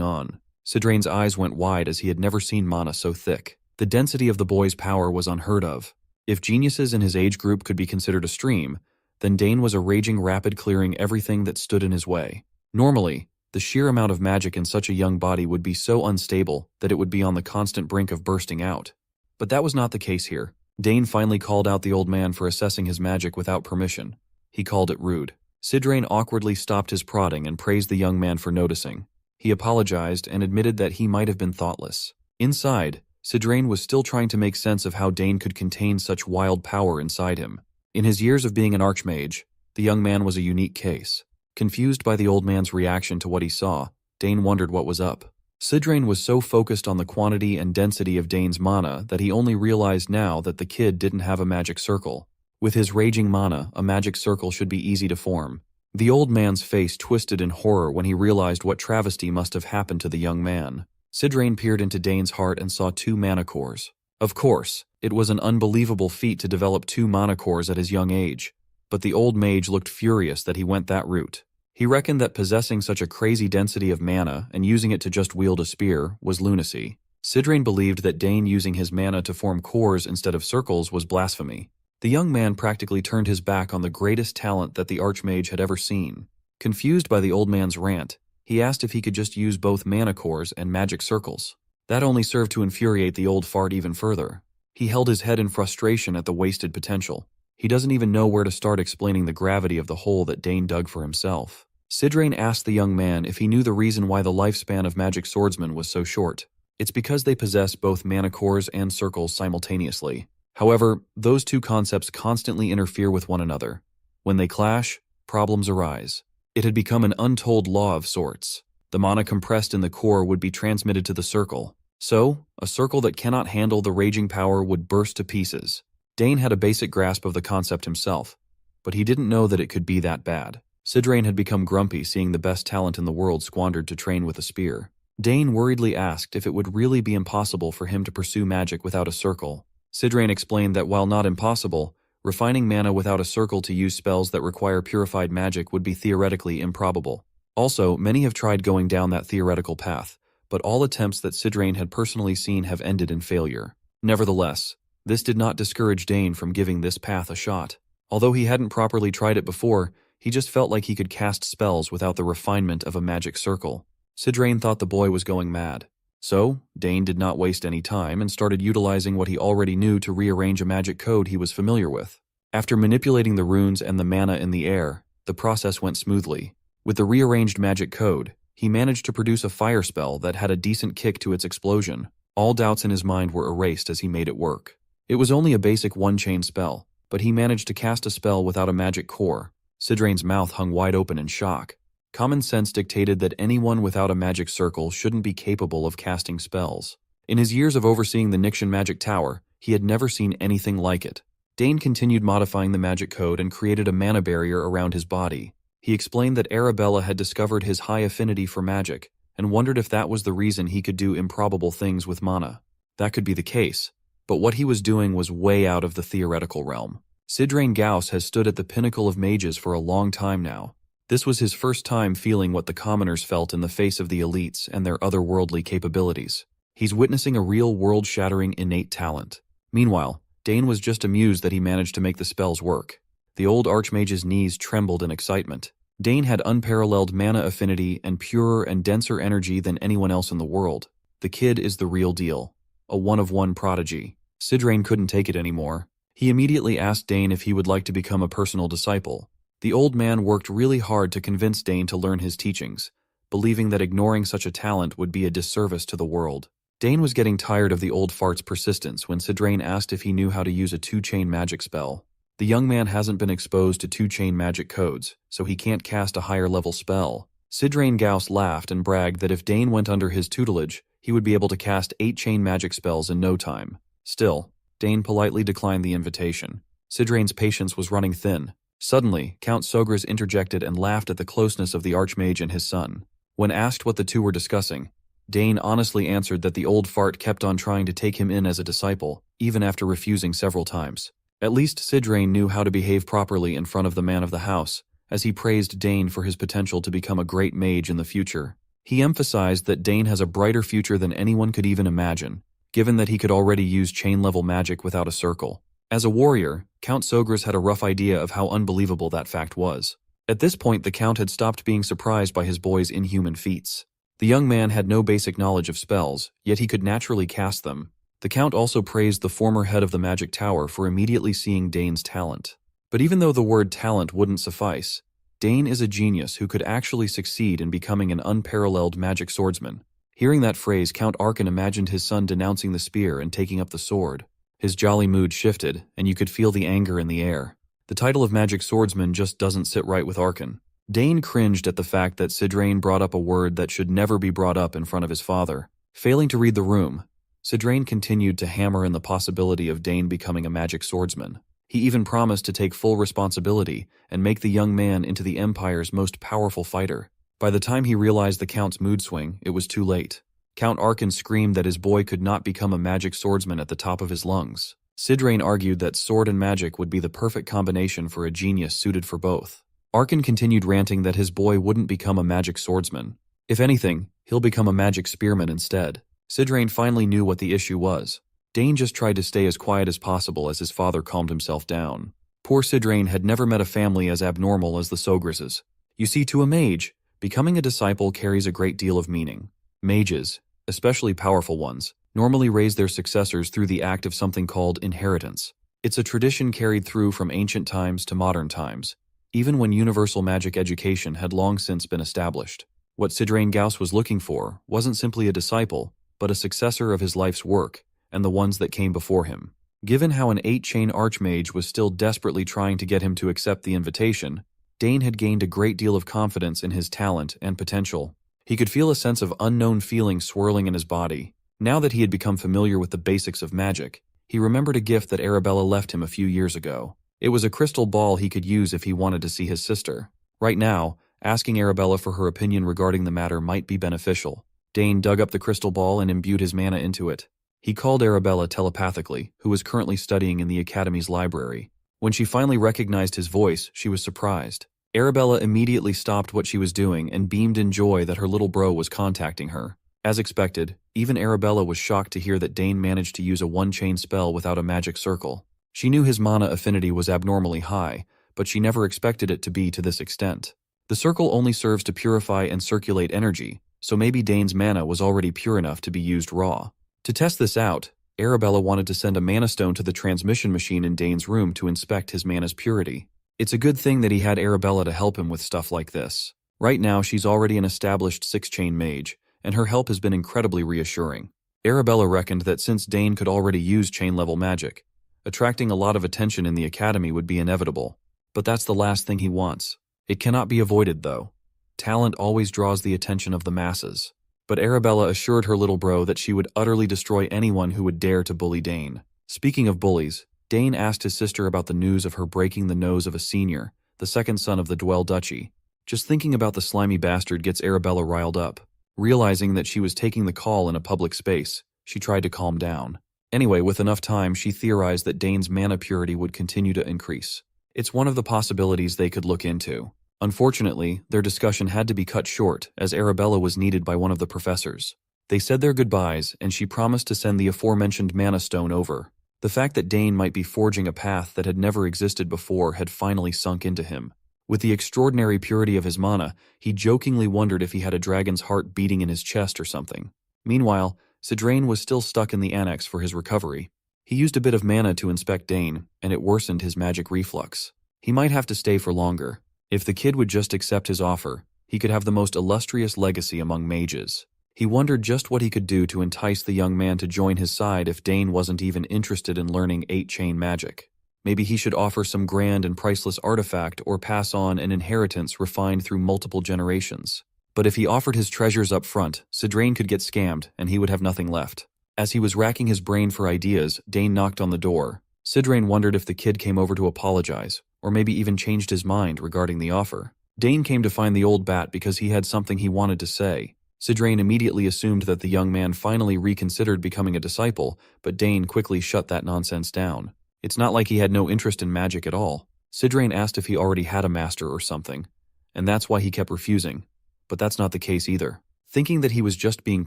on. Sidrain's eyes went wide as he had never seen mana so thick. The density of the boy's power was unheard of. If geniuses in his age group could be considered a stream, then Dane was a raging rapid clearing everything that stood in his way. Normally, the sheer amount of magic in such a young body would be so unstable that it would be on the constant brink of bursting out. But that was not the case here. Dane finally called out the old man for assessing his magic without permission. He called it rude. Sidrain awkwardly stopped his prodding and praised the young man for noticing. He apologized and admitted that he might have been thoughtless. Inside, Sidrain was still trying to make sense of how Dane could contain such wild power inside him. In his years of being an archmage, the young man was a unique case. Confused by the old man's reaction to what he saw, Dane wondered what was up. Sidrain was so focused on the quantity and density of Dane's mana that he only realized now that the kid didn't have a magic circle. With his raging mana, a magic circle should be easy to form. The old man's face twisted in horror when he realized what travesty must have happened to the young man. Sidrain peered into Dane's heart and saw 2 mana cores. Of course, it was an unbelievable feat to develop 2 mana cores at his young age, but the old mage looked furious that he went that route. He reckoned that possessing such a crazy density of mana and using it to just wield a spear was lunacy. Sidrain believed that Dane using his mana to form cores instead of circles was blasphemy. The young man practically turned his back on the greatest talent that the archmage had ever seen. Confused by the old man's rant, he asked if he could just use both mana cores and magic circles. That only served to infuriate the old fart even further. He held his head in frustration at the wasted potential. He doesn't even know where to start explaining the gravity of the hole that Dane dug for himself. Sidrain asked the young man if he knew the reason why the lifespan of magic swordsmen was so short. It's because they possess both mana cores and circles simultaneously. However, those 2 concepts constantly interfere with one another. When they clash, problems arise. It had become an untold law of sorts. The mana compressed in the core would be transmitted to the circle. So, a circle that cannot handle the raging power would burst to pieces. Dane had a basic grasp of the concept himself, but he didn't know that it could be that bad. Sidrain had become grumpy seeing the best talent in the world squandered to train with a spear. Dane worriedly asked if it would really be impossible for him to pursue magic without a circle. Sidrain explained that while not impossible, refining mana without a circle to use spells that require purified magic would be theoretically improbable. Also, many have tried going down that theoretical path, but all attempts that Sidrain had personally seen have ended in failure. Nevertheless, this did not discourage Dane from giving this path a shot. Although he hadn't properly tried it before, he just felt like he could cast spells without the refinement of a magic circle. Sidrain thought the boy was going mad. So, Dane did not waste any time and started utilizing what he already knew to rearrange a magic code he was familiar with. After manipulating the runes and the mana in the air, the process went smoothly. With the rearranged magic code, he managed to produce a fire spell that had a decent kick to its explosion. All doubts in his mind were erased as he made it work. It was only a basic one-chain spell, but he managed to cast a spell without a magic core. Sidrain's mouth hung wide open in shock. Common sense dictated that anyone without a magic circle shouldn't be capable of casting spells. In his years of overseeing the Nixian Magic Tower, he had never seen anything like it. Dane continued modifying the magic code and created a mana barrier around his body. He explained that Arabella had discovered his high affinity for magic and wondered if that was the reason he could do improbable things with mana. That could be the case, but what he was doing was way out of the theoretical realm. Sidrain Gauss has stood at the pinnacle of mages for a long time now. This was his first time feeling what the commoners felt in the face of the elites and their otherworldly capabilities. He's witnessing a real world-shattering innate talent. Meanwhile, Dane was just amused that he managed to make the spells work. The old archmage's knees trembled in excitement. Dane had unparalleled mana affinity and purer and denser energy than anyone else in the world. The kid is the real deal. a one-of-one prodigy. Sidrain couldn't take it anymore. He immediately asked Dane if he would like to become a personal disciple. The old man worked really hard to convince Dane to learn his teachings, believing that ignoring such a talent would be a disservice to the world. Dane was getting tired of the old fart's persistence when Sidrain asked if he knew how to use a two-chain magic spell. The young man hasn't been exposed to two-chain magic codes, so he can't cast a higher-level spell. Sidrain Gauss laughed and bragged that if Dane went under his tutelage, he would be able to cast 8-chain magic spells in no time. Still, Dane politely declined the invitation. Sidrain's patience was running thin. Suddenly, Count Sogras interjected and laughed at the closeness of the Archmage and his son. When asked what the two were discussing, Dane honestly answered that the old fart kept on trying to take him in as a disciple, even after refusing several times. At least Sidrain knew how to behave properly in front of the man of the house, as he praised Dane for his potential to become a great mage in the future. He emphasized that Dane has a brighter future than anyone could even imagine, given that he could already use chain-level magic without a circle. As a warrior, Count Sogras had a rough idea of how unbelievable that fact was. At this point, the Count had stopped being surprised by his boy's inhuman feats. The young man had no basic knowledge of spells, yet he could naturally cast them. The Count also praised the former head of the Magic Tower for immediately seeing Dane's talent. But even though the word talent wouldn't suffice, Dane is a genius who could actually succeed in becoming an unparalleled magic swordsman. Hearing that phrase, Count Arkan imagined his son denouncing the spear and taking up the sword. His jolly mood shifted, and you could feel the anger in the air. The title of magic swordsman just doesn't sit right with Arkan. Dane cringed at the fact that Sidrain brought up a word that should never be brought up in front of his father. Failing to read the room, Sidrain continued to hammer in the possibility of Dane becoming a magic swordsman. He even promised to take full responsibility and make the young man into the Empire's most powerful fighter. By the time he realized the Count's mood swing, it was too late. Count Arkan screamed that his boy could not become a magic swordsman at the top of his lungs. Sidrain argued that sword and magic would be the perfect combination for a genius suited for both. Arkan continued ranting that his boy wouldn't become a magic swordsman. If anything, he'll become a magic spearman instead. Sidrain finally knew what the issue was. Dane just tried to stay as quiet as possible as his father calmed himself down. Poor Sidrain had never met a family as abnormal as the Sograses. You see, to a mage, becoming a disciple carries a great deal of meaning. Mages, especially powerful ones, normally raise their successors through the act of something called inheritance. It's a tradition carried through from ancient times to modern times, even when universal magic education had long since been established. What Sidrain Gauss was looking for wasn't simply a disciple, but a successor of his life's work, and the ones that came before him. Given how an 8-chain archmage was still desperately trying to get him to accept the invitation, Dane had gained a great deal of confidence in his talent and potential. He could feel a sense of unknown feeling swirling in his body. Now that he had become familiar with the basics of magic, he remembered a gift that Arabella left him a few years ago. It was a crystal ball he could use if he wanted to see his sister. Right now, asking Arabella for her opinion regarding the matter might be beneficial. Dane dug up the crystal ball and imbued his mana into it. He called Arabella telepathically, who was currently studying in the Academy's library. When she finally recognized his voice, she was surprised. Arabella immediately stopped what she was doing and beamed in joy that her little bro was contacting her. As expected, even Arabella was shocked to hear that Dane managed to use a one-chain spell without a magic circle. She knew his mana affinity was abnormally high, but she never expected it to be to this extent. The circle only serves to purify and circulate energy, so maybe Dane's mana was already pure enough to be used raw. To test this out, Arabella wanted to send a mana stone to the transmission machine in Dane's room to inspect his mana's purity. It's a good thing that he had Arabella to help him with stuff like this. Right now, she's already an established 6-chain mage, and her help has been incredibly reassuring. Arabella reckoned that since Dane could already use chain-level magic, attracting a lot of attention in the Academy would be inevitable. But that's the last thing he wants. It cannot be avoided, though. Talent always draws the attention of the masses. But Arabella assured her little bro that she would utterly destroy anyone who would dare to bully Dane. Speaking of bullies, Dane asked his sister about the news of her breaking the nose of a senior, the second son of the Dwell Duchy. Just thinking about the slimy bastard gets Arabella riled up. Realizing that she was taking the call in a public space, she tried to calm down. Anyway, with enough time, she theorized that Dane's mana purity would continue to increase. It's one of the possibilities they could look into. Unfortunately, their discussion had to be cut short as Arabella was needed by one of the professors. They said their goodbyes, and she promised to send the aforementioned mana stone over. The fact that Dane might be forging a path that had never existed before had finally sunk into him. With the extraordinary purity of his mana, he jokingly wondered if he had a dragon's heart beating in his chest or something. Meanwhile, Sidrain was still stuck in the annex for his recovery. He used a bit of mana to inspect Dane, and it worsened his magic reflux. He might have to stay for longer. If the kid would just accept his offer, he could have the most illustrious legacy among mages. He wondered just what he could do to entice the young man to join his side if Dane wasn't even interested in learning 8-chain magic. Maybe he should offer some grand and priceless artifact or pass on an inheritance refined through multiple generations. But if he offered his treasures up front, Sidrain could get scammed and he would have nothing left. As he was racking his brain for ideas, Dane knocked on the door. Sidrain wondered if the kid came over to apologize, or maybe even changed his mind regarding the offer. Dane came to find the old bat because he had something he wanted to say. Sidrain immediately assumed that the young man finally reconsidered becoming a disciple, but Dane quickly shut that nonsense down. It's not like he had no interest in magic at all. Sidrain asked if he already had a master or something, and that's why he kept refusing. But that's not the case either. Thinking that he was just being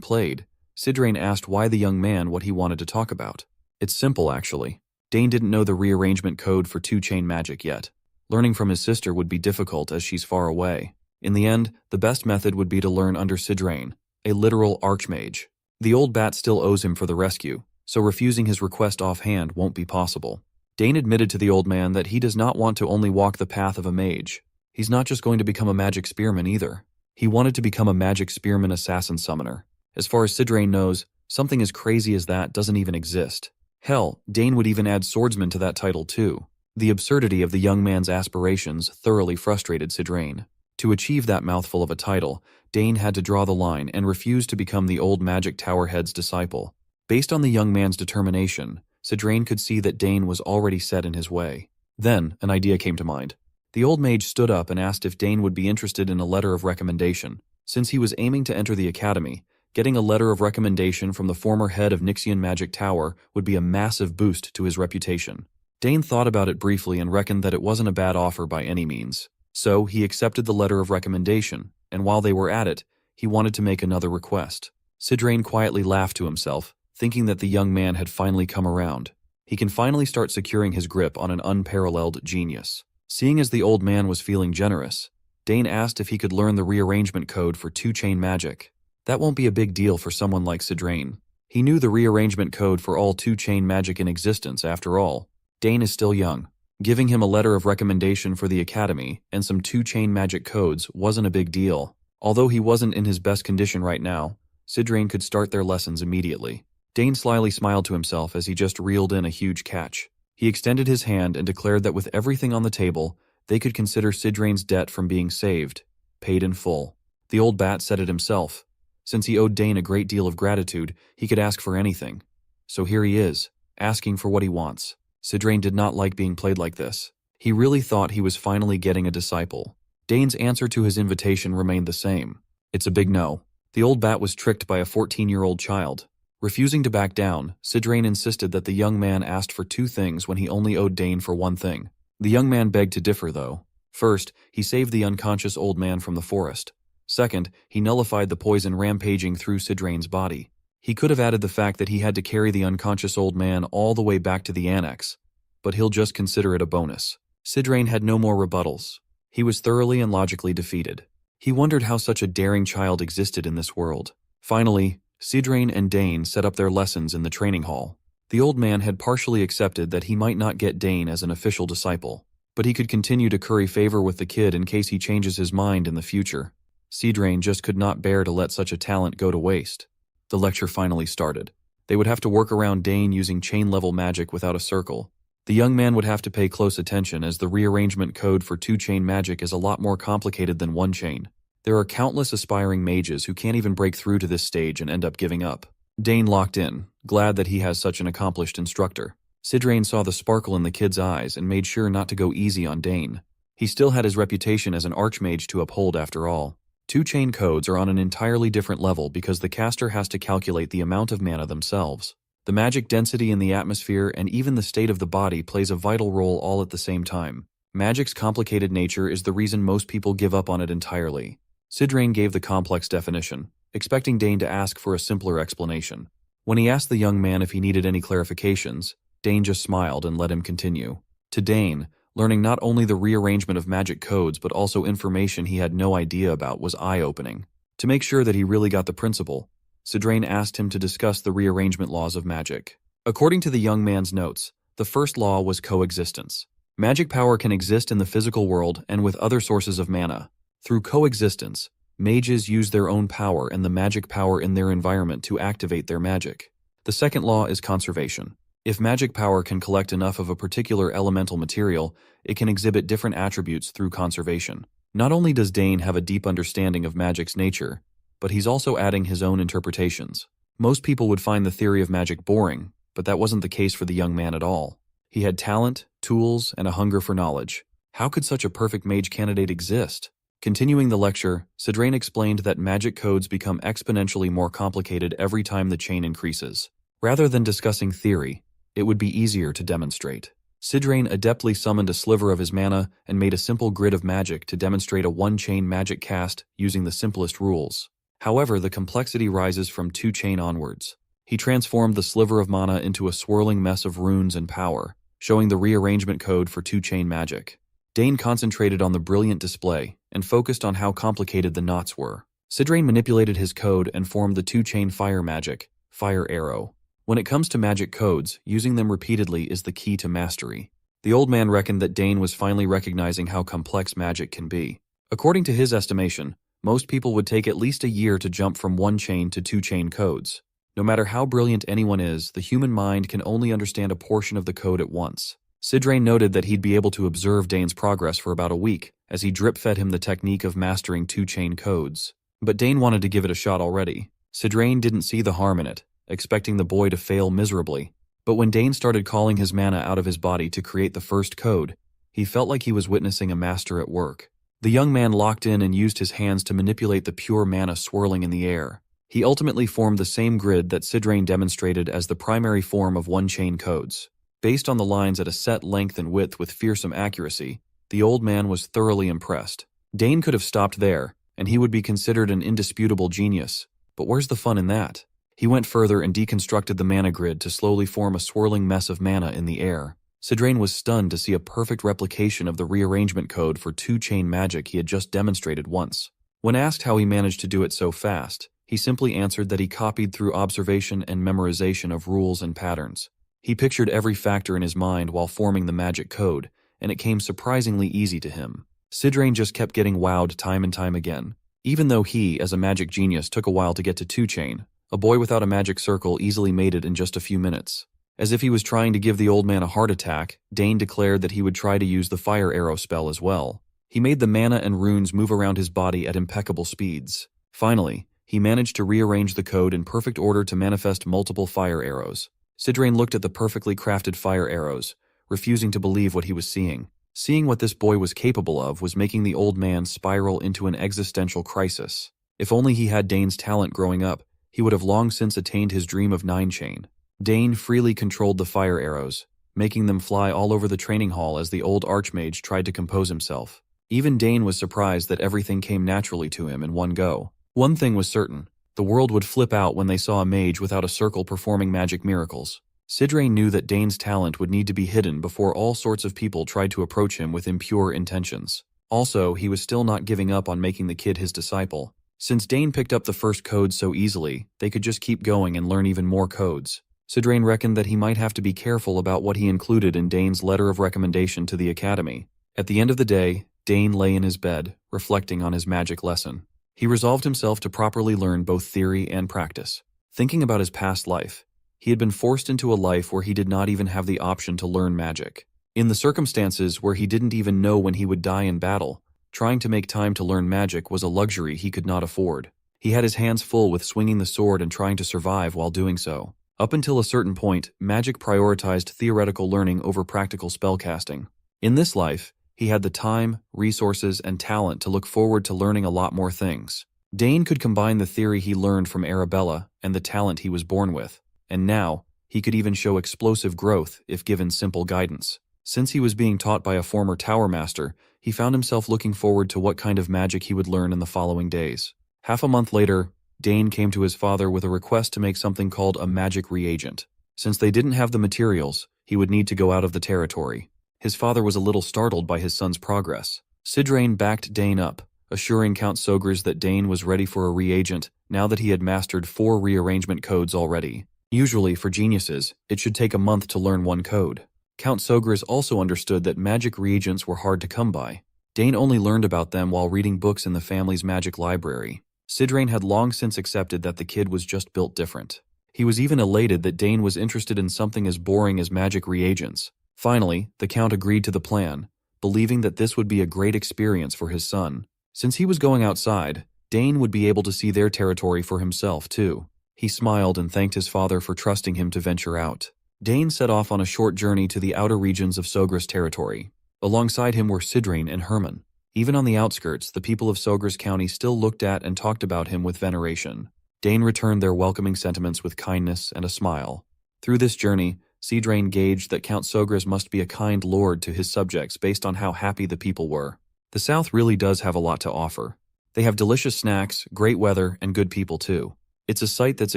played, Sidrain asked why the young man what he wanted to talk about. It's simple, actually. Dane didn't know the rearrangement code for 2-chain magic yet. Learning from his sister would be difficult as she's far away. In the end, the best method would be to learn under Sidrain, a literal archmage. The old bat still owes him for the rescue, so refusing his request offhand won't be possible. Dane admitted to the old man that he does not want to only walk the path of a mage. He's not just going to become a magic spearman either. He wanted to become a magic spearman assassin summoner. As far as Sidrain knows, something as crazy as that doesn't even exist. Hell, Dane would even add swordsman to that title too. The absurdity of the young man's aspirations thoroughly frustrated Sidrain. To achieve that mouthful of a title, Dane had to draw the line and refuse to become the old magic tower head's disciple. Based on the young man's determination, Sidrain could see that Dane was already set in his way. Then, an idea came to mind. The old mage stood up and asked if Dane would be interested in a letter of recommendation. Since he was aiming to enter the academy, getting a letter of recommendation from the former head of Nixian Magic Tower would be a massive boost to his reputation. Dane thought about it briefly and reckoned that it wasn't a bad offer by any means. So, he accepted the letter of recommendation, and while they were at it, he wanted to make another request. Sidrain quietly laughed to himself, thinking that the young man had finally come around. He can finally start securing his grip on an unparalleled genius. Seeing as the old man was feeling generous, Dane asked if he could learn the rearrangement code for 2-chain magic. That won't be a big deal for someone like Sidrain. He knew the rearrangement code for all 2-chain magic in existence after all. Dane is still young. Giving him a letter of recommendation for the academy and some 2-chain magic codes wasn't a big deal. Although he wasn't in his best condition right now, Sidrain could start their lessons immediately. Dane slyly smiled to himself as he just reeled in a huge catch. He extended his hand and declared that with everything on the table, they could consider Sidrain's debt from being saved, paid in full. The old bat said it himself. Since he owed Dane a great deal of gratitude, he could ask for anything. So here he is, asking for what he wants. Sidrain did not like being played like this. He really thought he was finally getting a disciple. Dane's answer to his invitation remained the same. It's a big no. The old bat was tricked by a 14-year-old child. Refusing to back down, Sidrain insisted that the young man asked for 2 things when he only owed Dane for 1 thing. The young man begged to differ, though. First, he saved the unconscious old man from the forest. Second, he nullified the poison rampaging through Sidrain's body. He could have added the fact that he had to carry the unconscious old man all the way back to the annex, but he'll just consider it a bonus. Sidrain had no more rebuttals. He was thoroughly and logically defeated. He wondered how such a daring child existed in this world. Finally, Sidrain and Dane set up their lessons in the training hall. The old man had partially accepted that he might not get Dane as an official disciple, but he could continue to curry favor with the kid in case he changes his mind in the future. Sidrain just could not bear to let such a talent go to waste. The lecture finally started. They would have to work around Dane using chain-level magic without a circle. The young man would have to pay close attention as the rearrangement code for 2-chain magic is a lot more complicated than 1-chain. There are countless aspiring mages who can't even break through to this stage and end up giving up. Dane locked in, glad that he has such an accomplished instructor. Sidrain saw the sparkle in the kid's eyes and made sure not to go easy on Dane. He still had his reputation as an archmage to uphold after all. 2-chain codes are on an entirely different level because the caster has to calculate the amount of mana themselves. The magic density in the atmosphere and even the state of the body plays a vital role all at the same time. Magic's complicated nature is the reason most people give up on it entirely. Sidrain gave the complex definition, expecting Dane to ask for a simpler explanation. When he asked the young man if he needed any clarifications, Dane just smiled and let him continue. To Dane, learning not only the rearrangement of magic codes but also information he had no idea about was eye-opening. To make sure that he really got the principle, Sidrain asked him to discuss the rearrangement laws of magic. According to the young man's notes, the first law was coexistence. Magic power can exist in the physical world and with other sources of mana. Through coexistence, mages use their own power and the magic power in their environment to activate their magic. The second law is conservation. If magic power can collect enough of a particular elemental material, it can exhibit different attributes through conservation. Not only does Dane have a deep understanding of magic's nature, but he's also adding his own interpretations. Most people would find the theory of magic boring, but that wasn't the case for the young man at all. He had talent, tools, and a hunger for knowledge. How could such a perfect mage candidate exist? Continuing the lecture, Sidrain explained that magic codes become exponentially more complicated every time the chain increases. Rather than discussing theory, it would be easier to demonstrate. Sidrain adeptly summoned a sliver of his mana and made a simple grid of magic to demonstrate a one-chain magic cast using the simplest rules. However, the complexity rises from two-chain onwards. He transformed the sliver of mana into a swirling mess of runes and power, showing the rearrangement code for two-chain magic. Dane concentrated on the brilliant display and focused on how complicated the knots were. Sidrain manipulated his code and formed the two-chain fire magic, Fire Arrow. When it comes to magic codes, using them repeatedly is the key to mastery. The old man reckoned that Dane was finally recognizing how complex magic can be. According to his estimation, most people would take at least a year to jump from one-chain to two-chain codes. No matter how brilliant anyone is, the human mind can only understand a portion of the code at once. Sidrain noted that he'd be able to observe Dane's progress for about a week, as he drip-fed him the technique of mastering two-chain codes. But Dane wanted to give it a shot already. Sidrain didn't see the harm in it, expecting the boy to fail miserably. But when Dane started calling his mana out of his body to create the first code, he felt like he was witnessing a master at work. The young man locked in and used his hands to manipulate the pure mana swirling in the air. He ultimately formed the same grid that Sidrain demonstrated as the primary form of one-chain codes. Based on the lines at a set length and width with fearsome accuracy, the old man was thoroughly impressed. Dane could have stopped there, and he would be considered an indisputable genius. But where's the fun in that? He went further and deconstructed the mana grid to slowly form a swirling mess of mana in the air. Sidrain was stunned to see a perfect replication of the rearrangement code for two-chain magic he had just demonstrated once. When asked how he managed to do it so fast, he simply answered that he copied through observation and memorization of rules and patterns. He pictured every factor in his mind while forming the magic code, and it came surprisingly easy to him. Sidrain just kept getting wowed time and time again. Even though he, as a magic genius, took a while to get to two-chain, a boy without a magic circle easily made it in just a few minutes. As if he was trying to give the old man a heart attack, Dane declared that he would try to use the Fire Arrow spell as well. He made the mana and runes move around his body at impeccable speeds. Finally, he managed to rearrange the code in perfect order to manifest multiple fire arrows. Sidrain looked at the perfectly crafted fire arrows, refusing to believe what he was seeing. Seeing what this boy was capable of was making the old man spiral into an existential crisis. If only he had Dane's talent growing up, he would have long since attained his dream of nine-chain. Dane freely controlled the fire arrows, making them fly all over the training hall as the old archmage tried to compose himself. Even Dane was surprised that everything came naturally to him in one go. One thing was certain, the world would flip out when they saw a mage without a circle performing magic miracles. Sidrain knew that Dane's talent would need to be hidden before all sorts of people tried to approach him with impure intentions. Also, he was still not giving up on making the kid his disciple. Since Dane picked up the first code so easily, they could just keep going and learn even more codes. Sidrain reckoned that he might have to be careful about what he included in Dane's letter of recommendation to the academy. At the end of the day, Dane lay in his bed, reflecting on his magic lesson. He resolved himself to properly learn both theory and practice. Thinking about his past life, he had been forced into a life where he did not even have the option to learn magic. In the circumstances where he didn't even know when he would die in battle, trying to make time to learn magic was a luxury he could not afford. He had his hands full with swinging the sword and trying to survive while doing so. Up until a certain point, magic prioritized theoretical learning over practical spellcasting. In this life, he had the time, resources, and talent to look forward to learning a lot more things. Dane could combine the theory he learned from Arabella and the talent he was born with, and now, he could even show explosive growth if given simple guidance. Since he was being taught by a former tower master, he found himself looking forward to what kind of magic he would learn in the following days. Half a month later, Dane came to his father with a request to make something called a magic reagent. Since they didn't have the materials, he would need to go out of the territory. His father was a little startled by his son's progress. Sidrain backed Dane up, assuring Count Sogers that Dane was ready for a reagent now that he had mastered 4 rearrangement codes already. Usually, for geniuses, it should take a month to learn one code. Count Sogers also understood that magic reagents were hard to come by. Dane only learned about them while reading books in the family's magic library. Sidrain had long since accepted that the kid was just built different. He was even elated that Dane was interested in something as boring as magic reagents. Finally, the Count agreed to the plan, believing that this would be a great experience for his son. Since he was going outside, Dane would be able to see their territory for himself, too. He smiled and thanked his father for trusting him to venture out. Dane set off on a short journey to the outer regions of Sogras territory. Alongside him were Sidrain and Herman. Even on the outskirts, the people of Sogras County still looked at and talked about him with veneration. Dane returned their welcoming sentiments with kindness and a smile. Through this journey, Sidrain gauged that Count Sogras must be a kind lord to his subjects based on how happy the people were. The South really does have a lot to offer. They have delicious snacks, great weather, and good people too. It's a sight that's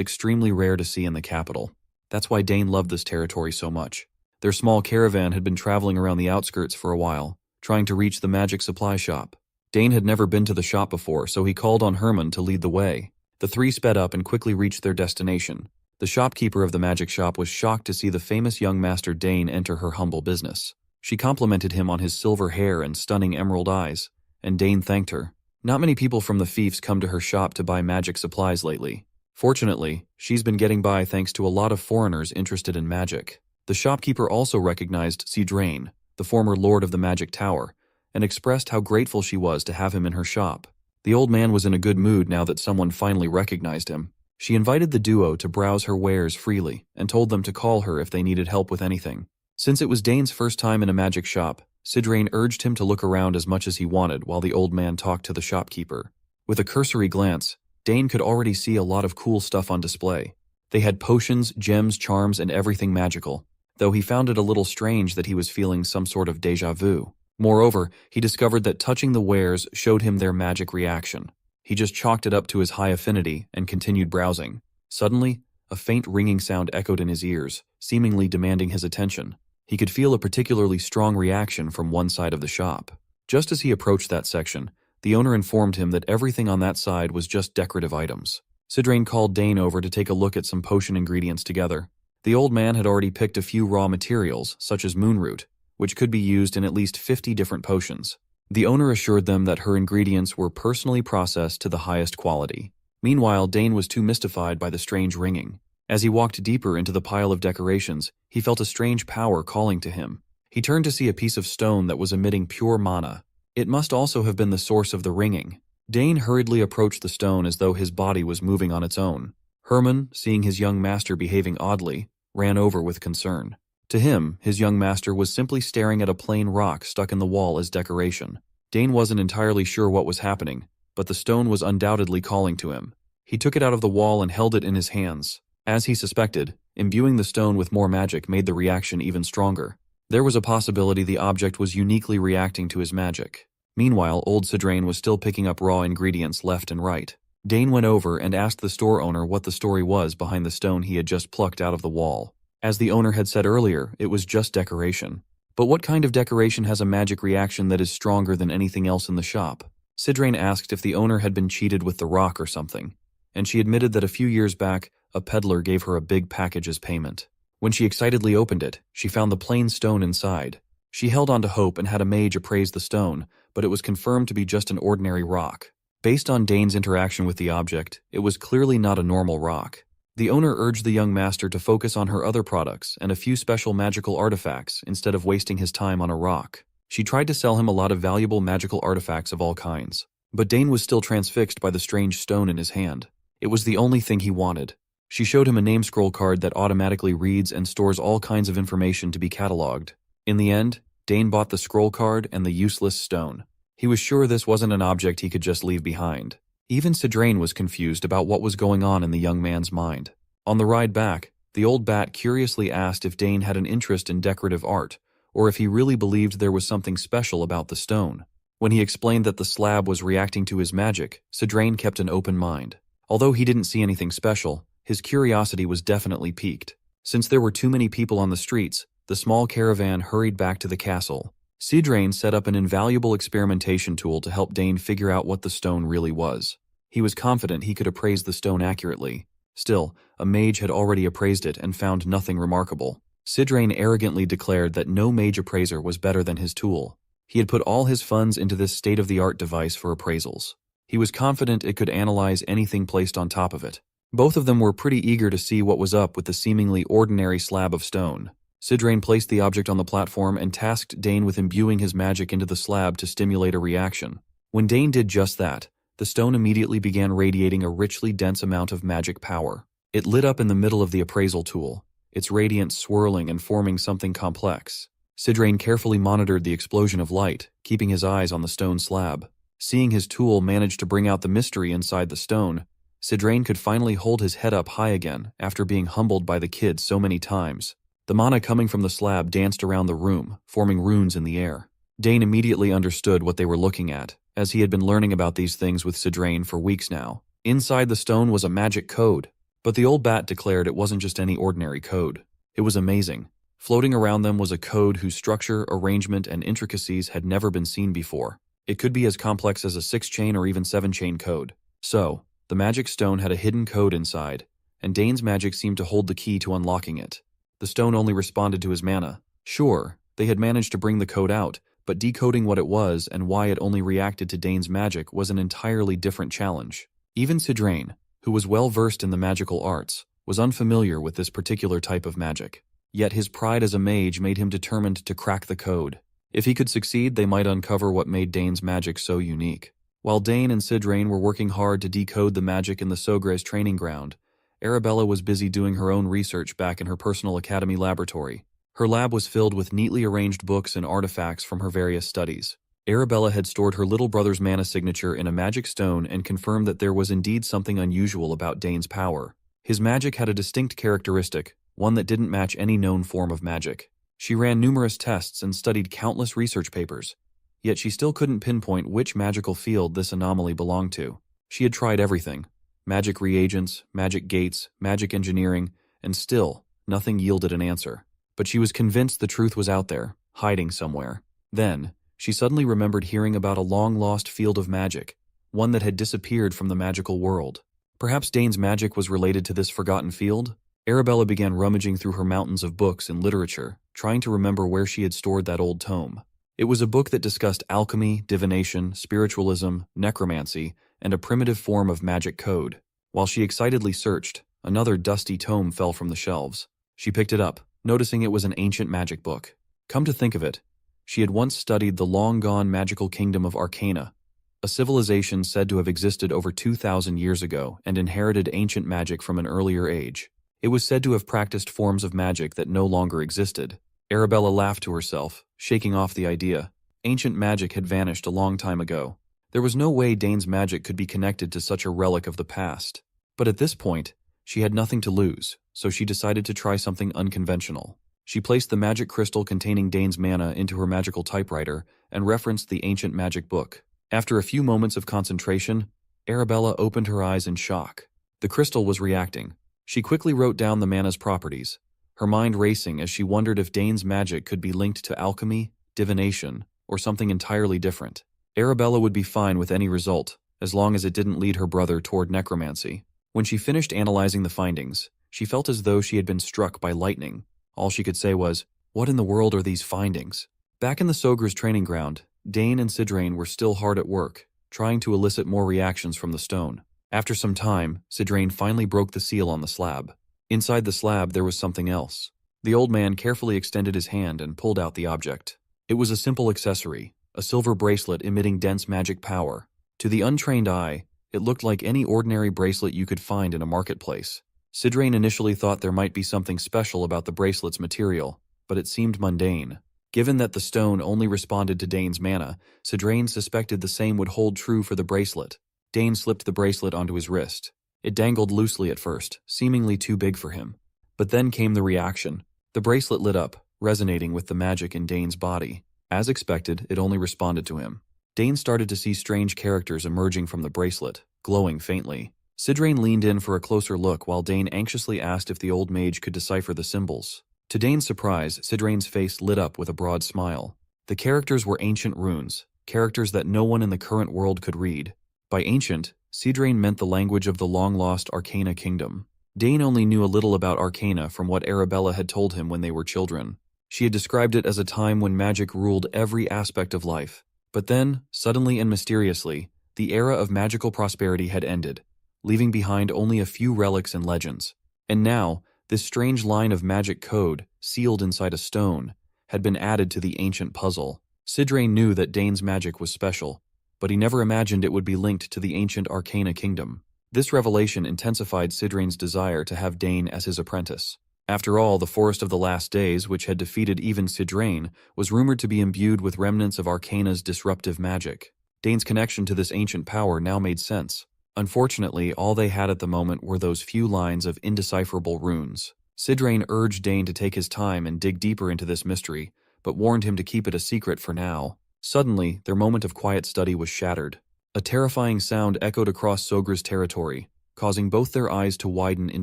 extremely rare to see in the capital. That's why Dane loved this territory so much. Their small caravan had been traveling around the outskirts for a while, trying to reach the magic supply shop. Dane had never been to the shop before, so he called on Herman to lead the way. The three sped up and quickly reached their destination. The shopkeeper of the magic shop was shocked to see the famous young master Dane enter her humble business. She complimented him on his silver hair and stunning emerald eyes, and Dane thanked her. Not many people from the fiefs come to her shop to buy magic supplies lately. Fortunately, she's been getting by thanks to a lot of foreigners interested in magic. The shopkeeper also recognized Sidrain, the former lord of the magic tower, and expressed how grateful she was to have him in her shop. The old man was in a good mood now that someone finally recognized him. She invited the duo to browse her wares freely and told them to call her if they needed help with anything. Since it was Dane's first time in a magic shop, Sidrain urged him to look around as much as he wanted while the old man talked to the shopkeeper. With a cursory glance, Dane could already see a lot of cool stuff on display. They had potions, gems, charms, and everything magical, though he found it a little strange that he was feeling some sort of déjà vu. Moreover, he discovered that touching the wares showed him their magic reaction. He just chalked it up to his high affinity and continued browsing. Suddenly, a faint ringing sound echoed in his ears, seemingly demanding his attention. He could feel a particularly strong reaction from one side of the shop. Just as he approached that section, the owner informed him that everything on that side was just decorative items. Sidrain called Dane over to take a look at some potion ingredients together. The old man had already picked a few raw materials, such as moonroot, which could be used in at least 50 different potions. The owner assured them that her ingredients were personally processed to the highest quality. Meanwhile, Dane was too mystified by the strange ringing. As he walked deeper into the pile of decorations, he felt a strange power calling to him. He turned to see a piece of stone that was emitting pure mana. It must also have been the source of the ringing. Dane hurriedly approached the stone as though his body was moving on its own. Herman, seeing his young master behaving oddly, ran over with concern. To him, his young master was simply staring at a plain rock stuck in the wall as decoration. Dane wasn't entirely sure what was happening, but the stone was undoubtedly calling to him. He took it out of the wall and held it in his hands. As he suspected, imbuing the stone with more magic made the reaction even stronger. There was a possibility the object was uniquely reacting to his magic. Meanwhile, old Sidrain was still picking up raw ingredients left and right. Dane went over and asked the store owner what the story was behind the stone he had just plucked out of the wall. As the owner had said earlier, it was just decoration. But what kind of decoration has a magic reaction that is stronger than anything else in the shop? Sidrain asked if the owner had been cheated with the rock or something, and she admitted that a few years back, a peddler gave her a big package as payment. When she excitedly opened it, she found the plain stone inside. She held on to hope and had a mage appraise the stone, but it was confirmed to be just an ordinary rock. Based on Dane's interaction with the object, it was clearly not a normal rock. The owner urged the young master to focus on her other products and a few special magical artifacts instead of wasting his time on a rock. She tried to sell him a lot of valuable magical artifacts of all kinds, but Dane was still transfixed by the strange stone in his hand. It was the only thing he wanted. She showed him a name scroll card that automatically reads and stores all kinds of information to be cataloged. In the end, Dane bought the scroll card and the useless stone. He was sure this wasn't an object he could just leave behind. Even Sidrain was confused about what was going on in the young man's mind. On the ride back, the old bat curiously asked if Dane had an interest in decorative art, or if he really believed there was something special about the stone. When he explained that the slab was reacting to his magic, Sidrain kept an open mind. Although he didn't see anything special, his curiosity was definitely piqued. Since there were too many people on the streets, the small caravan hurried back to the castle. Sidrain set up an invaluable experimentation tool to help Dane figure out what the stone really was. He was confident he could appraise the stone accurately. Still, a mage had already appraised it and found nothing remarkable. Sidrain arrogantly declared that no mage appraiser was better than his tool. He had put all his funds into this state-of-the-art device for appraisals. He was confident it could analyze anything placed on top of it. Both of them were pretty eager to see what was up with the seemingly ordinary slab of stone. Sidrain placed the object on the platform and tasked Dane with imbuing his magic into the slab to stimulate a reaction. When Dane did just that, the stone immediately began radiating a richly dense amount of magic power. It lit up in the middle of the appraisal tool, its radiance swirling and forming something complex. Sidrain carefully monitored the explosion of light, keeping his eyes on the stone slab. Seeing his tool manage to bring out the mystery inside the stone, Sidrain could finally hold his head up high again after being humbled by the kid so many times. The mana coming from the slab danced around the room, forming runes in the air. Dane immediately understood what they were looking at, as he had been learning about these things with Sidrain for weeks now. Inside the stone was a magic code, but the old bat declared it wasn't just any ordinary code. It was amazing. Floating around them was a code whose structure, arrangement, and intricacies had never been seen before. It could be as complex as a 6-chain or even 7-chain code. So, the magic stone had a hidden code inside, and Dane's magic seemed to hold the key to unlocking it. The stone only responded to his mana. Sure, they had managed to bring the code out, but decoding what it was and why it only reacted to Dane's magic was an entirely different challenge. Even Sidrain, who was well versed in the magical arts, was unfamiliar with this particular type of magic. Yet his pride as a mage made him determined to crack the code. If he could succeed, they might uncover what made Dane's magic so unique. While Dane and Sidrain were working hard to decode the magic in the Sogre's training ground, Arabella was busy doing her own research back in her personal academy laboratory. Her lab was filled with neatly arranged books and artifacts from her various studies. Arabella had stored her little brother's mana signature in a magic stone and confirmed that there was indeed something unusual about Dane's power. His magic had a distinct characteristic, one that didn't match any known form of magic. She ran numerous tests and studied countless research papers, yet she still couldn't pinpoint which magical field this anomaly belonged to. She had tried everything: magic reagents, magic gates, magic engineering, and still, nothing yielded an answer. But she was convinced the truth was out there, hiding somewhere. Then, she suddenly remembered hearing about a long-lost field of magic, one that had disappeared from the magical world. Perhaps Dane's magic was related to this forgotten field? Arabella began rummaging through her mountains of books and literature, trying to remember where she had stored that old tome. It was a book that discussed alchemy, divination, spiritualism, necromancy, and a primitive form of magic code. While she excitedly searched, another dusty tome fell from the shelves. She picked it up, noticing it was an ancient magic book. Come to think of it, she had once studied the long-gone magical kingdom of Arcana, a civilization said to have existed over 2,000 years ago and inherited ancient magic from an earlier age. It was said to have practiced forms of magic that no longer existed. Arabella laughed to herself, shaking off the idea. Ancient magic had vanished a long time ago. There was no way Dane's magic could be connected to such a relic of the past. But at this point, she had nothing to lose, so she decided to try something unconventional. She placed the magic crystal containing Dane's mana into her magical typewriter and referenced the ancient magic book. After a few moments of concentration, Arabella opened her eyes in shock. The crystal was reacting. She quickly wrote down the mana's properties, her mind racing as she wondered if Dane's magic could be linked to alchemy, divination, or something entirely different. Arabella would be fine with any result, as long as it didn't lead her brother toward necromancy. When she finished analyzing the findings, she felt as though she had been struck by lightning. All she could say was, "What in the world are these findings?" Back in the Sogre's training ground, Dane and Sidrain were still hard at work, trying to elicit more reactions from the stone. After some time, Sidrain finally broke the seal on the slab. Inside the slab there was something else. The old man carefully extended his hand and pulled out the object. It was a simple accessory, a silver bracelet emitting dense magic power. To the untrained eye, it looked like any ordinary bracelet you could find in a marketplace. Sidrain initially thought there might be something special about the bracelet's material, but it seemed mundane. Given that the stone only responded to Dane's mana, Sidrain suspected the same would hold true for the bracelet. Dane slipped the bracelet onto his wrist. It dangled loosely at first, seemingly too big for him. But then came the reaction. The bracelet lit up, resonating with the magic in Dane's body. As expected, it only responded to him. Dane started to see strange characters emerging from the bracelet, glowing faintly. Sidrain leaned in for a closer look while Dane anxiously asked if the old mage could decipher the symbols. To Dane's surprise, Sidrain's face lit up with a broad smile. The characters were ancient runes, characters that no one in the current world could read. By ancient, Sidrain meant the language of the long-lost Arcana kingdom. Dane only knew a little about Arcana from what Arabella had told him when they were children. She had described it as a time when magic ruled every aspect of life. But then, suddenly and mysteriously, the era of magical prosperity had ended, leaving behind only a few relics and legends. And now, this strange line of magic code, sealed inside a stone, had been added to the ancient puzzle. Sidrain knew that Dane's magic was special, but he never imagined it would be linked to the ancient Arcana kingdom. This revelation intensified Sidrain's desire to have Dane as his apprentice. After all, the Forest of the Last Days, which had defeated even Sidrain, was rumored to be imbued with remnants of Arcana's disruptive magic. Dane's connection to this ancient power now made sense. Unfortunately, all they had at the moment were those few lines of indecipherable runes. Sidrain urged Dane to take his time and dig deeper into this mystery, but warned him to keep it a secret for now. Suddenly, their moment of quiet study was shattered. A terrifying sound echoed across Sogra's territory, causing both their eyes to widen in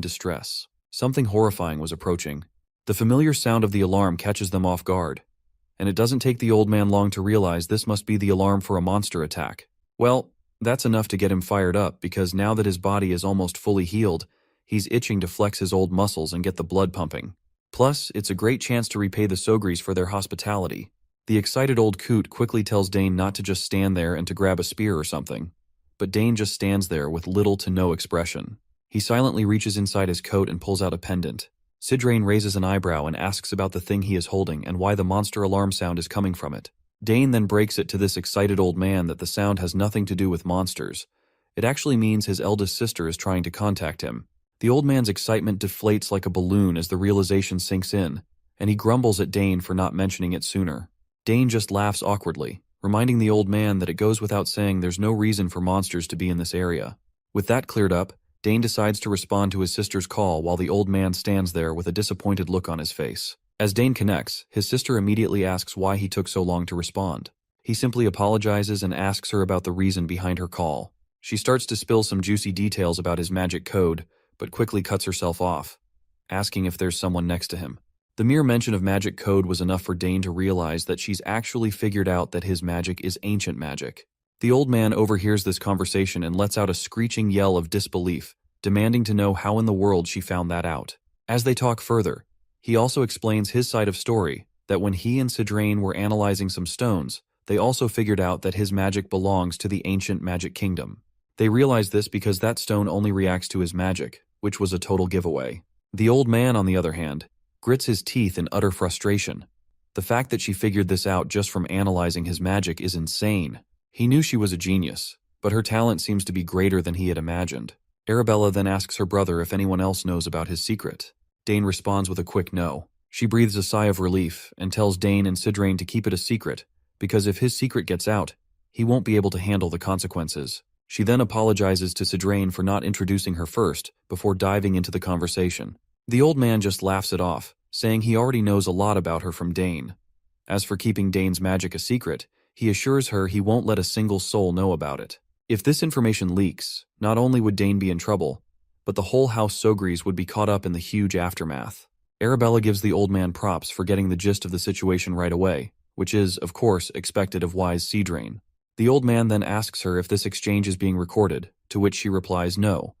distress. Something horrifying was approaching. The familiar sound of the alarm catches them off guard, and it doesn't take the old man long to realize this must be the alarm for a monster attack. Well, that's enough to get him fired up, because now that his body is almost fully healed, he's itching to flex his old muscles and get the blood pumping. Plus, it's a great chance to repay the Sogris for their hospitality. The excited old coot quickly tells Dane not to just stand there and to grab a spear or something. But Dane just stands there with little to no expression. He silently reaches inside his coat and pulls out a pendant. Sidrain raises an eyebrow and asks about the thing he is holding and why the monster alarm sound is coming from it. Dane then breaks it to this excited old man that the sound has nothing to do with monsters. It actually means his eldest sister is trying to contact him. The old man's excitement deflates like a balloon as the realization sinks in, and he grumbles at Dane for not mentioning it sooner. Dane just laughs awkwardly, reminding the old man that it goes without saying there's no reason for monsters to be in this area. With that cleared up, Dane decides to respond to his sister's call while the old man stands there with a disappointed look on his face. As Dane connects, his sister immediately asks why he took so long to respond. He simply apologizes and asks her about the reason behind her call. She starts to spill some juicy details about his magic code, but quickly cuts herself off, asking if there's someone next to him. The mere mention of magic code was enough for Dane to realize that she's actually figured out that his magic is ancient magic. The old man overhears this conversation and lets out a screeching yell of disbelief, demanding to know how in the world she found that out. As they talk further, he also explains his side of story, that when he and Sidrain were analyzing some stones, they also figured out that his magic belongs to the ancient magic kingdom. They realized this because that stone only reacts to his magic, which was a total giveaway. The old man, on the other hand, grits his teeth in utter frustration. The fact that she figured this out just from analyzing his magic is insane. He knew she was a genius, but her talent seems to be greater than he had imagined. Arabella then asks her brother if anyone else knows about his secret. Dane responds with a quick no. She breathes a sigh of relief and tells Dane and Sidrain to keep it a secret, because if his secret gets out, he won't be able to handle the consequences. She then apologizes to Sidrain for not introducing her first, before diving into the conversation. The old man just laughs it off, saying he already knows a lot about her from Dane. As for keeping Dane's magic a secret, he assures her he won't let a single soul know about it. If this information leaks, not only would Dane be in trouble, but the whole House Sogris would be caught up in the huge aftermath. Arabella gives the old man props for getting the gist of the situation right away, which is, of course, expected of wise Sidrain. The old man then asks her if this exchange is being recorded, to which she replies no,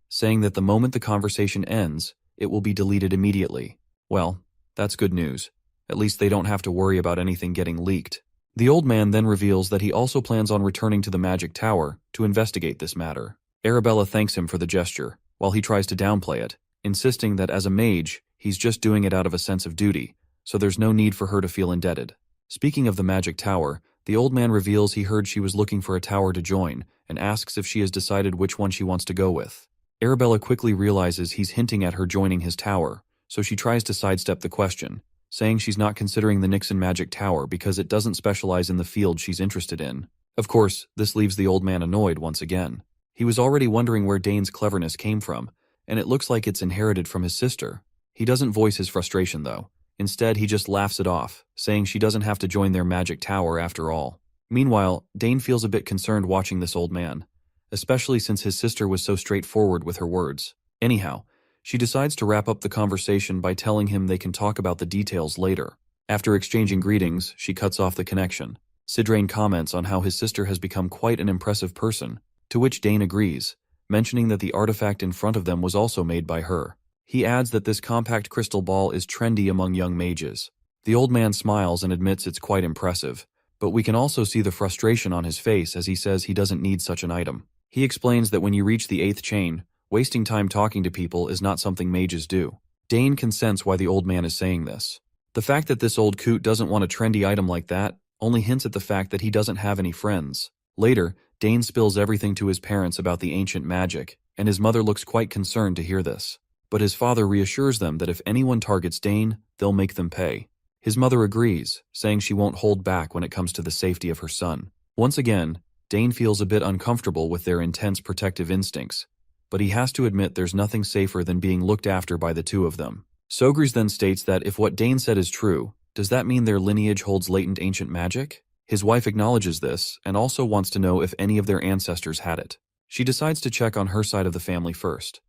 saying that the moment the conversation ends, it will be deleted immediately. Well, that's good news. At least they don't have to worry about anything getting leaked. The old man then reveals that he also plans on returning to the Magic Tower to investigate this matter. Arabella thanks him for the gesture, while he tries to downplay it, insisting that as a mage, he's just doing it out of a sense of duty, so there's no need for her to feel indebted. Speaking of the Magic Tower, the old man reveals he heard she was looking for a tower to join, and asks if she has decided which one she wants to go with. Arabella quickly realizes he's hinting at her joining his tower, so she tries to sidestep the question, saying she's not considering the Nixon Magic Tower because it doesn't specialize in the field she's interested in. Of course, this leaves the old man annoyed once again. He was already wondering where Dane's cleverness came from, and it looks like it's inherited from his sister. He doesn't voice his frustration, though. Instead, he just laughs it off, saying she doesn't have to join their magic tower after all. Meanwhile, Dane feels a bit concerned watching this old man, especially since his sister was so straightforward with her words. Anyhow, she decides to wrap up the conversation by telling him they can talk about the details later. After exchanging greetings, she cuts off the connection. Sidrain comments on how his sister has become quite an impressive person, to which Dane agrees, mentioning that the artifact in front of them was also made by her. He adds that this compact crystal ball is trendy among young mages. The old man smiles and admits it's quite impressive, but we can also see the frustration on his face as he says he doesn't need such an item. He explains that when you reach the 8th chain, wasting time talking to people is not something mages do. Dane can sense why the old man is saying this. The fact that this old coot doesn't want a trendy item like that only hints at the fact that he doesn't have any friends. Later, Dane spills everything to his parents about the ancient magic, and his mother looks quite concerned to hear this. But his father reassures them that if anyone targets Dane, they'll make them pay. His mother agrees, saying she won't hold back when it comes to the safety of her son. Once again, Dane feels a bit uncomfortable with their intense protective instincts, but he has to admit there's nothing safer than being looked after by the two of them. Sogris then states that if what Dane said is true, does that mean their lineage holds latent ancient magic? His wife acknowledges this and also wants to know if any of their ancestors had it. She decides to check on her side of the family first.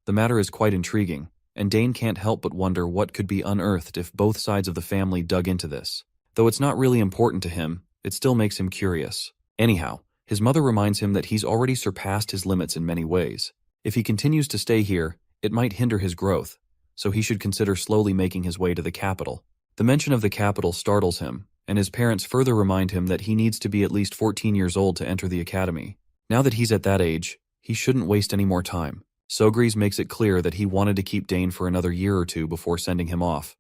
The matter is quite intriguing, and Dane can't help but wonder what could be unearthed if both sides of the family dug into this. Though it's not really important to him, it still makes him curious. Anyhow, his mother reminds him that he's already surpassed his limits in many ways. If he continues to stay here, it might hinder his growth, so he should consider slowly making his way to the capital. The mention of the capital startles him, and his parents further remind him that he needs to be at least 14 years old to enter the academy. Now that he's at that age, he shouldn't waste any more time. Sogris makes it clear that he wanted to keep Dane for another year or two before sending him off,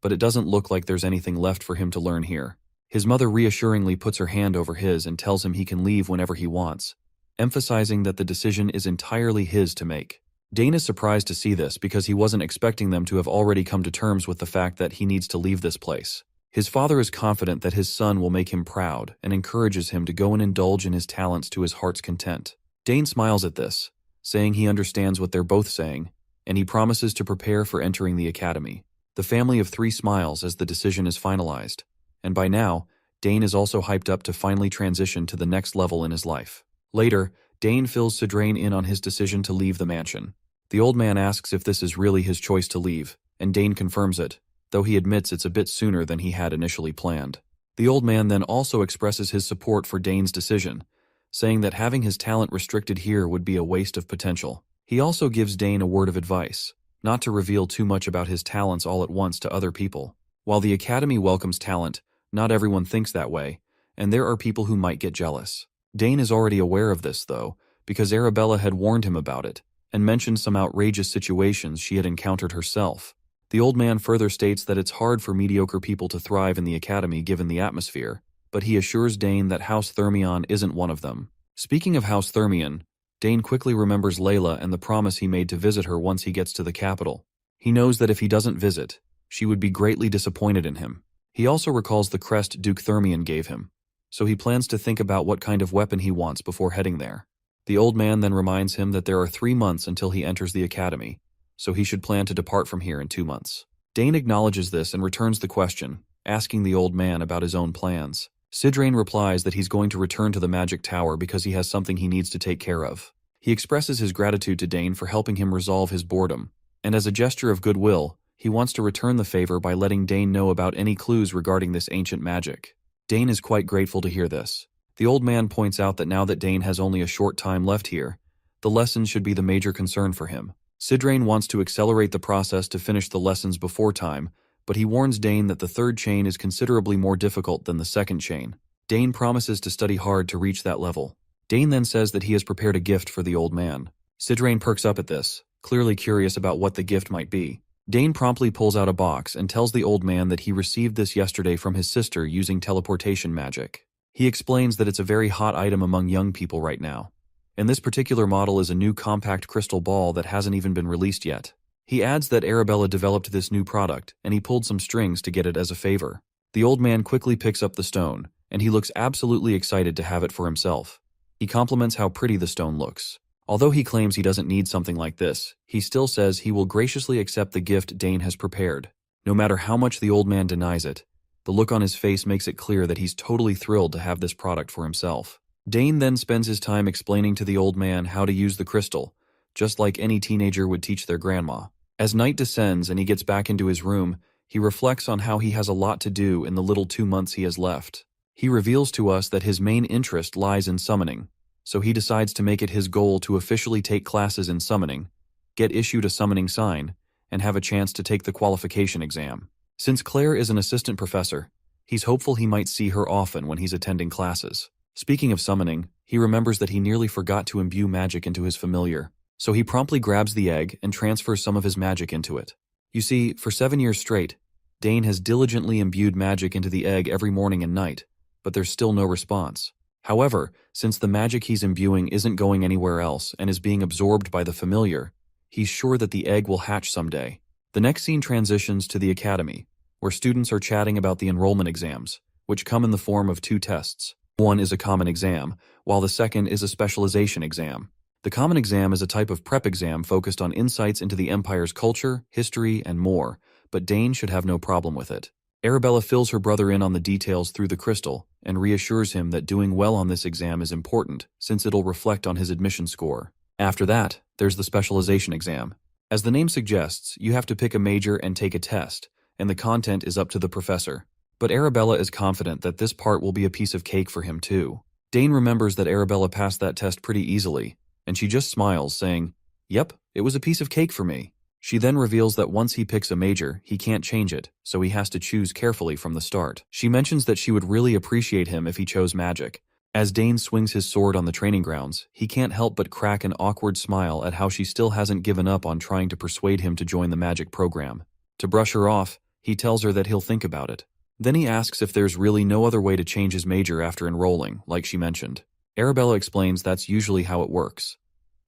but it doesn't look like there's anything left for him to learn here. His mother reassuringly puts her hand over his and tells him he can leave whenever he wants, emphasizing that the decision is entirely his to make. Dane is surprised to see this because he wasn't expecting them to have already come to terms with the fact that he needs to leave this place. His father is confident that his son will make him proud and encourages him to go and indulge in his talents to his heart's content. Dane smiles at this, saying he understands what they're both saying, and he promises to prepare for entering the academy. The family of 3 smiles as the decision is finalized, and by now, Dane is also hyped up to finally transition to the next level in his life. Later, Dane fills Sidrain in on his decision to leave the mansion. The old man asks if this is really his choice to leave, and Dane confirms it, though he admits it's a bit sooner than he had initially planned. The old man then also expresses his support for Dane's decision, saying that having his talent restricted here would be a waste of potential. He also gives Dane a word of advice, not to reveal too much about his talents all at once to other people. While the academy welcomes talent, not everyone thinks that way, and there are people who might get jealous. Dane is already aware of this, though, because Arabella had warned him about it, and mentioned some outrageous situations she had encountered herself. The old man further states that it's hard for mediocre people to thrive in the academy given the atmosphere, but he assures Dane that House Thermion isn't one of them. Speaking of House Thermion, Dane quickly remembers Layla and the promise he made to visit her once he gets to the capital. He knows that if he doesn't visit, she would be greatly disappointed in him. He also recalls the crest Duke Thermion gave him, so he plans to think about what kind of weapon he wants before heading there. The old man then reminds him that there are 3 months until he enters the academy, so he should plan to depart from here in 2 months. Dane acknowledges this and returns the question, asking the old man about his own plans. Sidrain replies that he's going to return to the magic tower because he has something he needs to take care of. He expresses his gratitude to Dane for helping him resolve his boredom, and as a gesture of goodwill, he wants to return the favor by letting Dane know about any clues regarding this ancient magic. Dane is quite grateful to hear this. The old man points out that now that Dane has only a short time left here, the lessons should be the major concern for him. Sidrain wants to accelerate the process to finish the lessons before time, but he warns Dane that the 3rd chain is considerably more difficult than the 2nd chain. Dane promises to study hard to reach that level. Dane then says that he has prepared a gift for the old man. Sidrain perks up at this, clearly curious about what the gift might be. Dane promptly pulls out a box and tells the old man that he received this yesterday from his sister using teleportation magic. He explains that it's a very hot item among young people right now, and this particular model is a new compact crystal ball that hasn't even been released yet. He adds that Arabella developed this new product, and he pulled some strings to get it as a favor. The old man quickly picks up the stone, and he looks absolutely excited to have it for himself. He compliments how pretty the stone looks. Although he claims he doesn't need something like this, he still says he will graciously accept the gift Dane has prepared. No matter how much the old man denies it, the look on his face makes it clear that he's totally thrilled to have this product for himself. Dane then spends his time explaining to the old man how to use the crystal, just like any teenager would teach their grandma. As night descends and he gets back into his room, he reflects on how he has a lot to do in the little 2 months he has left. He reveals to us that his main interest lies in summoning, so he decides to make it his goal to officially take classes in summoning, get issued a summoning sign, and have a chance to take the qualification exam. Since Claire is an assistant professor, he's hopeful he might see her often when he's attending classes. Speaking of summoning, he remembers that he nearly forgot to imbue magic into his familiar, so he promptly grabs the egg and transfers some of his magic into it. You see, for 7 years straight, Dane has diligently imbued magic into the egg every morning and night, but there's still no response. However, since the magic he's imbuing isn't going anywhere else and is being absorbed by the familiar, he's sure that the egg will hatch someday. The next scene transitions to the academy, where students are chatting about the enrollment exams, which come in the form of 2 tests. One is a common exam, while the second is a specialization exam. The common exam is a type of prep exam focused on insights into the Empire's culture, history, and more, but Dane should have no problem with it. Arabella fills her brother in on the details through the crystal and reassures him that doing well on this exam is important, since it'll reflect on his admission score. After that, there's the specialization exam. As the name suggests, you have to pick a major and take a test, and the content is up to the professor. But Arabella is confident that this part will be a piece of cake for him too. Dane remembers that Arabella passed that test pretty easily, and she just smiles, saying, "Yep, it was a piece of cake for me." She then reveals that once he picks a major, he can't change it, so he has to choose carefully from the start. She mentions that she would really appreciate him if he chose magic. As Dane swings his sword on the training grounds, he can't help but crack an awkward smile at how she still hasn't given up on trying to persuade him to join the magic program. To brush her off, he tells her that he'll think about it. Then he asks if there's really no other way to change his major after enrolling, like she mentioned. Arabella explains that's usually how it works.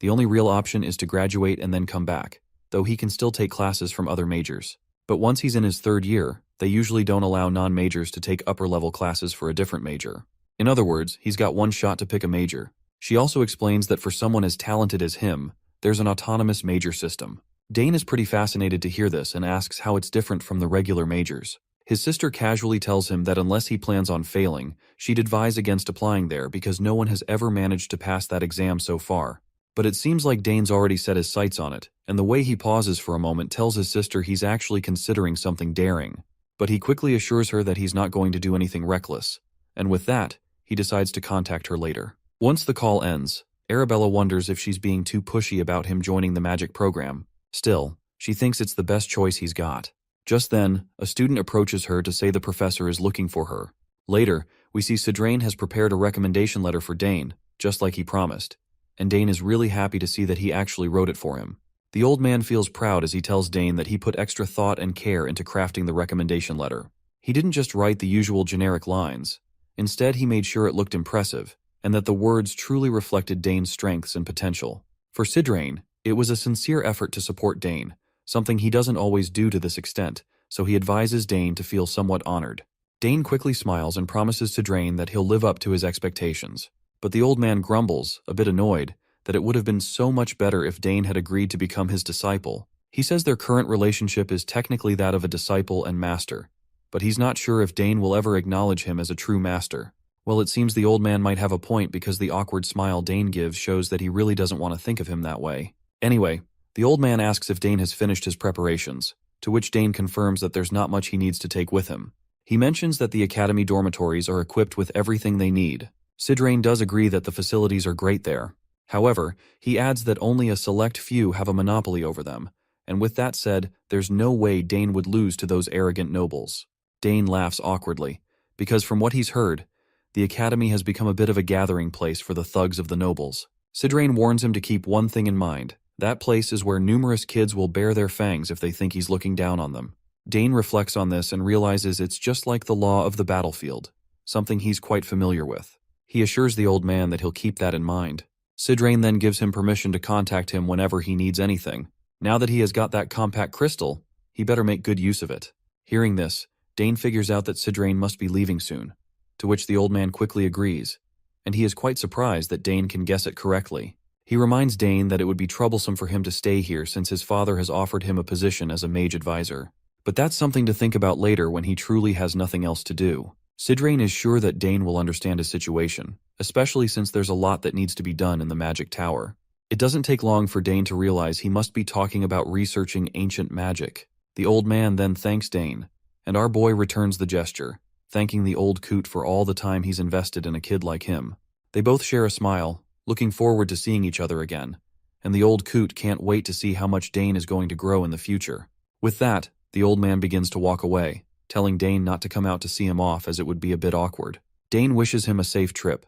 The only real option is to graduate and then come back, though he can still take classes from other majors. But once he's in his 3rd year, they usually don't allow non-majors to take upper-level classes for a different major. In other words, he's got one shot to pick a major. She also explains that for someone as talented as him, there's an autonomous major system. Dane is pretty fascinated to hear this and asks how it's different from the regular majors. His sister casually tells him that unless he plans on failing, she'd advise against applying there because no one has ever managed to pass that exam so far. But it seems like Dane's already set his sights on it, and the way he pauses for a moment tells his sister he's actually considering something daring. But he quickly assures her that he's not going to do anything reckless, and with that, he decides to contact her later. Once the call ends, Arabella wonders if she's being too pushy about him joining the magic program. Still, she thinks it's the best choice he's got. Just then, a student approaches her to say the professor is looking for her. Later, we see Sidrain has prepared a recommendation letter for Dane, just like he promised, and Dane is really happy to see that he actually wrote it for him. The old man feels proud as he tells Dane that he put extra thought and care into crafting the recommendation letter. He didn't just write the usual generic lines. Instead, he made sure it looked impressive, and that the words truly reflected Dane's strengths and potential. For Sidrain, it was a sincere effort to support Dane, something he doesn't always do to this extent, so he advises Dane to feel somewhat honored. Dane quickly smiles and promises Sidrain that he'll live up to his expectations. But the old man grumbles, a bit annoyed, that it would have been so much better if Dane had agreed to become his disciple. He says their current relationship is technically that of a disciple and master, but he's not sure if Dane will ever acknowledge him as a true master. Well, it seems the old man might have a point because the awkward smile Dane gives shows that he really doesn't want to think of him that way. Anyway, the old man asks if Dane has finished his preparations, to which Dane confirms that there's not much he needs to take with him. He mentions that the academy dormitories are equipped with everything they need. Sidrain does agree that the facilities are great there. However, he adds that only a select few have a monopoly over them, and with that said, there's no way Dane would lose to those arrogant nobles. Dane laughs awkwardly, because from what he's heard, the academy has become a bit of a gathering place for the thugs of the nobles. Sidrain warns him to keep one thing in mind. That place is where numerous kids will bare their fangs if they think he's looking down on them. Dane reflects on this and realizes it's just like the law of the battlefield, something he's quite familiar with. He assures the old man that he'll keep that in mind. Sidrain then gives him permission to contact him whenever he needs anything. Now that he has got that compact crystal, he better make good use of it. Hearing this, Dane figures out that Sidrain must be leaving soon, to which the old man quickly agrees, and he is quite surprised that Dane can guess it correctly. He reminds Dane that it would be troublesome for him to stay here since his father has offered him a position as a mage advisor. But that's something to think about later when he truly has nothing else to do. Sidrain is sure that Dane will understand his situation, especially since there's a lot that needs to be done in the magic tower. It doesn't take long for Dane to realize he must be talking about researching ancient magic. The old man then thanks Dane, and our boy returns the gesture, thanking the old coot for all the time he's invested in a kid like him. They both share a smile, looking forward to seeing each other again, and the old coot can't wait to see how much Dane is going to grow in the future. With that, the old man begins to walk away, telling Dane not to come out to see him off as it would be a bit awkward. Dane wishes him a safe trip,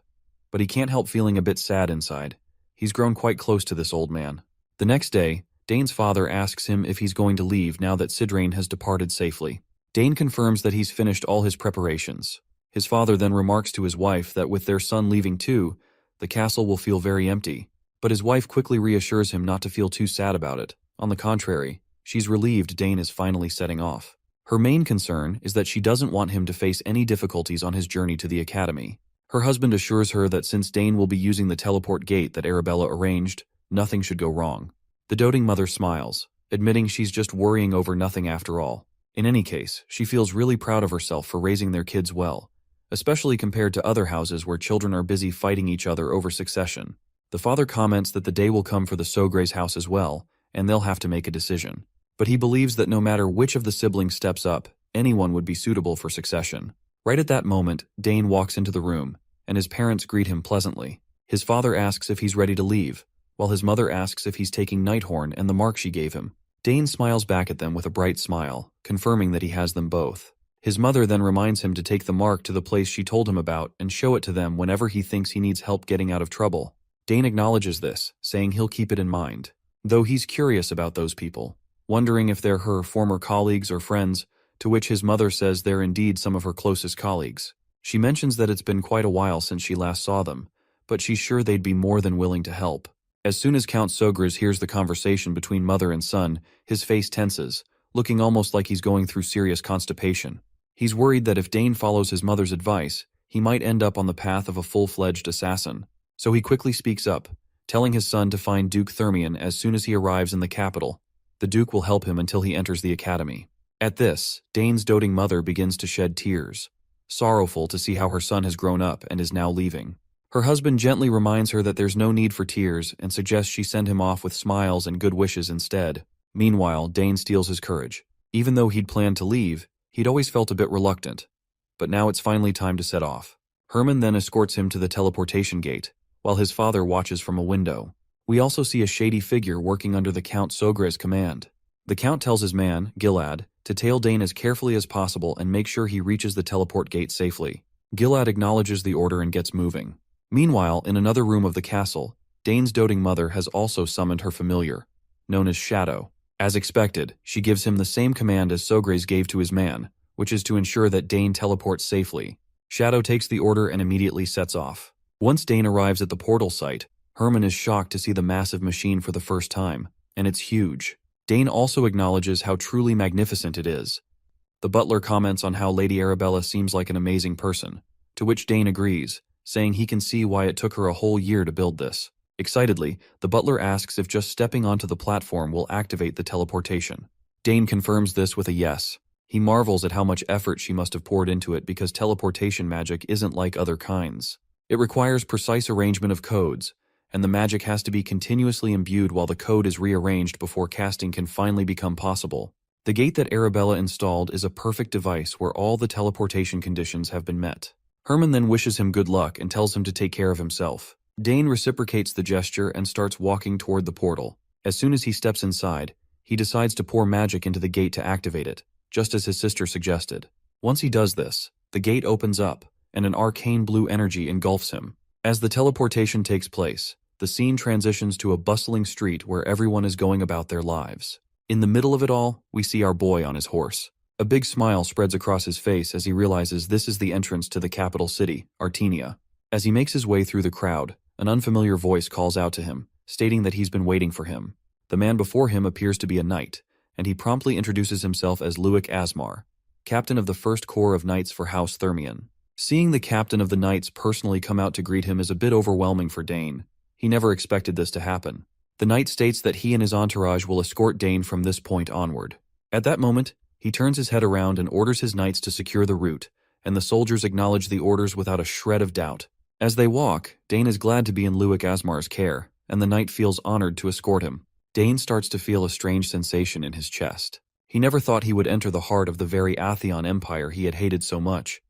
but he can't help feeling a bit sad inside. He's grown quite close to this old man. The next day, Dane's father asks him if he's going to leave now that Sidrain has departed safely. Dane confirms that he's finished all his preparations. His father then remarks to his wife that with their son leaving too, the castle will feel very empty. But his wife quickly reassures him not to feel too sad about it. On the contrary, she's relieved Dane is finally setting off. Her main concern is that she doesn't want him to face any difficulties on his journey to the academy. Her husband assures her that since Dane will be using the teleport gate that Arabella arranged, nothing should go wrong. The doting mother smiles, admitting she's just worrying over nothing after all. In any case, she feels really proud of herself for raising their kids well, especially compared to other houses where children are busy fighting each other over succession. The father comments that the day will come for the Sogre's house as well, and they'll have to make a decision. But he believes that no matter which of the siblings steps up, anyone would be suitable for succession. Right at that moment, Dane walks into the room, and his parents greet him pleasantly. His father asks if he's ready to leave, while his mother asks if he's taking Nighthorn and the mark she gave him. Dane smiles back at them with a bright smile, confirming that he has them both. His mother then reminds him to take the mark to the place she told him about and show it to them whenever he thinks he needs help getting out of trouble. Dane acknowledges this, saying he'll keep it in mind, though he's curious about those people, wondering if they're her former colleagues or friends, to which his mother says they're indeed some of her closest colleagues. She mentions that it's been quite a while since she last saw them, but she's sure they'd be more than willing to help. As soon as Count Sogres hears the conversation between mother and son, his face tenses, looking almost like he's going through serious constipation. He's worried that if Dane follows his mother's advice, he might end up on the path of a full-fledged assassin. So he quickly speaks up, telling his son to find Duke Thermion as soon as he arrives in the capital. The Duke will help him until he enters the academy. At this, Dane's doting mother begins to shed tears, sorrowful to see how her son has grown up and is now leaving. Her husband gently reminds her that there's no need for tears and suggests she send him off with smiles and good wishes instead. Meanwhile, Dane steals his courage. Even though he'd planned to leave, he'd always felt a bit reluctant. But now it's finally time to set off. Herman then escorts him to the teleportation gate, while his father watches from a window. We also see a shady figure working under the Count Sogre's command. The Count tells his man, Gilad, to tail Dane as carefully as possible and make sure he reaches the teleport gate safely. Gilad acknowledges the order and gets moving. Meanwhile, in another room of the castle, Dane's doting mother has also summoned her familiar, known as Shadow. As expected, she gives him the same command as Sogres gave to his man, which is to ensure that Dane teleports safely. Shadow takes the order and immediately sets off. Once Dane arrives at the portal site, Herman is shocked to see the massive machine for the first time, and it's huge. Dane also acknowledges how truly magnificent it is. The butler comments on how Lady Arabella seems like an amazing person, to which Dane agrees, saying he can see why it took her a whole year to build this. Excitedly, the butler asks if just stepping onto the platform will activate the teleportation. Dane confirms this with a yes. He marvels at how much effort she must have poured into it because teleportation magic isn't like other kinds. It requires precise arrangement of codes, and the magic has to be continuously imbued while the code is rearranged before casting can finally become possible. The gate that Arabella installed is a perfect device where all the teleportation conditions have been met. Herman then wishes him good luck and tells him to take care of himself. Dane reciprocates the gesture and starts walking toward the portal. As soon as he steps inside, he decides to pour magic into the gate to activate it, just as his sister suggested. Once he does this, the gate opens up, and an arcane blue energy engulfs him. As the teleportation takes place, the scene transitions to a bustling street where everyone is going about their lives. In the middle of it all, we see our boy on his horse. A big smile spreads across his face as he realizes this is the entrance to the capital city, Artenia. As he makes his way through the crowd, an unfamiliar voice calls out to him, stating that he's been waiting for him. The man before him appears to be a knight, and he promptly introduces himself as Luik Asmar, captain of the First Corps of Knights for House Thermion. Seeing the captain of the Knights personally come out to greet him is a bit overwhelming for Dane. He never expected this to happen. The knight states that he and his entourage will escort Dane from this point onward. At that moment, he turns his head around and orders his knights to secure the route, and the soldiers acknowledge the orders without a shred of doubt. As they walk, Dane is glad to be in Luik Asmar's care, and the knight feels honored to escort him. Dane starts to feel a strange sensation in his chest. He never thought he would enter the heart of the very Atheon Empire he had hated so much.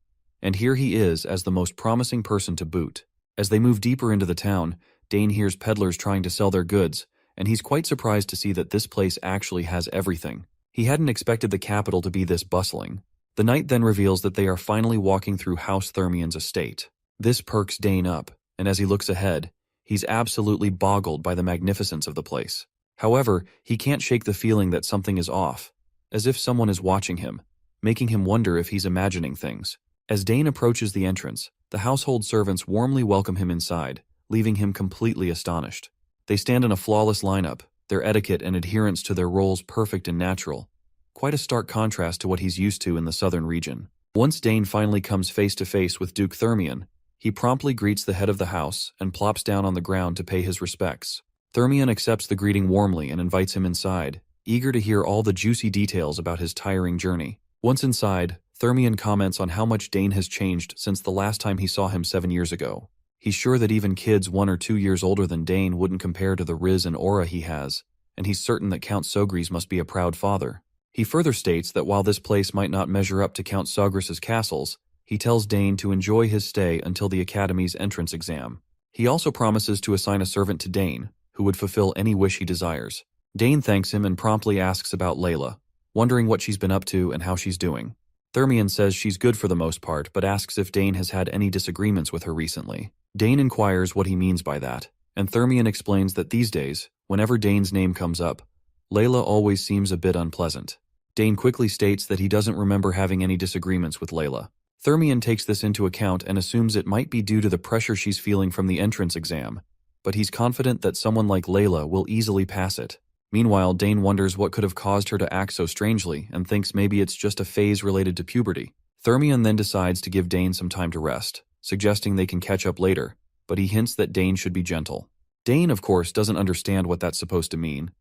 And here he is as the most promising person to boot. As they move deeper into the town, Dane hears peddlers trying to sell their goods, and he's quite surprised to see that this place actually has everything. He hadn't expected the capital to be this bustling. The knight then reveals that they are finally walking through House Thermian's estate. This perks Dane up, and as he looks ahead, he's absolutely boggled by the magnificence of the place. However, he can't shake the feeling that something is off, as if someone is watching him, making him wonder if he's imagining things. As Dane approaches the entrance, the household servants warmly welcome him inside, leaving him completely astonished. They stand in a flawless lineup, their etiquette and adherence to their roles perfect and natural. Quite a stark contrast to what he's used to in the southern region. Once Dane finally comes face to face with Duke Thermian, he promptly greets the head of the house and plops down on the ground to pay his respects. Thermian accepts the greeting warmly and invites him inside, eager to hear all the juicy details about his tiring journey. Once inside, Thermian comments on how much Dane has changed since the last time he saw him 7 years ago. He's sure that even kids 1 or 2 years older than Dane wouldn't compare to the riz and aura he has, and he's certain that Count Sogris must be a proud father. He further states that while this place might not measure up to Count Sogris's castles, he tells Dane to enjoy his stay until the Academy's entrance exam. He also promises to assign a servant to Dane, who would fulfill any wish he desires. Dane thanks him and promptly asks about Layla, wondering what she's been up to and how she's doing. Thermian says she's good for the most part, but asks if Dane has had any disagreements with her recently. Dane inquires what he means by that, and Thermian explains that these days, whenever Dane's name comes up, Layla always seems a bit unpleasant. Dane quickly states that he doesn't remember having any disagreements with Layla. Thermian takes this into account and assumes it might be due to the pressure she's feeling from the entrance exam, but he's confident that someone like Layla will easily pass it. Meanwhile, Dane wonders what could have caused her to act so strangely and thinks maybe it's just a phase related to puberty. Thermian then decides to give Dane some time to rest, suggesting they can catch up later, but he hints that Dane should be gentle. Dane, of course, doesn't understand what that's supposed to mean,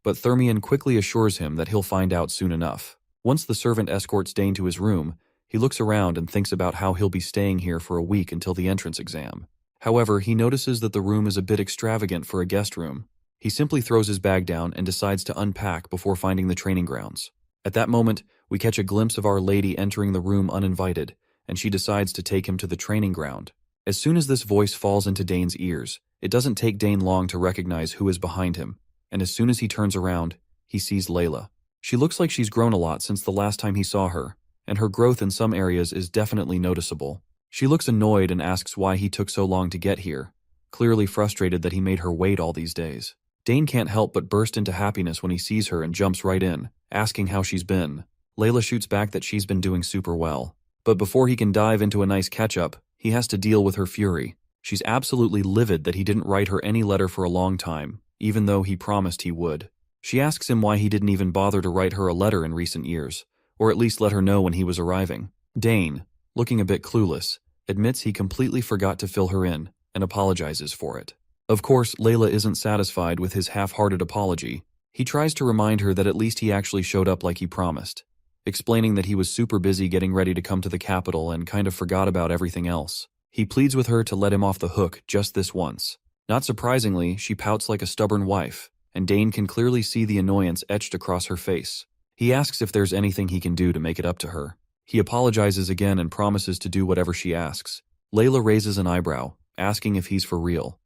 but Thermian quickly assures him that he'll find out soon enough. Once the servant escorts Dane to his room, he looks around and thinks about how he'll be staying here for a week until the entrance exam. However, he notices that the room is a bit extravagant for a guest room. He simply throws his bag down and decides to unpack before finding the training grounds. At that moment, we catch a glimpse of Our Lady entering the room uninvited, and she decides to take him to the training ground. As soon as this voice falls into Dane's ears, it doesn't take Dane long to recognize who is behind him, and as soon as he turns around, he sees Layla. She looks like she's grown a lot since the last time he saw her, and her growth in some areas is definitely noticeable. She looks annoyed and asks why he took so long to get here, clearly frustrated that he made her wait all these days. Dane can't help but burst into happiness when he sees her and jumps right in, asking how she's been. Layla shoots back that she's been doing super well. But before he can dive into a nice catch-up, he has to deal with her fury. She's absolutely livid that he didn't write her any letter for a long time, even though he promised he would. She asks him why he didn't even bother to write her a letter in recent years, or at least let her know when he was arriving. Dane, looking a bit clueless, admits he completely forgot to fill her in, and apologizes for it. Of course, Layla isn't satisfied with his half-hearted apology. He tries to remind her that at least he actually showed up like he promised, explaining that he was super busy getting ready to come to the capital and kind of forgot about everything else. He pleads with her to let him off the hook just this once. Not surprisingly, she pouts like a stubborn wife, and Dane can clearly see the annoyance etched across her face. He asks if there's anything he can do to make it up to her. He apologizes again and promises to do whatever she asks. Layla raises an eyebrow, asking if he's for real.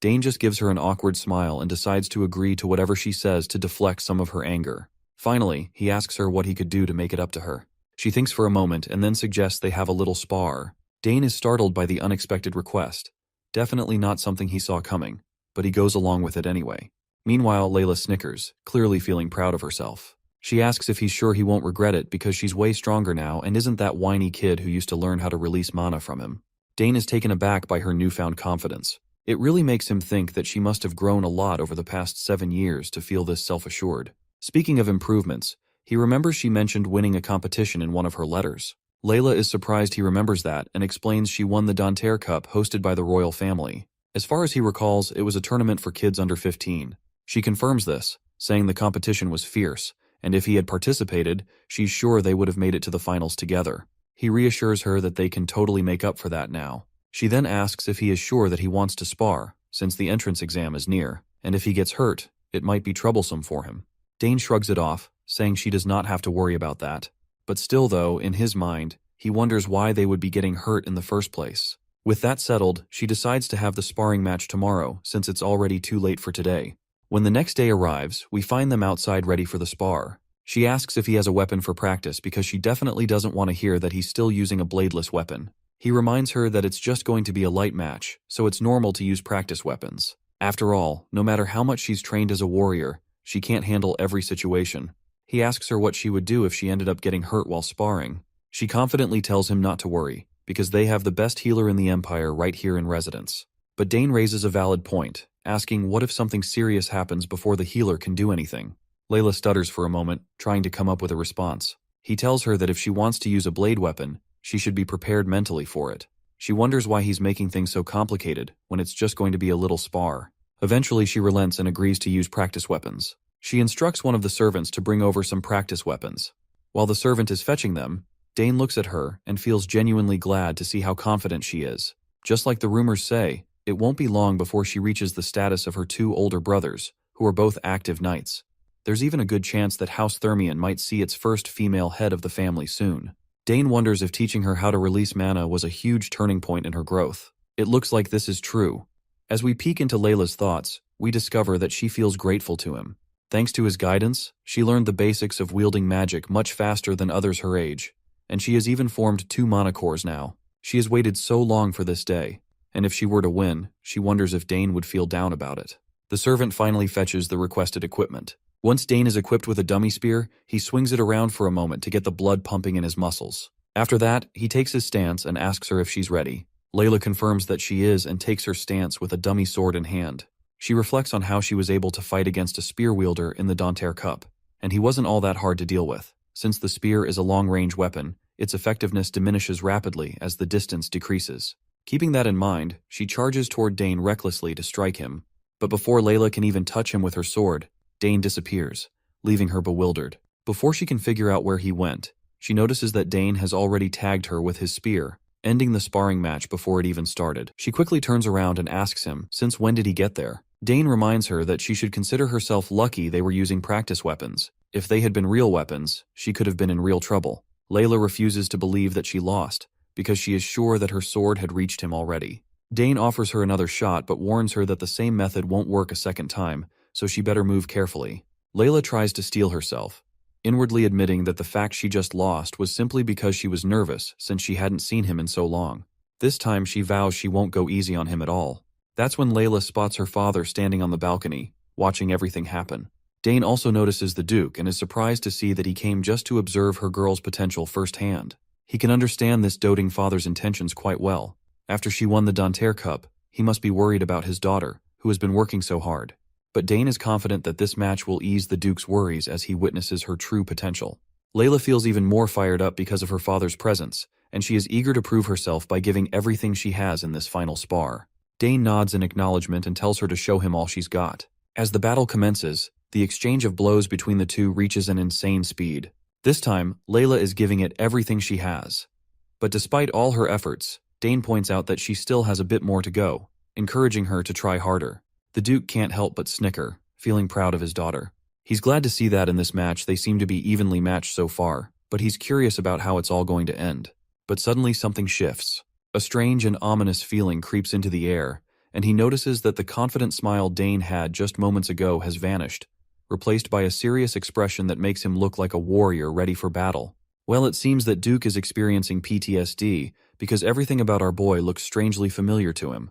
Dane just gives her an awkward smile and decides to agree to whatever she says to deflect some of her anger. Finally, he asks her what he could do to make it up to her. She thinks for a moment and then suggests they have a little spar. Dane is startled by the unexpected request. Definitely not something he saw coming, but he goes along with it anyway. Meanwhile, Layla snickers, clearly feeling proud of herself. She asks if he's sure he won't regret it because she's way stronger now and isn't that whiny kid who used to learn how to release mana from him. Dane is taken aback by her newfound confidence. It really makes him think that she must have grown a lot over the past 7 years to feel this self-assured. Speaking of improvements, he remembers she mentioned winning a competition in one of her letters. Layla is surprised he remembers that and explains she won the Danterre Cup hosted by the royal family. As far as he recalls, it was a tournament for kids under 15. She confirms this, saying the competition was fierce, and if he had participated, she's sure they would have made it to the finals together. He reassures her that they can totally make up for that now. She then asks if he is sure that he wants to spar, since the entrance exam is near, and if he gets hurt, it might be troublesome for him. Dane shrugs it off, saying she does not have to worry about that. But still though, in his mind, he wonders why they would be getting hurt in the first place. With that settled, she decides to have the sparring match tomorrow, since it's already too late for today. When the next day arrives, we find them outside ready for the spar. She asks if he has a weapon for practice because she definitely doesn't want to hear that he's still using a bladeless weapon. He reminds her that it's just going to be a light match, so it's normal to use practice weapons. After all, no matter how much she's trained as a warrior, she can't handle every situation. He asks her what she would do if she ended up getting hurt while sparring. She confidently tells him not to worry, because they have the best healer in the Empire right here in residence. But Dane raises a valid point, asking what if something serious happens before the healer can do anything. Layla stutters for a moment, trying to come up with a response. He tells her that if she wants to use a blade weapon, she should be prepared mentally for it. She wonders why he's making things so complicated when it's just going to be a little spar. Eventually she relents and agrees to use practice weapons. She instructs one of the servants to bring over some practice weapons. While the servant is fetching them, Dane looks at her and feels genuinely glad to see how confident she is. Just like the rumors say, it won't be long before she reaches the status of her two older brothers, who are both active knights. There's even a good chance that House Thermion might see its first female head of the family soon. Dane wonders if teaching her how to release mana was a huge turning point in her growth. It looks like this is true. As we peek into Layla's thoughts, we discover that she feels grateful to him. Thanks to his guidance, she learned the basics of wielding magic much faster than others her age, and she has even formed 2 mana cores now. She has waited so long for this day, and if she were to win, she wonders if Dane would feel down about it. The servant finally fetches the requested equipment. Once Dane is equipped with a dummy spear, he swings it around for a moment to get the blood pumping in his muscles. After that, he takes his stance and asks her if she's ready. Layla confirms that she is and takes her stance with a dummy sword in hand. She reflects on how she was able to fight against a spear wielder in the Danter Cup, and he wasn't all that hard to deal with. Since the spear is a long-range weapon, its effectiveness diminishes rapidly as the distance decreases. Keeping that in mind, she charges toward Dane recklessly to strike him. But before Layla can even touch him with her sword, Dane disappears, leaving her bewildered. Before she can figure out where he went, she notices that Dane has already tagged her with his spear, ending the sparring match before it even started. She quickly turns around and asks him, since when did he get there? Dane reminds her that she should consider herself lucky they were using practice weapons. If they had been real weapons, she could have been in real trouble. Layla refuses to believe that she lost, because she is sure that her sword had reached him already. Dane offers her another shot but warns her that the same method won't work a second time, so she better move carefully. Layla tries to steel herself, inwardly admitting that the fact she just lost was simply because she was nervous since she hadn't seen him in so long. This time she vows she won't go easy on him at all. That's when Layla spots her father standing on the balcony, watching everything happen. Dane also notices the Duke and is surprised to see that he came just to observe her girl's potential firsthand. He can understand this doting father's intentions quite well. After she won the Danter Cup, he must be worried about his daughter, who has been working so hard. But Dane is confident that this match will ease the Duke's worries as he witnesses her true potential. Layla feels even more fired up because of her father's presence, and she is eager to prove herself by giving everything she has in this final spar. Dane nods in acknowledgement and tells her to show him all she's got. As the battle commences, the exchange of blows between the two reaches an insane speed. This time, Layla is giving it everything she has. But despite all her efforts, Dane points out that she still has a bit more to go, encouraging her to try harder. The Duke can't help but snicker, feeling proud of his daughter. He's glad to see that in this match they seem to be evenly matched so far, but he's curious about how it's all going to end. But suddenly something shifts. A strange and ominous feeling creeps into the air, and he notices that the confident smile Dane had just moments ago has vanished, replaced by a serious expression that makes him look like a warrior ready for battle. Well, it seems that Duke is experiencing PTSD because everything about our boy looks strangely familiar to him.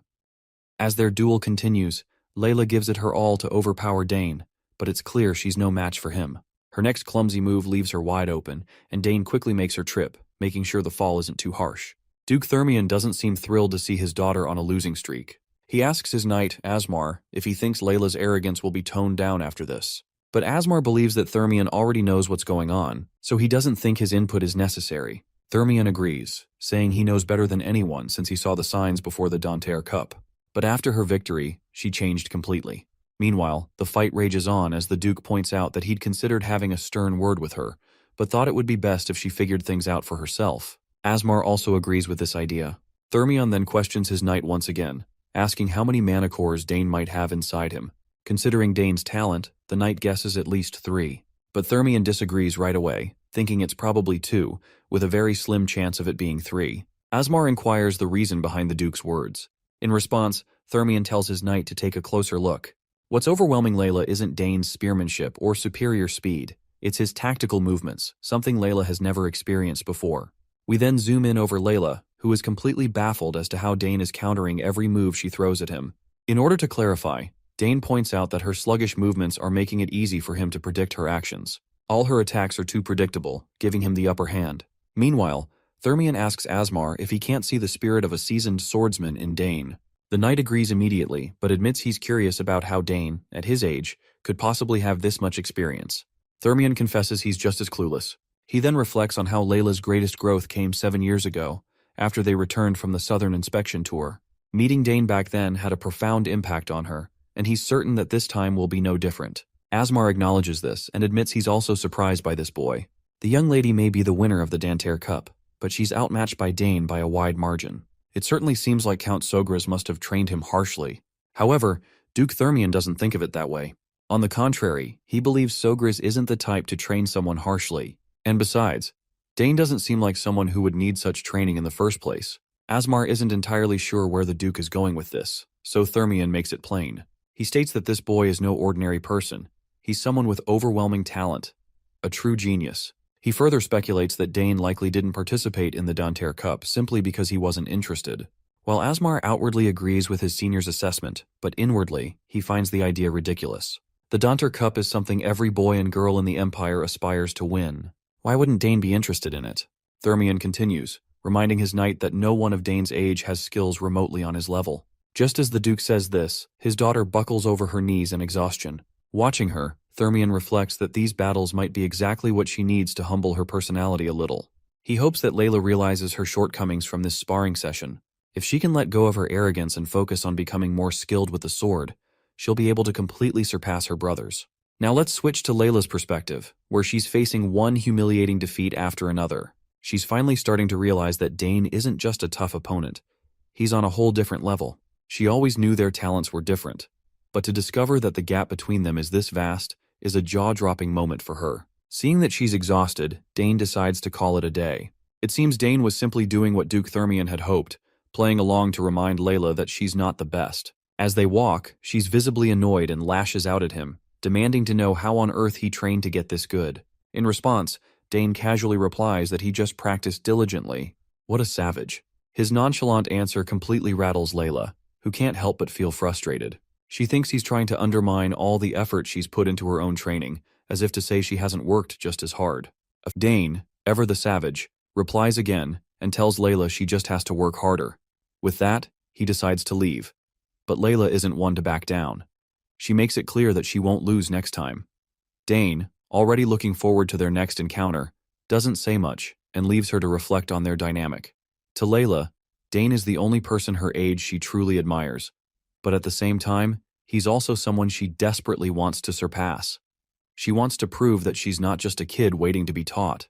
As their duel continues, Layla gives it her all to overpower Dane, but it's clear she's no match for him. Her next clumsy move leaves her wide open, and Dane quickly makes her trip, making sure the fall isn't too harsh. Duke Thermion doesn't seem thrilled to see his daughter on a losing streak. He asks his knight, Asmar, if he thinks Layla's arrogance will be toned down after this. But Asmar believes that Thermion already knows what's going on, so he doesn't think his input is necessary. Thermion agrees, saying he knows better than anyone since he saw the signs before the Danter Cup. But after her victory, she changed completely. Meanwhile, the fight rages on as the Duke points out that he'd considered having a stern word with her, but thought it would be best if she figured things out for herself. Asmar also agrees with this idea. Thermion then questions his knight once again, asking how many mana cores Dane might have inside him. Considering Dane's talent, the knight guesses at least 3. But Thermion disagrees right away, thinking it's probably 2, with a very slim chance of it being 3. Asmar inquires the reason behind the Duke's words. In response, Thermion tells his knight to take a closer look. What's overwhelming Layla isn't Dane's spearmanship or superior speed, it's his tactical movements, something Layla has never experienced before. We then zoom in over Layla, who is completely baffled as to how Dane is countering every move she throws at him. In order to clarify, Dane points out that her sluggish movements are making it easy for him to predict her actions. All her attacks are too predictable, giving him the upper hand. Meanwhile, Thermion asks Asmar if he can't see the spirit of a seasoned swordsman in Dane. The knight agrees immediately, but admits he's curious about how Dane, at his age, could possibly have this much experience. Thermion confesses he's just as clueless. He then reflects on how Layla's greatest growth came 7 years ago, after they returned from the Southern Inspection Tour. Meeting Dane back then had a profound impact on her, and he's certain that this time will be no different. Asmar acknowledges this and admits he's also surprised by this boy. The young lady may be the winner of the Danter Cup, but she's outmatched by Dane by a wide margin. It certainly seems like Count Sogras must have trained him harshly. However, Duke Thermion doesn't think of it that way. On the contrary, he believes Sogras isn't the type to train someone harshly. And besides, Dane doesn't seem like someone who would need such training in the first place. Asmar isn't entirely sure where the Duke is going with this, so Thermion makes it plain. He states that this boy is no ordinary person. He's someone with overwhelming talent, a true genius. He further speculates that Dane likely didn't participate in the Danter Cup simply because he wasn't interested. While Asmar outwardly agrees with his senior's assessment, but inwardly, he finds the idea ridiculous. The Danter Cup is something every boy and girl in the Empire aspires to win. Why wouldn't Dane be interested in it? Thermion continues, reminding his knight that no one of Dane's age has skills remotely on his level. Just as the Duke says this, his daughter buckles over her knees in exhaustion. Watching her, Thermion reflects that these battles might be exactly what she needs to humble her personality a little. He hopes that Layla realizes her shortcomings from this sparring session. If she can let go of her arrogance and focus on becoming more skilled with the sword, she'll be able to completely surpass her brothers. Now let's switch to Layla's perspective, where she's facing one humiliating defeat after another. She's finally starting to realize that Dane isn't just a tough opponent. He's on a whole different level. She always knew their talents were different, but to discover that the gap between them is this vast is a jaw-dropping moment for her. Seeing that she's exhausted, Dane decides to call it a day. It seems Dane was simply doing what Duke Thermion had hoped, playing along to remind Layla that she's not the best. As they walk, she's visibly annoyed and lashes out at him, demanding to know how on earth he trained to get this good. In response, Dane casually replies that he just practiced diligently. What a savage. His nonchalant answer completely rattles Layla, who can't help but feel frustrated. She thinks he's trying to undermine all the effort she's put into her own training, as if to say she hasn't worked just as hard. Dane, ever the savage, replies again and tells Layla she just has to work harder. With that, he decides to leave. But Layla isn't one to back down. She makes it clear that she won't lose next time. Dane, already looking forward to their next encounter, doesn't say much and leaves her to reflect on their dynamic. To Layla, Dane is the only person her age she truly admires, but at the same time, he's also someone she desperately wants to surpass. She wants to prove that she's not just a kid waiting to be taught.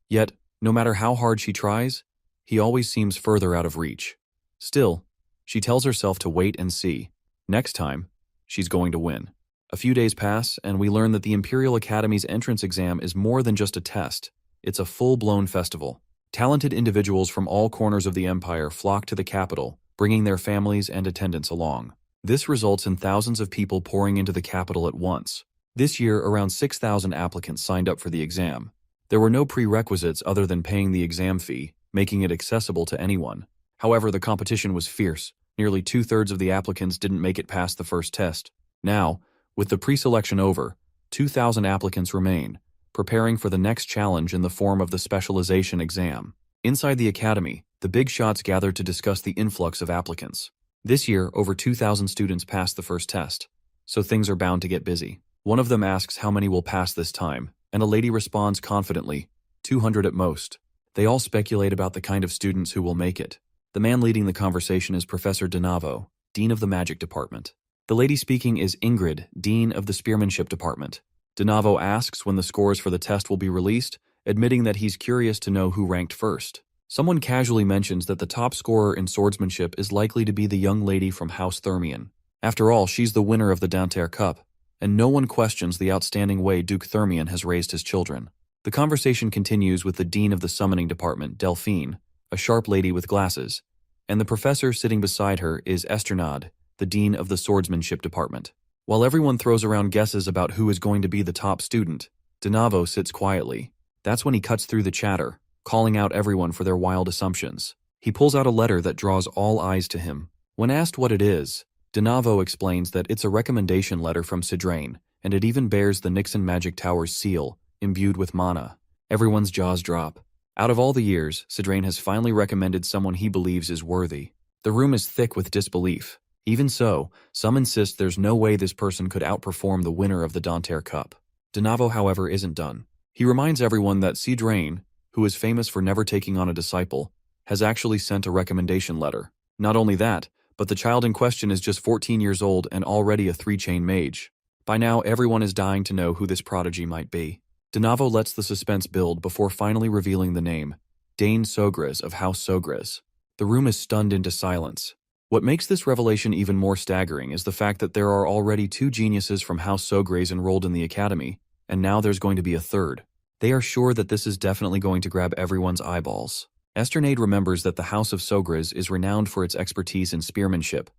Yet, no matter how hard she tries, he always seems further out of reach. Still, she tells herself to wait and see. Next time, she's going to win. A few days pass, and we learn that the Imperial Academy's entrance exam is more than just a test. It's a full-blown festival. Talented individuals from all corners of the Empire flock to the capital, bringing their families and attendants along. This results in thousands of people pouring into the capital at once. This year, around 6,000 applicants signed up for the exam. There were no prerequisites other than paying the exam fee, making it accessible to anyone. However, the competition was fierce. Nearly 2/3 of the applicants didn't make it past the first test. Now, with the pre-selection over, 2,000 applicants remain, preparing for the next challenge in the form of the specialization exam. Inside the academy, the big shots gathered to discuss the influx of applicants. This year, over 2,000 students passed the first test, so things are bound to get busy. One of them asks how many will pass this time, and a lady responds confidently, 200 at most. They all speculate about the kind of students who will make it. The man leading the conversation is Professor Donavo, Dean of the Magic Department. The lady speaking is Ingrid, Dean of the Spearmanship Department. Donavo asks when the scores for the test will be released, admitting that he's curious to know who ranked first. Someone casually mentions that the top scorer in swordsmanship is likely to be the young lady from House Thermion. After all, she's the winner of the Danter Cup, and no one questions the outstanding way Duke Thermion has raised his children. The conversation continues with the dean of the summoning department, Delphine, a sharp lady with glasses, and the professor sitting beside her is Esternade, the dean of the swordsmanship department. While everyone throws around guesses about who is going to be the top student, Denavo sits quietly. That's when he cuts through the chatter, calling out everyone for their wild assumptions. He pulls out a letter that draws all eyes to him. When asked what it is, Denavo explains that it's a recommendation letter from Sidrain, and it even bears the Nixon Magic Tower's seal, imbued with mana. Everyone's jaws drop. Out of all the years, Sidrain has finally recommended someone he believes is worthy. The room is thick with disbelief. Even so, some insist there's no way this person could outperform the winner of the Danter Cup. Denavo, however, isn't done. He reminds everyone that Sidrain, who is famous for never taking on a disciple, has actually sent a recommendation letter. Not only that, but the child in question is just 14 years old and already a 3-chain mage. By now, everyone is dying to know who this prodigy might be. Denavo lets the suspense build before finally revealing the name, Dane Sogres of House Sogres. The room is stunned into silence. What makes this revelation even more staggering is the fact that there are already 2 geniuses from House Sogres enrolled in the academy, and now there's going to be a third. They are sure that this is definitely going to grab everyone's eyeballs. Esternade remembers that the House of Sogres is renowned for its expertise in spearmanship,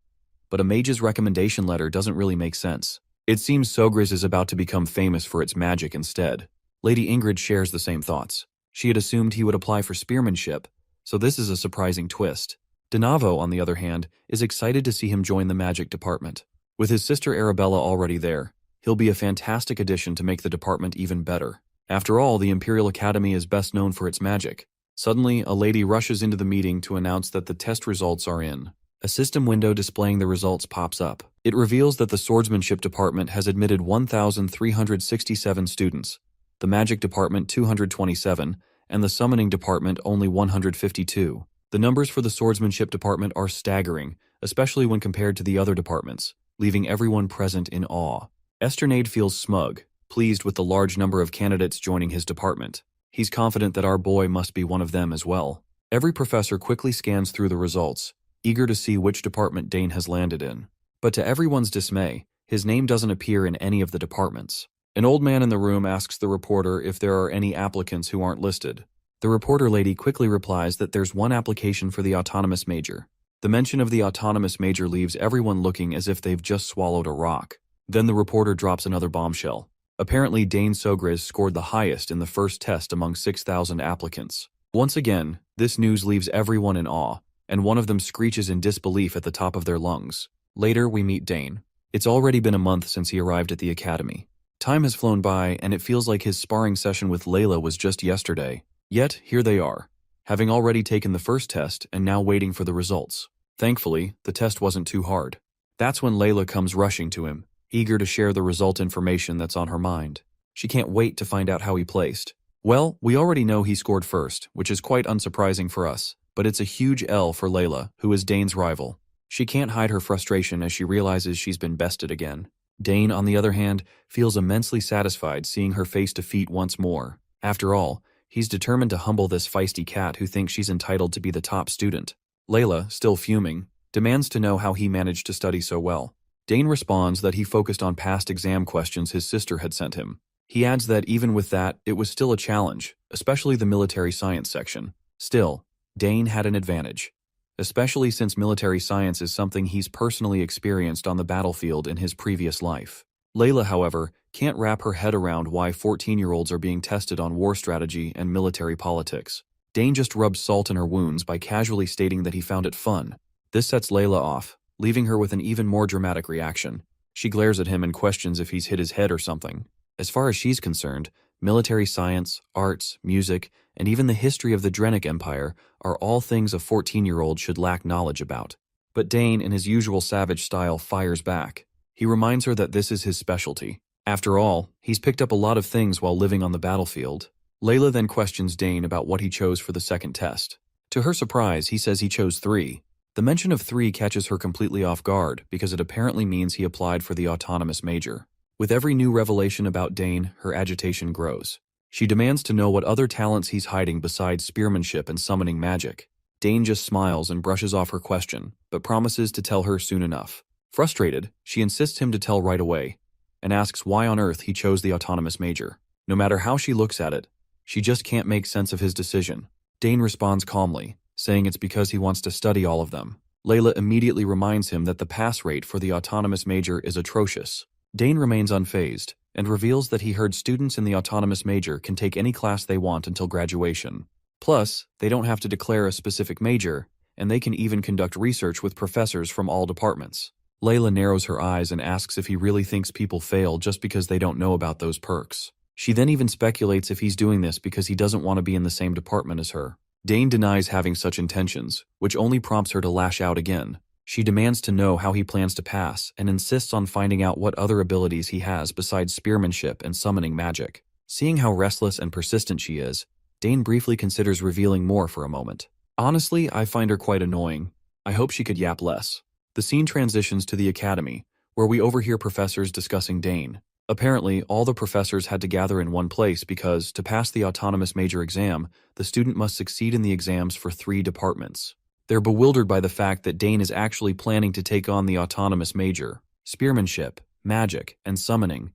but a mage's recommendation letter doesn't really make sense. It seems Sogres is about to become famous for its magic instead. Lady Ingrid shares the same thoughts. She had assumed he would apply for spearmanship, so this is a surprising twist. Denavo, on the other hand, is excited to see him join the magic department. With his sister Arabella already there, he'll be a fantastic addition to make the department even better. After all, the Imperial Academy is best known for its magic. Suddenly, a lady rushes into the meeting to announce that the test results are in. A system window displaying the results pops up. It reveals that the swordsmanship department has admitted 1,367 students, the magic department 227, and the summoning department only 152. The numbers for the swordsmanship department are staggering, especially when compared to the other departments, leaving everyone present in awe. Esternade feels smug, pleased with the large number of candidates joining his department. He's confident that our boy must be one of them as well. Every professor quickly scans through the results, eager to see which department Dane has landed in. But to everyone's dismay, his name doesn't appear in any of the departments. An old man in the room asks the reporter if there are any applicants who aren't listed. The reporter lady quickly replies that there's one application for the autonomous major. The mention of the autonomous major leaves everyone looking as if they've just swallowed a rock. Then the reporter drops another bombshell. Apparently, Dane Sogres scored the highest in the first test among 6,000 applicants. Once again, this news leaves everyone in awe, and one of them screeches in disbelief at the top of their lungs. Later, we meet Dane. It's already been a month since he arrived at the academy. Time has flown by, and it feels like his sparring session with Layla was just yesterday. Yet, here they are, having already taken the first test and now waiting for the results. Thankfully, the test wasn't too hard. That's when Layla comes rushing to him, eager to share the result information that's on her mind. She can't wait to find out how he placed. Well, we already know he scored first, which is quite unsurprising for us, but it's a huge L for Layla, who is Dane's rival. She can't hide her frustration as she realizes she's been bested again. Dane, on the other hand, feels immensely satisfied seeing her face defeat once more. After all, he's determined to humble this feisty cat who thinks she's entitled to be the top student. Layla, still fuming, demands to know how he managed to study so well. Dane responds that he focused on past exam questions his sister had sent him. He adds that even with that, it was still a challenge, especially the military science section. Still, Dane had an advantage, especially since military science is something he's personally experienced on the battlefield in his previous life. Layla, however, can't wrap her head around why 14-year-olds are being tested on war strategy and military politics. Dane just rubs salt in her wounds by casually stating that he found it fun. This sets Layla off, leaving her with an even more dramatic reaction. She glares at him and questions if he's hit his head or something. As far as she's concerned, military science, arts, music, and even the history of the Drenic Empire are all things a 14-year-old should lack knowledge about. But Dane, in his usual savage style, fires back. He reminds her that this is his specialty. After all, he's picked up a lot of things while living on the battlefield. Layla then questions Dane about what he chose for the second test. To her surprise, he says he chose 3. The mention of 3 catches her completely off guard because it apparently means he applied for the autonomous major. With every new revelation about Dane, her agitation grows. She demands to know what other talents he's hiding besides spearmanship and summoning magic. Dane just smiles and brushes off her question, but promises to tell her soon enough. Frustrated, she insists him to tell right away. and asks why on earth he chose the autonomous major. No matter how she looks at it, she just can't make sense of his decision. Dane responds calmly, saying it's because he wants to study all of them. Layla immediately reminds him that the pass rate for the autonomous major is atrocious. Dane remains unfazed and reveals that he heard students in the autonomous major can take any class they want until graduation. Plus, they don't have to declare a specific major, and they can even conduct research with professors from all departments. Layla narrows her eyes and asks if he really thinks people fail just because they don't know about those perks. She then even speculates if he's doing this because he doesn't want to be in the same department as her. Dane denies having such intentions, which only prompts her to lash out again. She demands to know how he plans to pass and insists on finding out what other abilities he has besides spearmanship and summoning magic. Seeing how restless and persistent she is, Dane briefly considers revealing more for a moment. Honestly, I find her quite annoying. I hope she could yap less. The scene transitions to the academy, where we overhear professors discussing Dane. Apparently, all the professors had to gather in one place because, to pass the autonomous major exam, the student must succeed in the exams for 3 departments. They're bewildered by the fact that Dane is actually planning to take on the autonomous major. Spearmanship, magic, and summoning.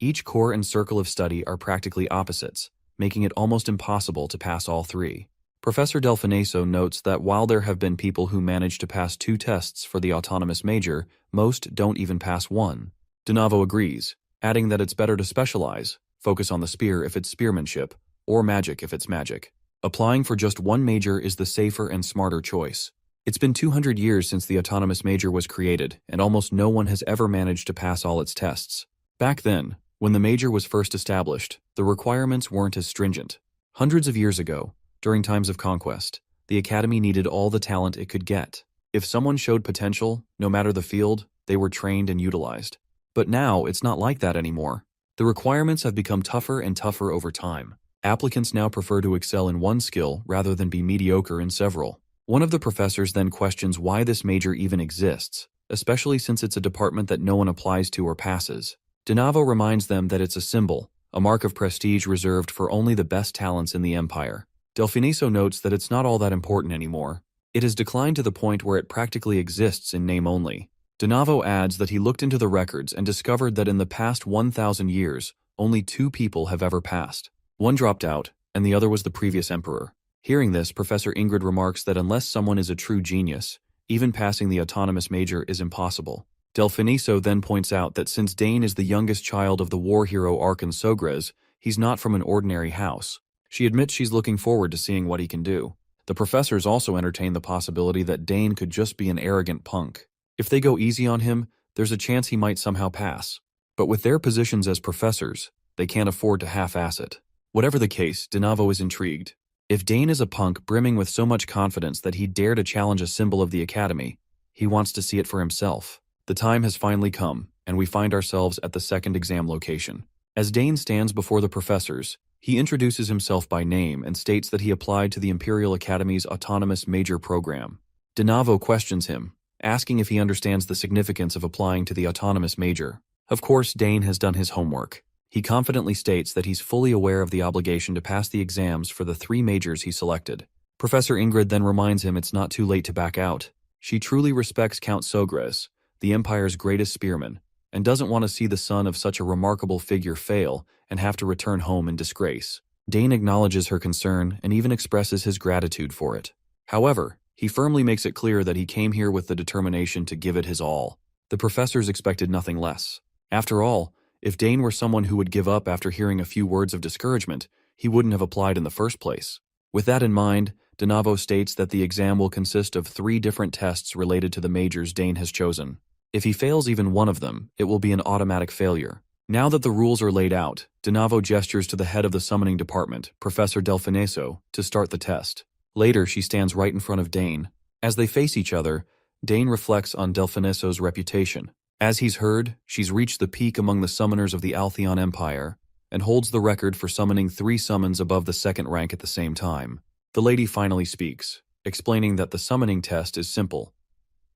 Each core and circle of study are practically opposites, making it almost impossible to pass all 3. Professor Delfineso notes that while there have been people who manage to pass 2 tests for the autonomous major, most don't even pass 1. Donavo agrees, adding that it's better to specialize, focus on the spear if it's spearmanship, or magic if it's magic. Applying for just one major is the safer and smarter choice. It's been 200 years since the autonomous major was created, and almost no one has ever managed to pass all its tests. Back then, when the major was first established, the requirements weren't as stringent. Hundreds of years ago, during times of conquest, the academy needed all the talent it could get. If someone showed potential, no matter the field, they were trained and utilized. But now, it's not like that anymore. The requirements have become tougher and tougher over time. Applicants now prefer to excel in one skill rather than be mediocre in several. One of the professors then questions why this major even exists, especially since it's a department that no one applies to or passes. Donavo reminds them that it's a symbol, a mark of prestige reserved for only the best talents in the empire. Delfineso notes that it's not all that important anymore. It has declined to the point where it practically exists in name only. Donavo adds that he looked into the records and discovered that in the past 1,000 years, only 2 people have ever passed. One dropped out, and the other was the previous emperor. Hearing this, Professor Ingrid remarks that unless someone is a true genius, even passing the autonomous major is impossible. Delfineso then points out that since Dane is the youngest child of the war hero Arkan Sogres, he's not from an ordinary house. She admits she's looking forward to seeing what he can do. The professors also entertain the possibility that Dane could just be an arrogant punk. If they go easy on him, there's a chance he might somehow pass. But with their positions as professors, they can't afford to half-ass it. Whatever the case, Donavo is intrigued. If Dane is a punk brimming with so much confidence that he'd dare to challenge a symbol of the academy, he wants to see it for himself. The time has finally come, and we find ourselves at the second exam location. As Dane stands before the professors, he introduces himself by name and states that he applied to the Imperial Academy's autonomous major program. Donavo questions him, asking if he understands the significance of applying to the autonomous major. Of course, Dane has done his homework. He confidently states that he's fully aware of the obligation to pass the exams for the 3 majors he selected. Professor Ingrid then reminds him it's not too late to back out. She truly respects Count Sogres, the Empire's greatest spearman, and doesn't want to see the son of such a remarkable figure fail and have to return home in disgrace. Dane acknowledges her concern and even expresses his gratitude for it. However, he firmly makes it clear that he came here with the determination to give it his all. The professors expected nothing less. After all, if Dane were someone who would give up after hearing a few words of discouragement, he wouldn't have applied in the first place. With that in mind, Donavo states that the exam will consist of 3 different tests related to the majors Dane has chosen. If he fails even one of them, it will be an automatic failure. Now that the rules are laid out, Donavo gestures to the head of the summoning department, Professor Delfineso, to start the test. Later, she stands right in front of Dane. As they face each other, Dane reflects on Delfineso's reputation. As he's heard, she's reached the peak among the summoners of the Altheon Empire, and holds the record for summoning 3 summons above the 2nd rank at the same time. The lady finally speaks, explaining that the summoning test is simple.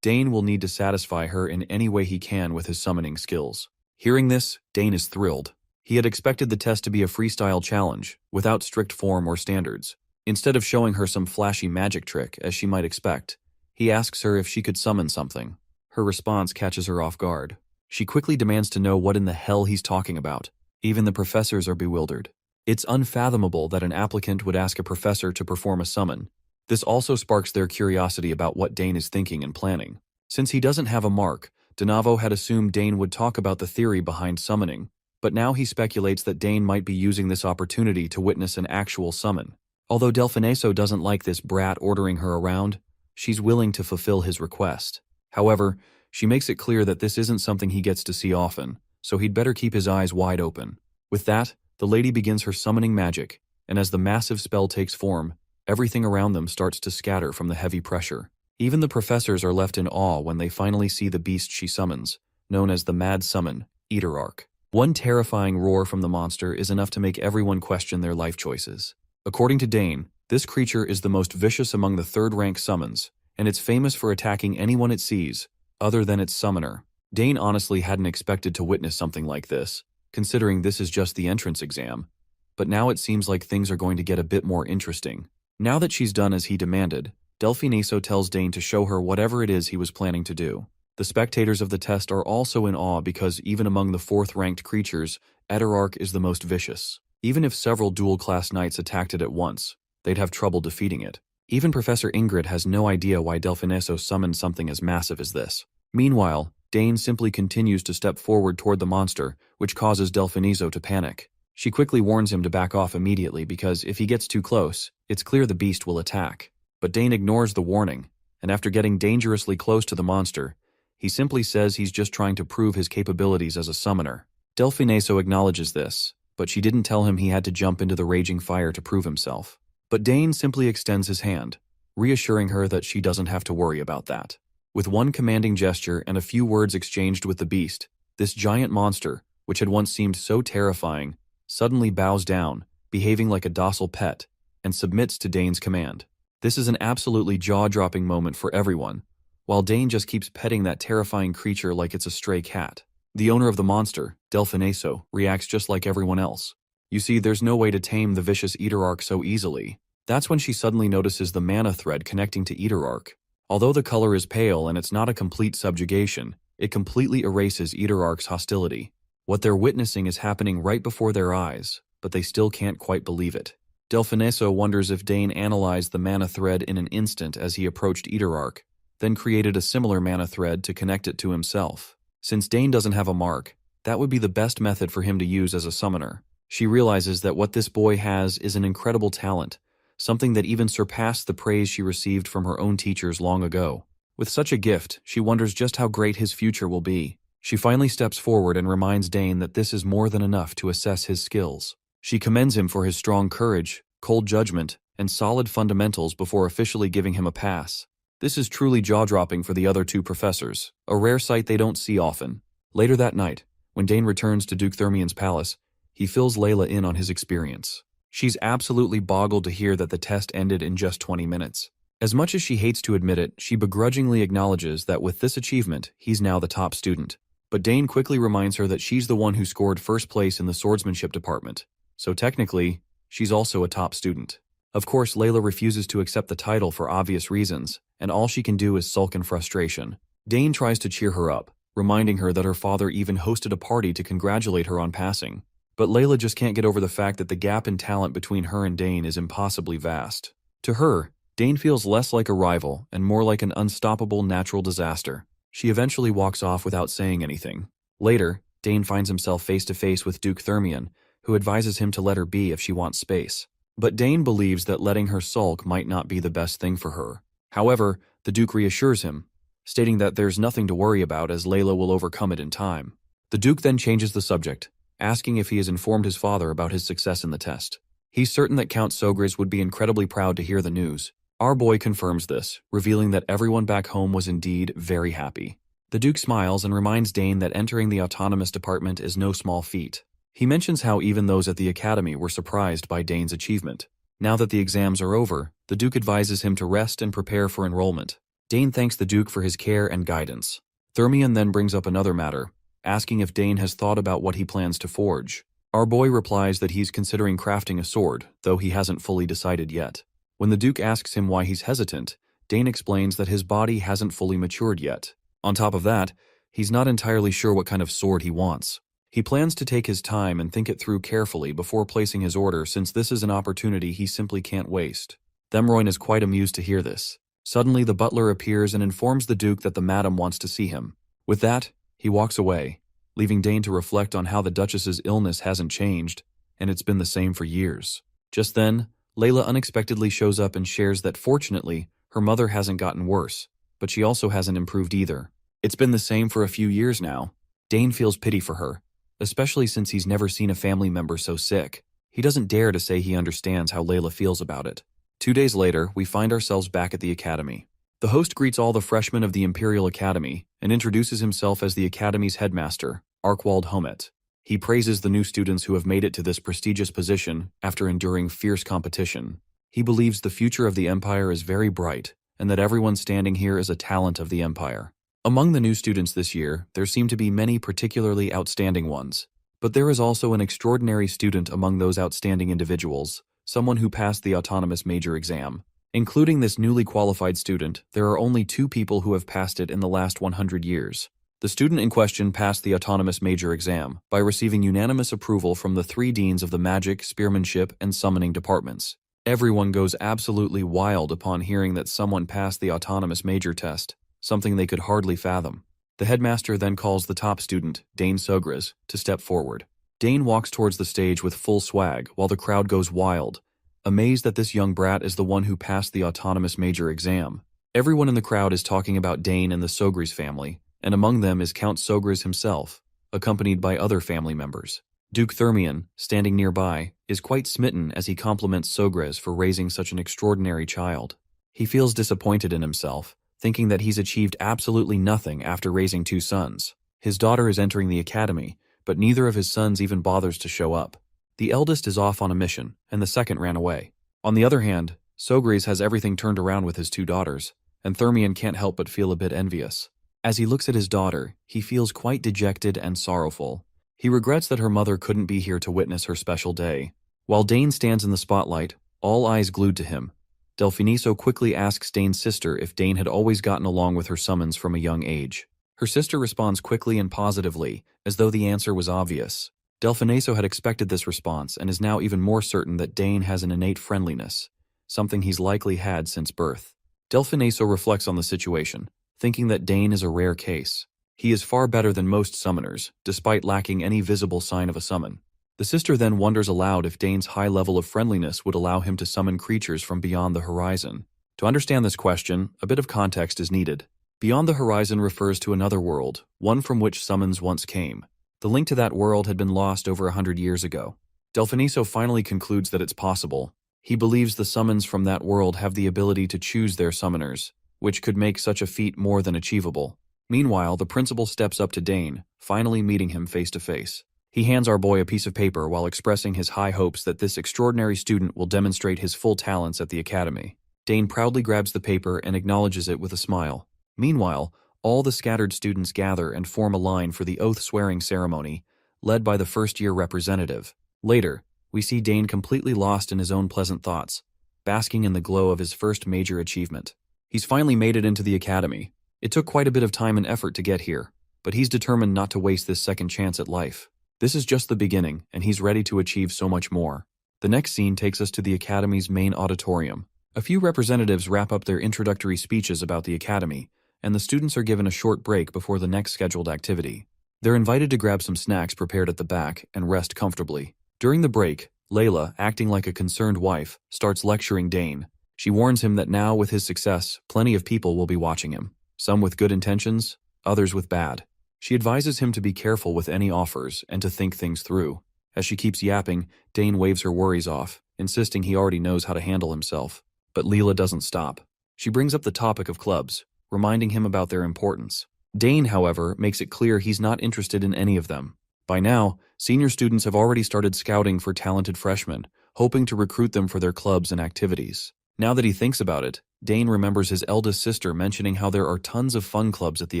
Dane will need to satisfy her in any way he can with his summoning skills. Hearing this, Dane is thrilled. He had expected the test to be a freestyle challenge, without strict form or standards. Instead of showing her some flashy magic trick, as she might expect, he asks her if she could summon something. Her response catches her off guard. She quickly demands to know what in the hell he's talking about. Even the professors are bewildered. It's unfathomable that an applicant would ask a professor to perform a summon. This also sparks their curiosity about what Dane is thinking and planning. Since he doesn't have a mark, Donavo had assumed Dane would talk about the theory behind summoning, but now he speculates that Dane might be using this opportunity to witness an actual summon. Although Delfineso doesn't like this brat ordering her around, she's willing to fulfill his request. However, she makes it clear that this isn't something he gets to see often, so he'd better keep his eyes wide open. With that, the lady begins her summoning magic, and as the massive spell takes form, everything around them starts to scatter from the heavy pressure. Even the professors are left in awe when they finally see the beast she summons, known as the Mad Summon, Eaterarch. One terrifying roar from the monster is enough to make everyone question their life choices. According to Dane, this creature is the most vicious among the third-rank summons, and it's famous for attacking anyone it sees, other than its summoner. Dane honestly hadn't expected to witness something like this, considering this is just the entrance exam. But now it seems like things are going to get a bit more interesting. Now that she's done as he demanded, Delfineso tells Dane to show her whatever it is he was planning to do. The spectators of the test are also in awe because even among the fourth-ranked creatures, Eaterarch is the most vicious. Even if several dual-class knights attacked it at once, they'd have trouble defeating it. Even Professor Ingrid has no idea why Delfineso summoned something as massive as this. Meanwhile, Dane simply continues to step forward toward the monster, which causes Delfineso to panic. She quickly warns him to back off immediately because if he gets too close, it's clear the beast will attack. But Dane ignores the warning, and after getting dangerously close to the monster, he simply says he's just trying to prove his capabilities as a summoner. Delfineso acknowledges this, but she didn't tell him he had to jump into the raging fire to prove himself. But Dane simply extends his hand, reassuring her that she doesn't have to worry about that. With one commanding gesture and a few words exchanged with the beast, this giant monster, which had once seemed so terrifying, suddenly bows down, behaving like a docile pet, and submits to Dane's command. This is an absolutely jaw-dropping moment for everyone, while Dane just keeps petting that terrifying creature like it's a stray cat. The owner of the monster, Delfineso, reacts just like everyone else. You see, there's no way to tame the vicious Eaterarch so easily. That's when she suddenly notices the mana thread connecting to Eaterarch. Although the color is pale and it's not a complete subjugation, it completely erases Eaterarch's hostility. What they're witnessing is happening right before their eyes, but they still can't quite believe it. Delfineso wonders if Dane analyzed the mana thread in an instant as he approached Eaterarch, then created a similar mana thread to connect it to himself. Since Dane doesn't have a mark, that would be the best method for him to use as a summoner. She realizes that what this boy has is an incredible talent, something that even surpassed the praise she received from her own teachers long ago. With such a gift, she wonders just how great his future will be. She finally steps forward and reminds Dane that this is more than enough to assess his skills. She commends him for his strong courage, cold judgment, and solid fundamentals before officially giving him a pass. This is truly jaw-dropping for the other two professors, a rare sight they don't see often. Later that night, when Dane returns to Duke Thermian's palace, he fills Layla in on his experience. She's absolutely boggled to hear that the test ended in just 20 minutes. As much as she hates to admit it, she begrudgingly acknowledges that with this achievement, he's now the top student. But Dane quickly reminds her that she's the one who scored first place in the swordsmanship department, so technically, she's also a top student. Of course, Layla refuses to accept the title for obvious reasons, and all she can do is sulk in frustration. Dane tries to cheer her up, reminding her that her father even hosted a party to congratulate her on passing. But Layla just can't get over the fact that the gap in talent between her and Dane is impossibly vast. To her, Dane feels less like a rival and more like an unstoppable natural disaster. She eventually walks off without saying anything. Later, Dane finds himself face-to-face with Duke Thermian, who advises him to let her be if she wants space. But Dane believes that letting her sulk might not be the best thing for her. However, the Duke reassures him, stating that there's nothing to worry about as Layla will overcome it in time. The Duke then changes the subject, asking if he has informed his father about his success in the test. He's certain that Count Sogris would be incredibly proud to hear the news. Our boy confirms this, revealing that everyone back home was indeed very happy. The Duke smiles and reminds Dane that entering the autonomous department is no small feat. He mentions how even those at the academy were surprised by Dane's achievement. Now that the exams are over, the Duke advises him to rest and prepare for enrollment. Dane thanks the Duke for his care and guidance. Thermian then brings up another matter, asking if Dane has thought about what he plans to forge. Our boy replies that he's considering crafting a sword, though he hasn't fully decided yet. When the Duke asks him why he's hesitant, Dane explains that his body hasn't fully matured yet. On top of that, He's not entirely sure what kind of sword he wants. He plans to take his time and think it through carefully before placing his order, since this is an opportunity he simply can't waste. Themroyn is quite amused to hear this. Suddenly the butler appears and informs the Duke that the madam wants to see him. With that, he walks away, leaving Dane to reflect on how the Duchess's illness hasn't changed, and it's been the same for years. Just then, Layla unexpectedly shows up and shares that fortunately, her mother hasn't gotten worse, but she also hasn't improved either. It's been the same for a few years now. Dane feels pity for her, especially since he's never seen a family member so sick. He doesn't dare to say he understands how Layla feels about it. 2 days later, we find ourselves back at the academy. The host greets all the freshmen of the Imperial Academy and introduces himself as the academy's headmaster, Arkwald Homet. He praises the new students who have made it to this prestigious position after enduring fierce competition. He believes the future of the Empire is very bright and that everyone standing here is a talent of the Empire. Among the new students this year, there seem to be many particularly outstanding ones. But there is also an extraordinary student among those outstanding individuals, someone who passed the autonomous major exam. Including this newly qualified student, there are only 2 people who have passed it in the last 100 years. The student in question passed the autonomous major exam by receiving unanimous approval from the 3 deans of the magic, spearmanship, and summoning departments. Everyone goes absolutely wild upon hearing that someone passed the autonomous major test, something they could hardly fathom. The headmaster then calls the top student, Dane Sogras, to step forward. Dane walks towards the stage with full swag while the crowd goes wild, amazed that this young brat is the one who passed the autonomous major exam. Everyone in the crowd is talking about Dane and the Sogras family, and among them is Count Sogras himself, accompanied by other family members. Duke Thermion, standing nearby, is quite smitten as he compliments Sogras for raising such an extraordinary child. He feels disappointed in himself, thinking that he's achieved absolutely nothing after raising 2 sons. His daughter is entering the academy, but neither of his sons even bothers to show up. The eldest is off on a mission, and the second ran away. On the other hand, Sogras has everything turned around with his 2 daughters, and Thermion can't help but feel a bit envious. As he looks at his daughter, he feels quite dejected and sorrowful. He regrets that her mother couldn't be here to witness her special day. While Dane stands in the spotlight, all eyes glued to him, Delfiniso quickly asks Dane's sister if Dane had always gotten along with her summons from a young age. Her sister responds quickly and positively, as though the answer was obvious. Delfiniso had expected this response and is now even more certain that Dane has an innate friendliness, something he's likely had since birth. Delfiniso reflects on the situation, thinking that Dane is a rare case. He is far better than most summoners, despite lacking any visible sign of a summon. The sister then wonders aloud if Dane's high level of friendliness would allow him to summon creatures from beyond the horizon. To understand this question, a bit of context is needed. Beyond the horizon refers to another world, one from which summons once came. The link to that world had been lost over 100 years ago. Delfiniso finally concludes that it's possible. He believes the summons from that world have the ability to choose their summoners, which could make such a feat more than achievable. Meanwhile, the principal steps up to Dane, finally meeting him face to face. He hands our boy a piece of paper while expressing his high hopes that this extraordinary student will demonstrate his full talents at the academy. Dane proudly grabs the paper and acknowledges it with a smile. Meanwhile, all the scattered students gather and form a line for the oath-swearing ceremony, led by the first-year representative. Later, we see Dane completely lost in his own pleasant thoughts, basking in the glow of his first major achievement. He's finally made it into the academy. It took quite a bit of time and effort to get here, but he's determined not to waste this second chance at life. This is just the beginning, and he's ready to achieve so much more. The next scene takes us to the Academy's main auditorium. A few representatives wrap up their introductory speeches about the Academy, and the students are given a short break before the next scheduled activity. They're invited to grab some snacks prepared at the back and rest comfortably. During the break, Layla, acting like a concerned wife, starts lecturing Dane. She warns him that now, with his success, plenty of people will be watching him. Some with good intentions, others with bad. She advises him to be careful with any offers and to think things through. As she keeps yapping, Dane waves her worries off, insisting he already knows how to handle himself. But Leela doesn't stop. She brings up the topic of clubs, reminding him about their importance. Dane, however, makes it clear he's not interested in any of them. By now, senior students have already started scouting for talented freshmen, hoping to recruit them for their clubs and activities. Now that he thinks about it, Dane remembers his eldest sister mentioning how there are tons of fun clubs at the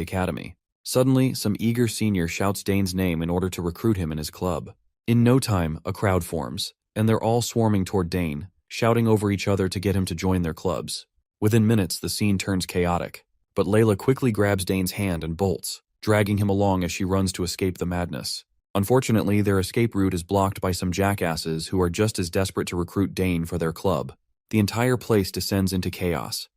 academy. Suddenly, some eager senior shouts Dane's name in order to recruit him in his club. In no time, a crowd forms, and they're all swarming toward Dane, shouting over each other to get him to join their clubs. Within minutes, the scene turns chaotic, but Layla quickly grabs Dane's hand and bolts. dragging him along as she runs to escape the madness. Unfortunately, their escape route is blocked by some jackasses who are just as desperate to recruit Dane for their club. The entire place descends into chaos.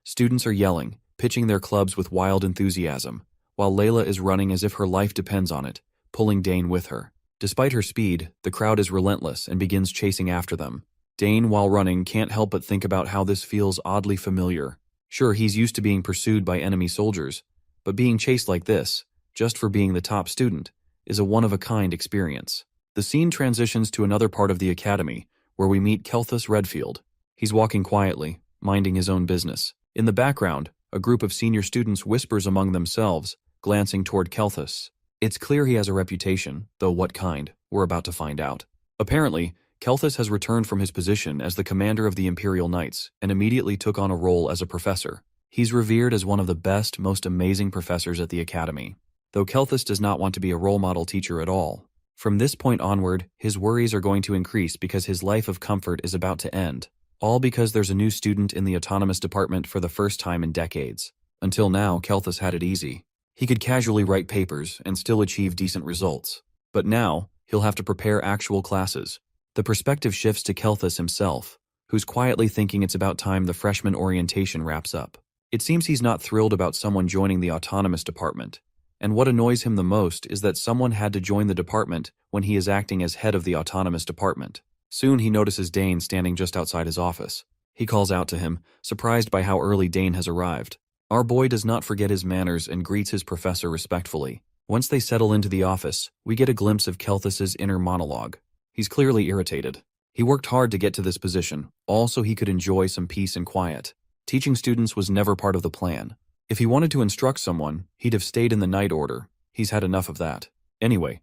Students are yelling, pitching their clubs with wild enthusiasm, while Layla is running as if her life depends on it, pulling Dane with her. Despite her speed, the crowd is relentless and begins chasing after them. Dane, while running, can't help but think about how this feels oddly familiar. Sure, he's used to being pursued by enemy soldiers, but being chased like this, just for being the top student, is a one-of-a-kind experience. The scene transitions to another part of the academy, where we meet Kelthus Redfield. He's walking quietly, minding his own business. In the background, a group of senior students whispers among themselves, glancing toward Kelthus. It's clear he has a reputation, though what kind, we're about to find out. Apparently, Kelthus has returned from his position as the commander of the Imperial Knights and immediately took on a role as a professor. He's revered as one of the best, most amazing professors at the academy, though Kelthus does not want to be a role model teacher at all. From this point onward, his worries are going to increase because his life of comfort is about to end, all because there's a new student in the autonomous department for the first time in decades. Until now, Kelthus had it easy. He could casually write papers and still achieve decent results. But now, he'll have to prepare actual classes. The perspective shifts to Kelthus himself, who's quietly thinking it's about time the freshman orientation wraps up. It seems he's not thrilled about someone joining the autonomous department, and what annoys him the most is that someone had to join the department when he is acting as head of the autonomous department. Soon he notices Dane standing just outside his office. He calls out to him, surprised by how early Dane has arrived. Our boy does not forget his manners and greets his professor respectfully. Once they settle into the office, we get a glimpse of Kelthus's inner monologue. He's clearly irritated. He worked hard to get to this position, all so he could enjoy some peace and quiet. Teaching students was never part of the plan. If he wanted to instruct someone, he'd have stayed in the Night Order. He's had enough of that. Anyway,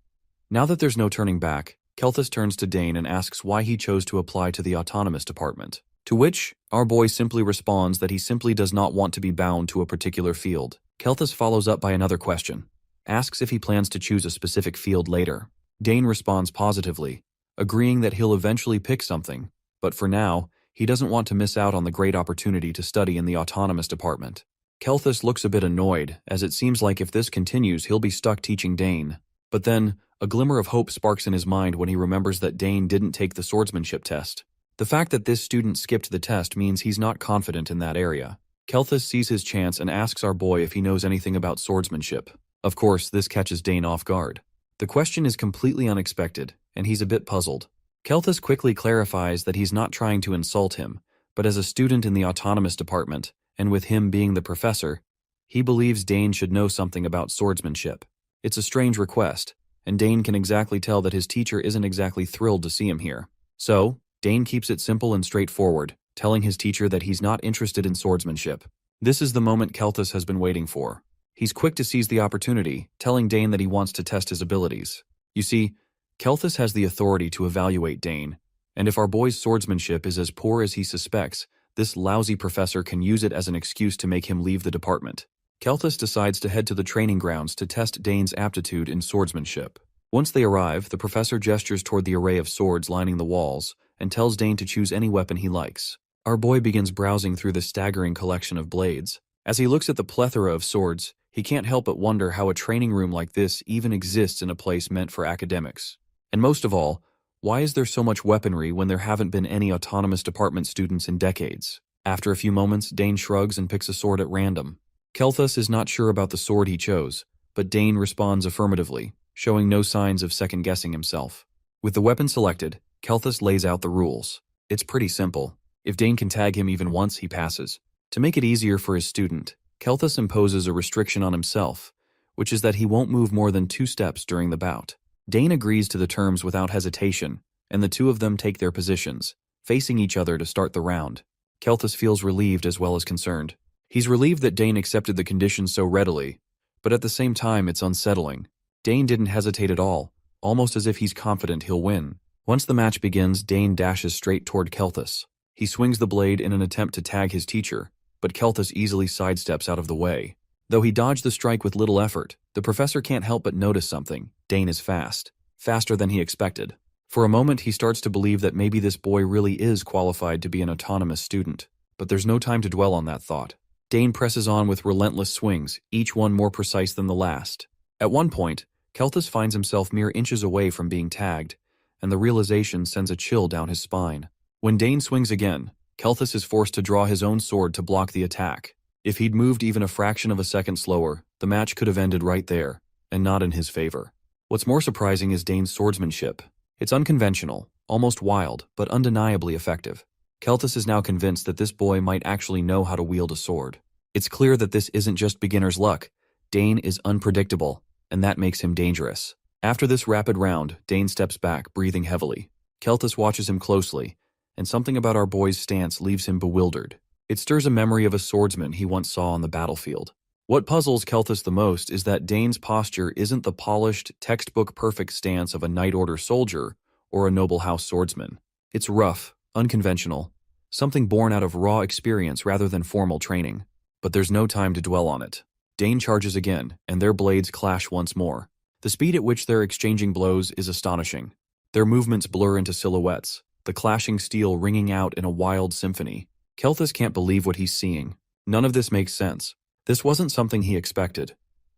now that there's no turning back, Kelthus turns to Dane and asks why he chose to apply to the autonomous department. To which, our boy simply responds that he simply does not want to be bound to a particular field. Kelthus follows up by another question, asks if he plans to choose a specific field later. Dane responds positively, agreeing that he'll eventually pick something, but for now, he doesn't want to miss out on the great opportunity to study in the autonomous department. Kelthus looks a bit annoyed, as it seems like if this continues, he'll be stuck teaching Dane. But then, a glimmer of hope sparks in his mind when he remembers that Dane didn't take the swordsmanship test. The fact that this student skipped the test means he's not confident in that area. Kelthus sees his chance and asks our boy if he knows anything about swordsmanship. Of course, this catches Dane off guard. The question is completely unexpected, and he's a bit puzzled. Kelthus quickly clarifies that he's not trying to insult him, but as a student in the autonomous department, and with him being the professor, he believes Dane should know something about swordsmanship. It's a strange request, and Dane can exactly tell that his teacher isn't exactly thrilled to see him here. So, Dane keeps it simple and straightforward, telling his teacher that he's not interested in swordsmanship. This is the moment Kelthus has been waiting for. He's quick to seize the opportunity, telling Dane that he wants to test his abilities. You see, Kelthus has the authority to evaluate Dane, and if our boy's swordsmanship is as poor as he suspects, this lousy professor can use it as an excuse to make him leave the department. Kelthus decides to head to the training grounds to test Dane's aptitude in swordsmanship. Once they arrive, the professor gestures toward the array of swords lining the walls and tells Dane to choose any weapon he likes. Our boy begins browsing through the staggering collection of blades. As he looks at the plethora of swords, he can't help but wonder how a training room like this even exists in a place meant for academics. And most of all, why is there so much weaponry when there haven't been any autonomous department students in decades? After a few moments, Dane shrugs and picks a sword at random. Kelthus is not sure about the sword he chose, but Dane responds affirmatively, showing no signs of second-guessing himself. With the weapon selected, Kelthus lays out the rules. It's pretty simple. If Dane can tag him even once, he passes. To make it easier for his student, Kelthus imposes a restriction on himself, which is that he won't move more than 2 steps during the bout. Dane agrees to the terms without hesitation, and the two of them take their positions, facing each other to start the round. Kelthus feels relieved as well as concerned. He's relieved that Dane accepted the conditions so readily, but at the same time it's unsettling. Dane didn't hesitate at all, almost as if he's confident he'll win. Once the match begins, Dane dashes straight toward Kelthus. He swings the blade in an attempt to tag his teacher, but Kelthus easily sidesteps out of the way. Though he dodged the strike with little effort, the professor can't help but notice something. Dane is fast. Faster than he expected. For a moment, he starts to believe that maybe this boy really is qualified to be an autonomous student. But there's no time to dwell on that thought. Dane presses on with relentless swings, each one more precise than the last. At one point, Kelthus finds himself mere inches away from being tagged, and the realization sends a chill down his spine. When Dane swings again, Kelthus is forced to draw his own sword to block the attack. If he'd moved even a fraction of a second slower, the match could have ended right there, and not in his favor. What's more surprising is Dane's swordsmanship. It's unconventional, almost wild, but undeniably effective. Kelthus is now convinced that this boy might actually know how to wield a sword. It's clear that this isn't just beginner's luck. Dane is unpredictable, and that makes him dangerous. After this rapid round, Dane steps back, breathing heavily. Kelthus watches him closely, and something about our boy's stance leaves him bewildered. It stirs a memory of a swordsman he once saw on the battlefield. What puzzles Kelthus the most is that Dane's posture isn't the polished, textbook-perfect stance of a Knight Order soldier or a noble house swordsman. It's rough, unconventional, something born out of raw experience rather than formal training. But there's no time to dwell on it. Dane charges again, and their blades clash once more. The speed at which they're exchanging blows is astonishing. Their movements blur into silhouettes, the clashing steel ringing out in a wild symphony. Kelthus can't believe what he's seeing. None of this makes sense. This wasn't something he expected.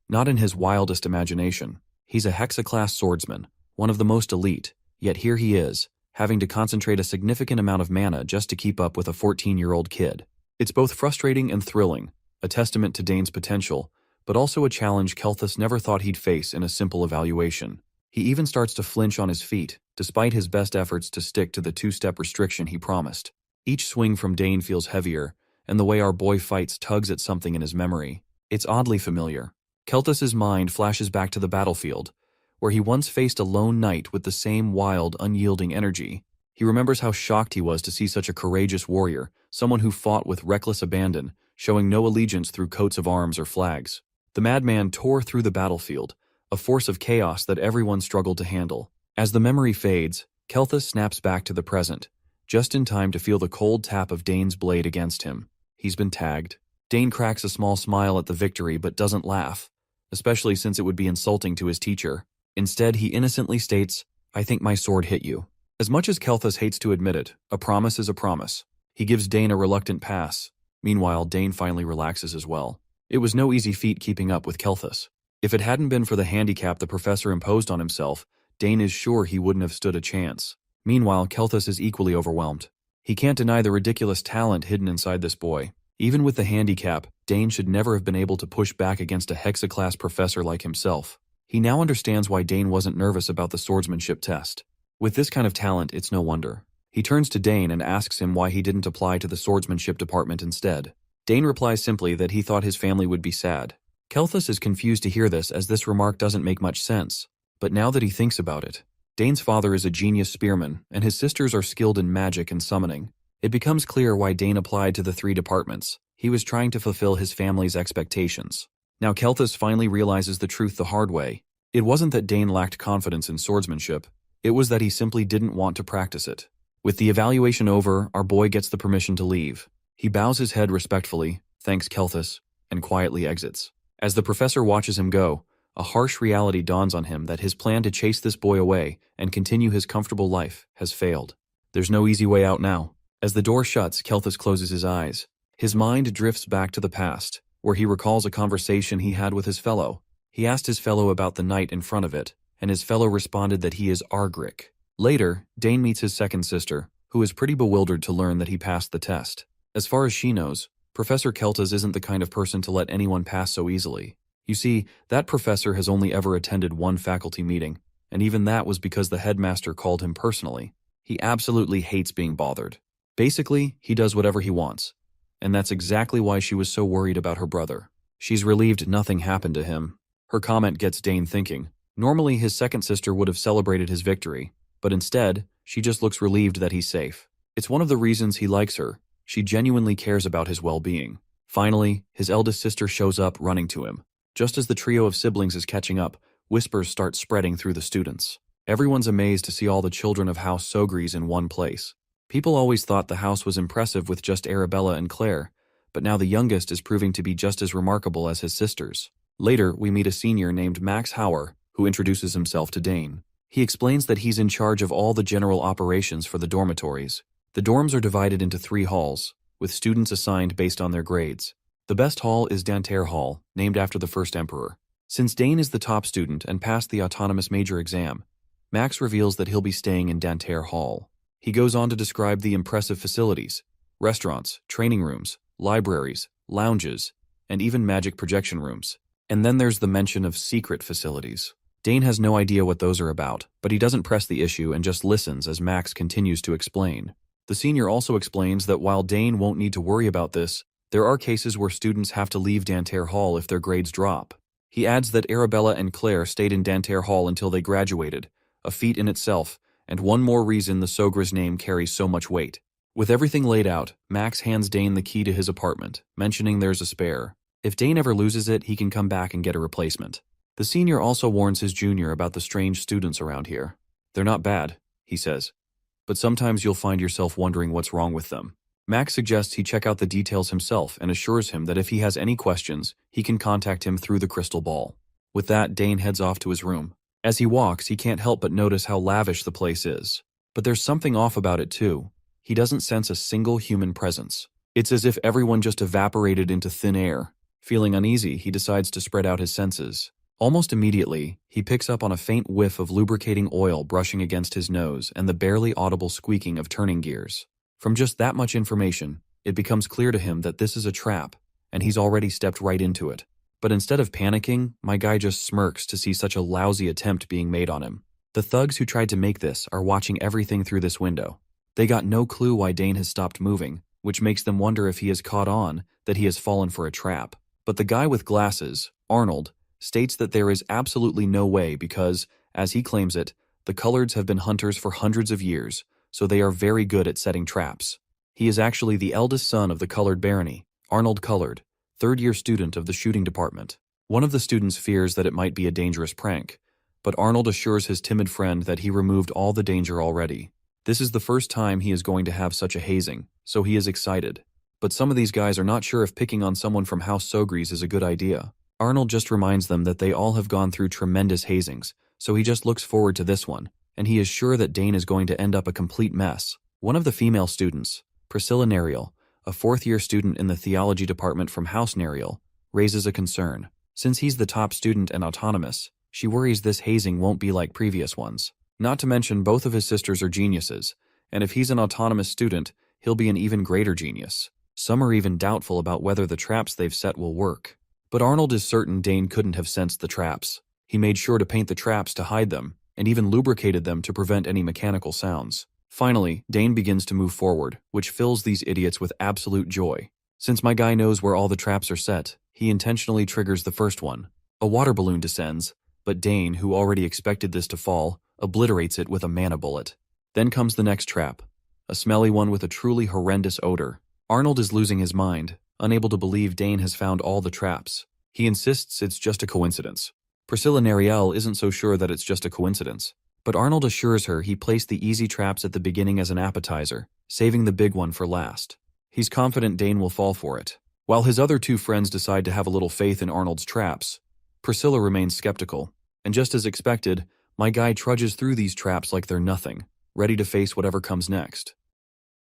Not in his wildest imagination. He's a Hexa-class swordsman, one of the most elite, yet here he is, having to concentrate a significant amount of mana just to keep up with a 14-year-old kid. It's both frustrating and thrilling, a testament to Dane's potential, but also a challenge Kelthus never thought he'd face in a simple evaluation. He even starts to flinch on his feet, despite his best efforts to stick to the two-step restriction he promised. Each swing from Dane feels heavier, and the way our boy fights tugs at something in his memory. It's oddly familiar. Kelthus's mind flashes back to the battlefield, where he once faced a lone knight with the same wild, unyielding energy. He remembers how shocked he was to see such a courageous warrior, someone who fought with reckless abandon, showing no allegiance through coats of arms or flags. The madman tore through the battlefield, a force of chaos that everyone struggled to handle. As the memory fades, Kelthus snaps back to the present, just in time to feel the cold tap of Dane's blade against him. He's been tagged. Dane cracks a small smile at the victory but doesn't laugh, especially since it would be insulting to his teacher. Instead, he innocently states, "I think my sword hit you." As much as Kelthus hates to admit it, a promise is a promise. He gives Dane a reluctant pass. Meanwhile, Dane finally relaxes as well. It was no easy feat keeping up with Kelthus. If it hadn't been for the handicap the professor imposed on himself, Dane is sure he wouldn't have stood a chance. Meanwhile, Kelthus is equally overwhelmed. He can't deny the ridiculous talent hidden inside this boy. Even with the handicap, Dane should never have been able to push back against a Hexa-class professor like himself. He now understands why Dane wasn't nervous about the swordsmanship test. With this kind of talent, it's no wonder. He turns to Dane and asks him why he didn't apply to the swordsmanship department instead. Dane replies simply that he thought his family would be sad. Kelthus is confused to hear this, as this remark doesn't make much sense. But now that he thinks about it, Dane's father is a genius spearman, and his sisters are skilled in magic and summoning. It becomes clear why Dane applied to the 3 departments. He was trying to fulfill his family's expectations. Now Kelthus finally realizes the truth the hard way. It wasn't that Dane lacked confidence in swordsmanship. It was that he simply didn't want to practice it. With the evaluation over, our boy gets the permission to leave. He bows his head respectfully, thanks Kelthus, and quietly exits. As the professor watches him go, a harsh reality dawns on him that his plan to chase this boy away and continue his comfortable life has failed. There's no easy way out now. As the door shuts, Kelthus closes his eyes. His mind drifts back to the past, where he recalls a conversation he had with his fellow. He asked his fellow about the knight in front of it, and his fellow responded that he is Argrick. Later, Dane meets his second sister, who is pretty bewildered to learn that he passed the test. As far as she knows, Professor Kelthus isn't the kind of person to let anyone pass so easily. You see, that professor has only ever attended one faculty meeting, and even that was because the headmaster called him personally. He absolutely hates being bothered. Basically, he does whatever he wants. And that's exactly why she was so worried about her brother. She's relieved nothing happened to him. Her comment gets Dane thinking. Normally, his second sister would have celebrated his victory, but instead, she just looks relieved that he's safe. It's one of the reasons he likes her. She genuinely cares about his well-being. Finally, his eldest sister shows up, running to him. Just as the trio of siblings is catching up, whispers start spreading through the students. Everyone's amazed to see all the children of House Sogries in one place. People always thought the house was impressive with just Arabella and Claire, but now the youngest is proving to be just as remarkable as his sisters. Later, we meet a senior named Max Hauer, who introduces himself to Dane. He explains that he's in charge of all the general operations for the dormitories. The dorms are divided into 3 halls, with students assigned based on their grades. The best hall is Danter Hall, named after the first emperor. Since Dane is the top student and passed the autonomous major exam, Max reveals that he'll be staying in Danterre Hall. He goes on to describe the impressive facilities: restaurants, training rooms, libraries, lounges, and even magic projection rooms. And then there's the mention of secret facilities. Dane has no idea what those are about, but he doesn't press the issue and just listens as Max continues to explain. The senior also explains that while Dane won't need to worry about this, there are cases where students have to leave Danterre Hall if their grades drop. He adds that Arabella and Claire stayed in Danterre Hall until they graduated, a feat in itself, and one more reason the Sogra's name carries so much weight. With everything laid out, Max hands Dane the key to his apartment, mentioning there's a spare. If Dane ever loses it, he can come back and get a replacement. The senior also warns his junior about the strange students around here. They're not bad, he says, but sometimes you'll find yourself wondering what's wrong with them. Max suggests he check out the details himself and assures him that if he has any questions, he can contact him through the crystal ball. With that, Dane heads off to his room. As he walks, he can't help but notice how lavish the place is. But there's something off about it too. He doesn't sense a single human presence. It's as if everyone just evaporated into thin air. Feeling uneasy, he decides to spread out his senses. Almost immediately, he picks up on a faint whiff of lubricating oil brushing against his nose and the barely audible squeaking of turning gears. From just that much information, it becomes clear to him that this is a trap, and he's already stepped right into it. But instead of panicking, my guy just smirks to see such a lousy attempt being made on him. The thugs who tried to make this are watching everything through this window. They got no clue why Dane has stopped moving, which makes them wonder if he has caught on that he has fallen for a trap. But the guy with glasses, Arnold, states that there is absolutely no way because, as he claims it, the Collards have been hunters for hundreds of years, so they are very good at setting traps. He is actually the eldest son of the Collard barony, Arnold Collard, third-year student of the shooting department. One of the students fears that it might be a dangerous prank, but Arnold assures his timid friend that he removed all the danger already. This is the first time he is going to have such a hazing, so he is excited. But some of these guys are not sure if picking on someone from House Sogries is a good idea. Arnold just reminds them that they all have gone through tremendous hazings, so he just looks forward to this one, and he is sure that Dane is going to end up a complete mess. One of the female students, Priscilla Nerial, a fourth-year student in the theology department from House Nerial, raises a concern. Since he's the top student and autonomous, she worries this hazing won't be like previous ones. Not to mention both of his sisters are geniuses, and if he's an autonomous student, he'll be an even greater genius. Some are even doubtful about whether the traps they've set will work. But Arnold is certain Dane couldn't have sensed the traps. He made sure to paint the traps to hide them, and even lubricated them to prevent any mechanical sounds. Finally, Dane begins to move forward, which fills these idiots with absolute joy. Since my guy knows where all the traps are set, he intentionally triggers the first one. A water balloon descends, but Dane, who already expected this to fall, obliterates it with a mana bullet. Then comes the next trap, a smelly one with a truly horrendous odor. Arnold is losing his mind, unable to believe Dane has found all the traps. He insists it's just a coincidence. Priscilla Nerial isn't so sure that it's just a coincidence, but Arnold assures her he placed the easy traps at the beginning as an appetizer, saving the big one for last. He's confident Dane will fall for it. While his other two friends decide to have a little faith in Arnold's traps, Priscilla remains skeptical, and just as expected, my guy trudges through these traps like they're nothing, ready to face whatever comes next.